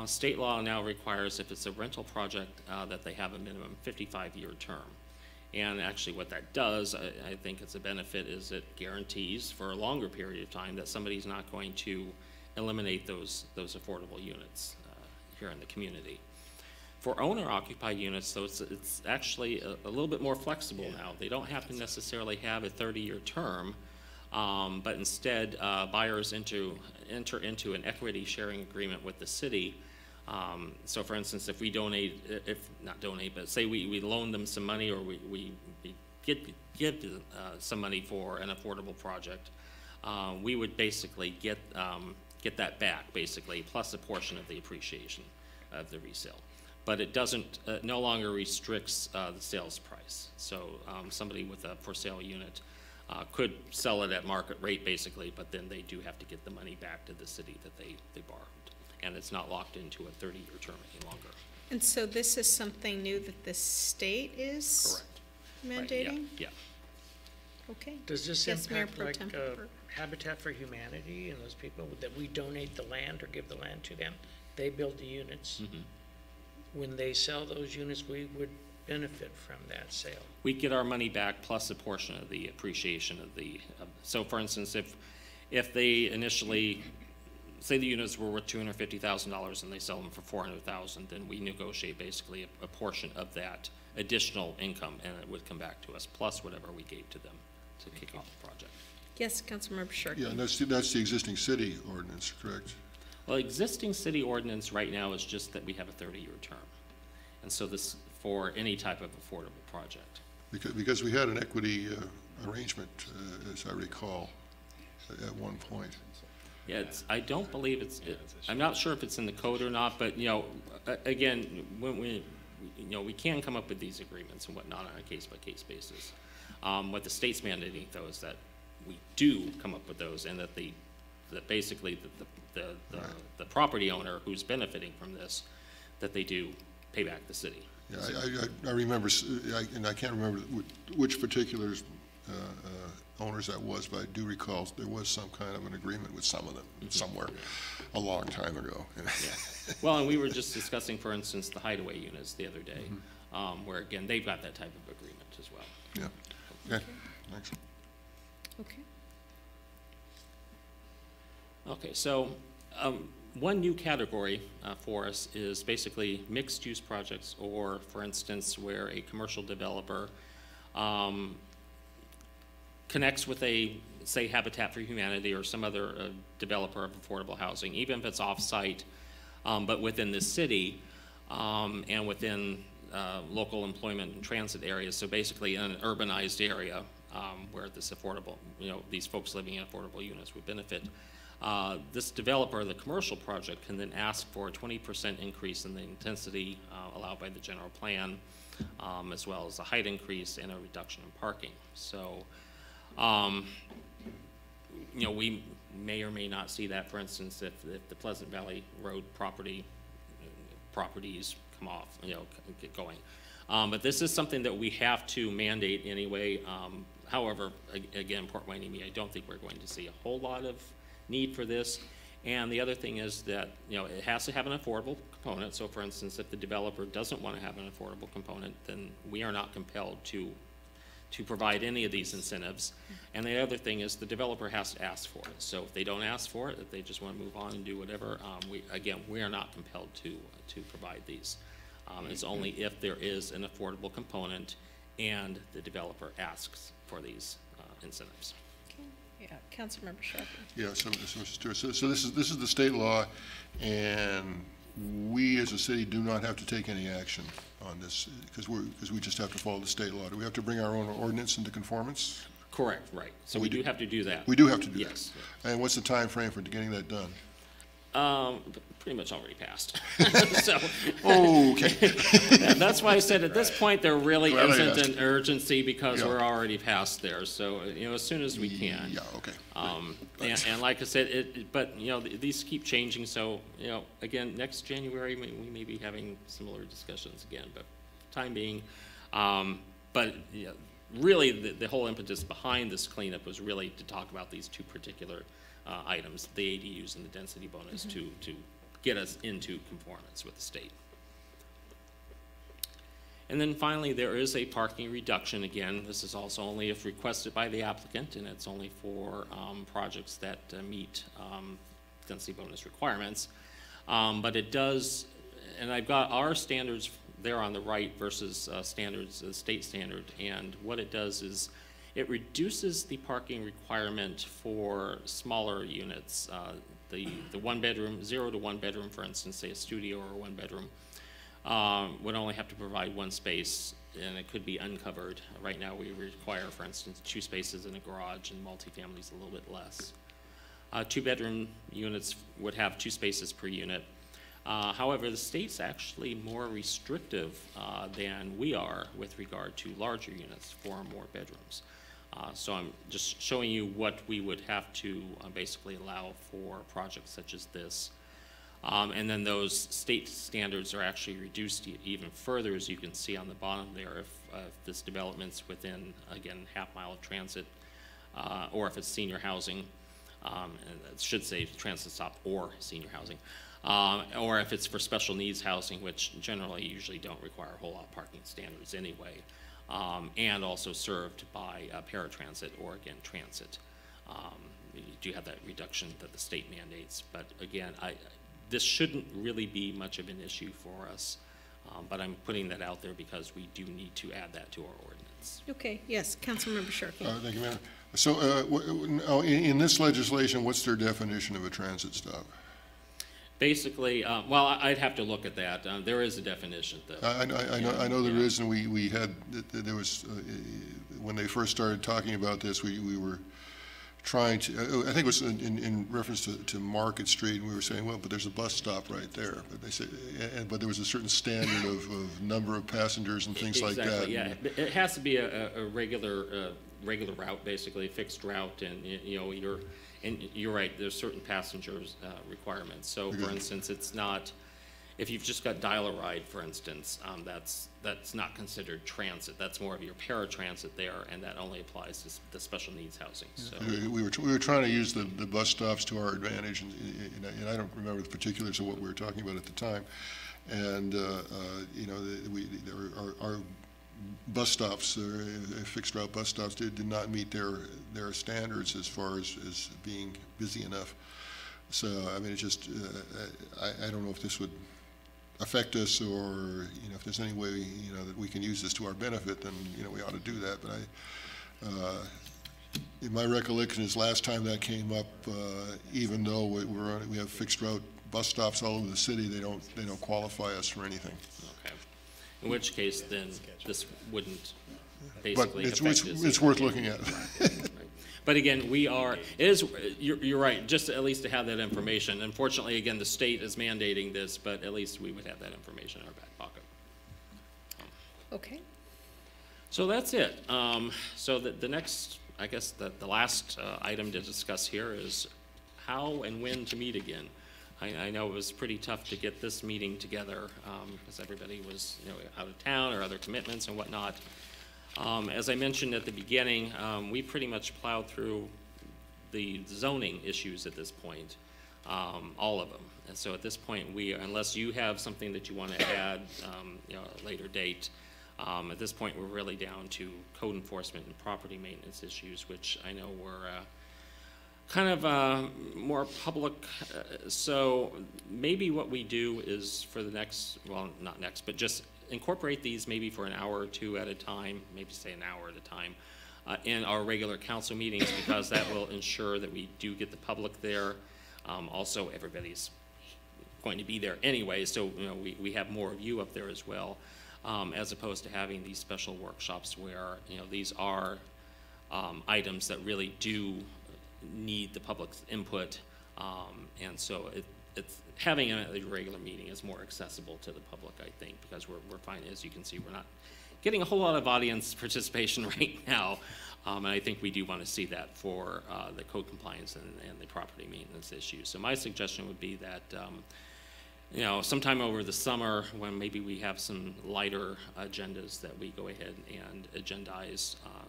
State law now requires, if it's a rental project, that they have a minimum 55-year term. And actually what that does, I think it's a benefit, is it guarantees for a longer period of time that somebody's not going to eliminate those affordable units here in the community. For owner-occupied units, though, it's actually a little bit more flexible now. They don't have to necessarily have a 30-year term, but instead buyers enter into an equity sharing agreement with the city. So for instance, if we donate, not donate, but say we loan them some money, or we give some money for an affordable project, we would basically get that back, basically, plus a portion of the appreciation of the resale. But it doesn't, no longer restricts the sales price. So somebody with a for sale unit could sell it at market rate, basically, but then they do have to get the money back to the city that they borrowed. And it's not locked into a 30-year term any longer. And so this is something new that the state is Correct. mandating? Right, yeah. Okay. Does this Yes, Mayor impact Pro like Tem Hooper. Habitat for Humanity and those people that we donate the land or give the land to them? They build the units. Mm-hmm. When they sell those units, we would benefit from that sale. We get our money back plus a portion of the appreciation of the, so for instance, if they initially, say the units were worth $250,000 and they sell them for $400,000, then we negotiate basically a portion of that additional income, and it would come back to us, plus whatever we gave to them to kick off the project. Yes, Councilmember Sharkey? Yeah, and that's the existing city ordinance, correct? Well, existing city ordinance right now is just that we have a 30-year term. And so this, for any type of affordable project. Because we had an equity arrangement, as I recall, at one point. Yeah, I don't believe I'm not sure if it's in the code or not, but, you know, again, when we can come up with these agreements and whatnot on a case-by-case basis. What the state's mandating, though, is that we do come up with those, and that basically the property owner who's benefiting from this, that they do pay back the city. Yeah, I remember, and I can't remember which particular owners that was, but I do recall there was some kind of an agreement with some of them somewhere a long time ago. Yeah. Well, and we were just discussing, for instance, the hideaway units the other day, where again they've got that type of agreement as well. Yeah. Okay. Thanks. Okay. Okay. So. One new category for us is basically mixed-use projects, or, for instance, where a commercial developer connects with a, say, Habitat for Humanity or some other developer of affordable housing, even if it's off-site, but within the city and within local employment and transit areas. So basically in an urbanized area where this affordable, these folks living in affordable units would benefit. This developer, the commercial project, can then ask for a 20% increase in the intensity allowed by the general plan, as well as a height increase and a reduction in parking. So, we may or may not see that, for instance, if the Pleasant Valley Road properties come off, get going. But this is something that we have to mandate anyway. However, again, Port Hueneme, I don't think we're going to see a whole lot of need for this. And the other thing is that, it has to have an affordable component. So for instance, if the developer doesn't want to have an affordable component, then we are not compelled to provide any of these incentives. And the other thing is the developer has to ask for it. So if they don't ask for it, if they just want to move on and do whatever, we are not compelled to provide these. It's only if there is an affordable component and the developer asks for these incentives. Yeah, Councilmember Sharkey. Yeah, so Mr. Stewart, so this is the state law, and we as a city do not have to take any action on this because we just have to follow the state law. Do we have to bring our own ordinance into conformance? Correct, right. So we do have to do that. We do have to do that. Yes. And what's the time frame for getting that done? Pretty much already passed. So Okay. that's why I said at this point there really Glad I isn't asked. an urgency because Yeah. we're already past there. So as soon as we can. Yeah, okay. And like I said, but these keep changing. So again, next January we may be having similar discussions again. But time being, really the whole impetus behind this cleanup was really to talk about these two particular items, the ADUs and the density bonus, to get us into conformance with the state. And then finally, there is a parking reduction. Again, this is also only if requested by the applicant, and it's only for projects that meet density bonus requirements. But it does, and I've got our standards there on the right versus standards, the state standard, and what it does is it reduces the parking requirement for smaller units. The one bedroom, 0 to 1 bedroom, for instance, say a studio or a 1 bedroom, would only have to provide one space, and it could be uncovered. Right now we require, for instance, 2 spaces in a garage, and multifamily is a little bit less. 2-bedroom units would have 2 spaces per unit. However, the state's actually more restrictive than we are with regard to larger units, 4 or more bedrooms. So I'm just showing you what we would have to basically allow for projects such as this. And then those state standards are actually reduced even further, as you can see on the bottom there, if this development's within, again, half-mile of transit, or if it's senior housing, and it should say transit stop or senior housing, or if it's for special needs housing, which generally usually don't require a whole lot of parking standards anyway. And also served by paratransit or, again, transit. You do have that reduction that the state mandates. But, again, this shouldn't really be much of an issue for us. But I'm putting that out there because we do need to add that to our ordinance. Okay, yes, Councilmember Sharkey. Thank you, Madam. So in this legislation, what's their definition of a transit stop? Basically, well, I'd have to look at that. There is a definition, though. I know there is, and we had, there was, when they first started talking about this, we were trying to, I think it was in reference to Market Street, and we were saying, well, but there's a bus stop right there. But they said, but there was a certain standard of number of passengers and things like that. Exactly, yeah. It has to be a regular route, basically, a fixed route, and you're right, there's certain passengers requirements. So for instance, it's not, if you've just got dial-a-ride, for instance, that's not considered transit. That's more of your paratransit there, and that only applies to the special needs housing. So we were trying to use the bus stops to our advantage, and I don't remember the particulars of what we were talking about at the time. And our bus stops, fixed route bus stops, did not meet their standards as far as being busy enough. So I mean, it's just I don't know if this would affect us, or if there's any way that we can use this to our benefit, then we ought to do that. But in my recollection is last time that came up, even though we have fixed route bus stops all over the city, they don't qualify us for anything. Okay. In which case, then, this wouldn't But basically affect us. it's worth looking at. But again, you're right, just at least to have that information. Unfortunately, again, the state is mandating this, but at least we would have that information in our back pocket. Okay. So that's it. So the next, I guess, the last item to discuss here is how and when to meet again. I know it was pretty tough to get this meeting together because everybody was, out of town or other commitments and whatnot. As I mentioned at the beginning, we pretty much plowed through the zoning issues at this point, all of them. And so at this point, unless you have something that you want to add, at a later date, at this point, we're really down to code enforcement and property maintenance issues, which I know were kind of more public. So maybe what we do is for the next, well, not next, but just incorporate these maybe for an hour or two at a time, maybe say an hour at a time, in our regular council meetings, because that will ensure that we do get the public there. Also, everybody's going to be there anyway, so we have more of you up there as well, as opposed to having these special workshops where these are items that really do need the public's input, and so it's having a regular meeting is more accessible to the public, I think, because we're finding, as you can see, we're not getting a whole lot of audience participation right now, and I think we do want to see that for the code compliance and the property maintenance issues. So my suggestion would be that sometime over the summer, when maybe we have some lighter agendas, that we go ahead and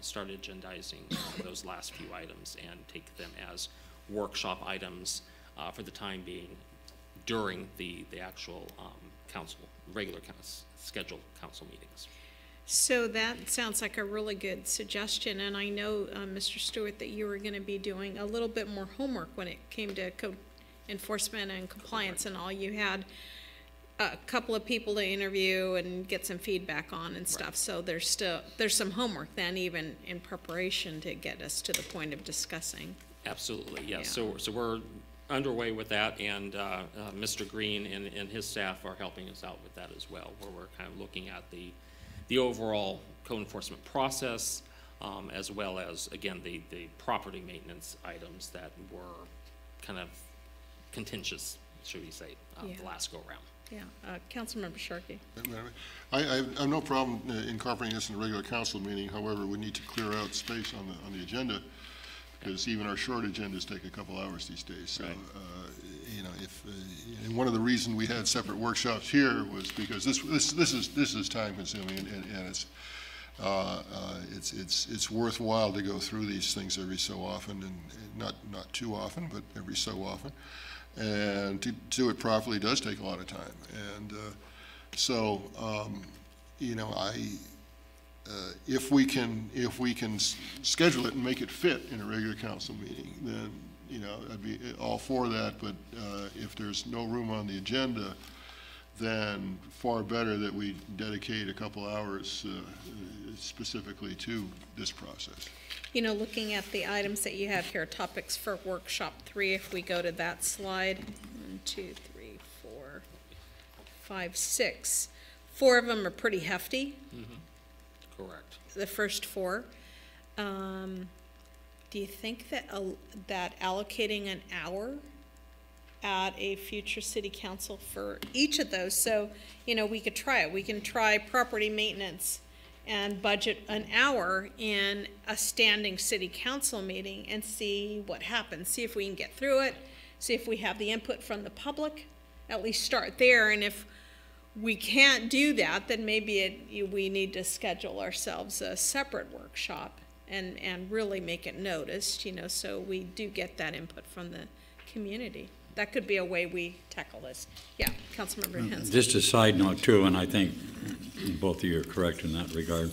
start agendizing those last few items and take them as workshop items for the time being during the actual regular scheduled council meetings. So that sounds like a really good suggestion, and I know, Mr. Stewart, that you were going to be doing a little bit more homework when it came to code enforcement and compliance and all. You had a couple of people to interview and get some feedback on and stuff, right. So there's some homework then, even in preparation, to get us to the point of discussing. Absolutely, yes. Yeah. So we're underway with that, and Mr. Green and his staff are helping us out with that as well, where we're kind of looking at the overall code enforcement process, as well as, again, the property maintenance items that were kind of contentious, should we say, the last go-around. Yeah, Councilmember Sharkey. I have no problem incorporating this in a regular council meeting. However, we need to clear out space on the agenda, because even our short agendas take a couple hours these days. So, right. And one of the reasons we had separate workshops here was because this is time consuming, and it's worthwhile to go through these things every so often, and not too often, but every so often. And to do it properly does take a lot of time. And if we can schedule it and make it fit in a regular council meeting, then I'd be all for that. But if there's no room on the agenda, then far better that we dedicate a couple hours specifically to this process. Looking at the items that you have here, topics for workshop 3, if we go to that slide, 1, 2, 3, 4, 5, 6. 4 of them are pretty hefty. Mm-hmm. Correct. The first 4. Do you think that that allocating an hour at a future city council for each of those, so we could try it. We can try property maintenance and budget an hour in a standing city council meeting and see what happens. See if we can get through it, see if we have the input from the public, at least start there. And if we can't do that, then maybe we need to schedule ourselves a separate workshop and really make it noticed, so we do get that input from the community. That could be a way we tackle this. Yeah, Councilmember Hensley. Just a side note too, and I think both of you are correct in that regard.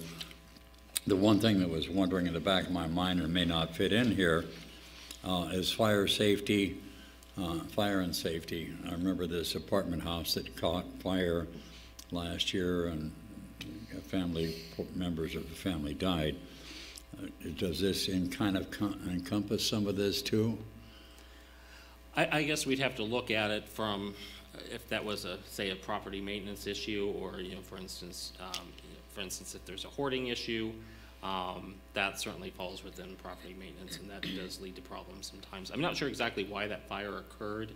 The one thing that was wondering in the back of my mind and may not fit in here is fire safety, fire and safety. I remember this apartment house that caught fire last year, and members of the family died. Does this encompass some of this too? I guess we'd have to look at it from, if that was say a property maintenance issue, or, for instance, if there's a hoarding issue, that certainly falls within property maintenance, and that does lead to problems sometimes. I'm not sure exactly why that fire occurred.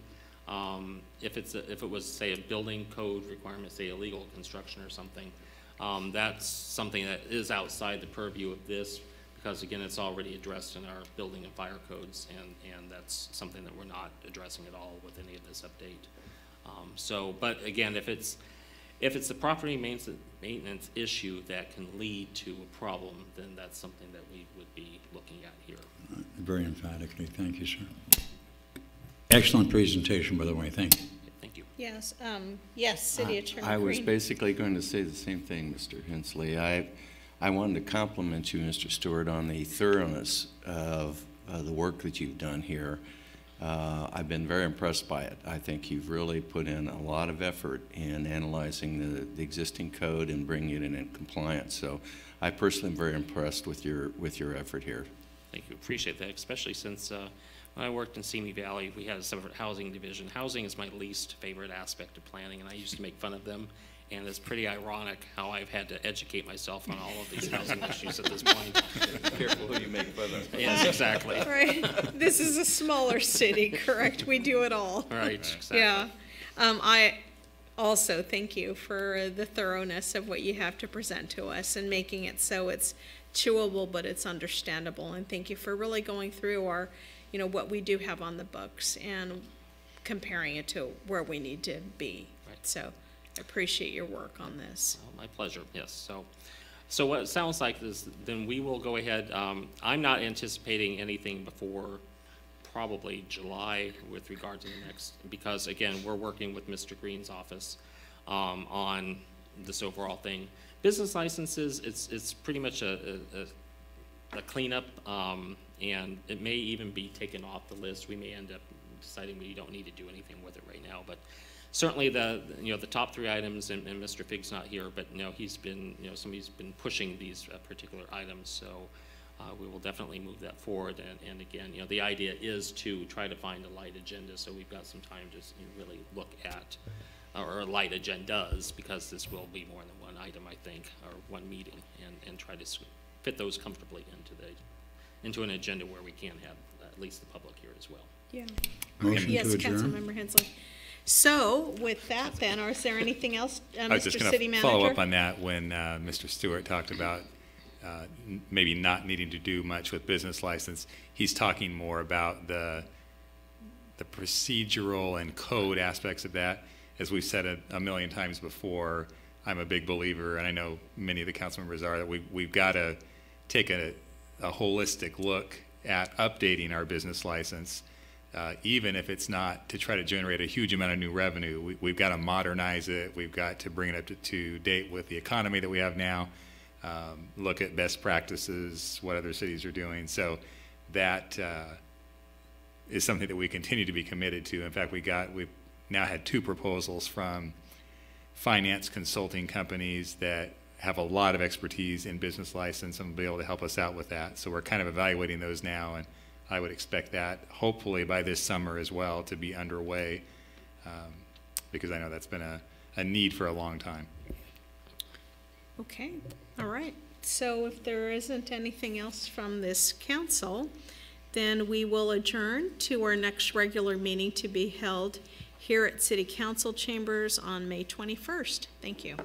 If it was, say, a building code requirement, say illegal construction or something, that's something that is outside the purview of this, because again, it's already addressed in our building and fire codes, and that's something that we're not addressing at all with any of this update. But again, if it's the property maintenance issue that can lead to a problem, then that's something that we would be looking at here. Very emphatically, thank you, sir. Excellent presentation, by the way, thank you. Thank you. Yes, yes, City Attorney I was Green. basically going to say the same thing, Mr. Hensley. I wanted to compliment you, Mr. Stewart, on the thoroughness of the work that you've done here. I've been very impressed by it. I think you've really put in a lot of effort in analyzing the existing code and bringing it in compliance. So I personally am very impressed with your effort here. Thank you. Appreciate that, especially since when I worked in Simi Valley, we had a separate housing division. Housing is my least favorite aspect of planning, and I used to make fun of them. And it's pretty ironic how I've had to educate myself on all of these housing issues at this point. Careful who you make fun of. Yes, exactly. Right, this is a smaller city, correct? We do it all. Right, exactly. Yeah. I also thank you for the thoroughness of what you have to present to us and making it so it's chewable, but it's understandable. And thank you for really going through our, what we do have on the books and comparing it to where we need to be. Right. So I appreciate your work on this. Oh, my pleasure, yes. So what it sounds like is then we will go ahead. I'm not anticipating anything before probably July with regard to the next, because again, we're working with Mr. Green's office on this overall thing. Business licenses, it's pretty much a cleanup, and it may even be taken off the list. We may end up deciding we don't need to do anything with it right now, but certainly the top three items, and Mr. Figg's not here, but he's been, somebody's been pushing these particular items, so we will definitely move that forward. And again, the idea is to try to find a light agenda, so we've got some time to really look at, or light agendas, because this will be more than one item, I think, or one meeting, and try to fit those comfortably into an agenda where we can have at least the public here as well. Yeah. Motion Yes, to adjourn? Councilmember Hensley. So with that then, or is there anything else, I was just Mr. going City to Manager? follow up on that when Mr. Stewart talked about maybe not needing to do much with business license. He's talking more about the procedural and code aspects of that. As we've said a million times before, I'm a big believer, and I know many of the council members are, that we've got to take a holistic look at updating our business license. Even if it's not to try to generate a huge amount of new revenue, we've got to modernize it. We've got to bring it up to date with the economy that we have now, look at best practices, what other cities are doing. So that is something that we continue to be committed to. In fact, we've now had 2 proposals from finance consulting companies that have a lot of expertise in business license and will be able to help us out with that. So we're kind of evaluating those now, and I would expect that hopefully by this summer as well to be underway, because I know that's been a need for a long time. Okay, all right. So if there isn't anything else from this council, then we will adjourn to our next regular meeting to be held here at City Council Chambers on May 21st. Thank you.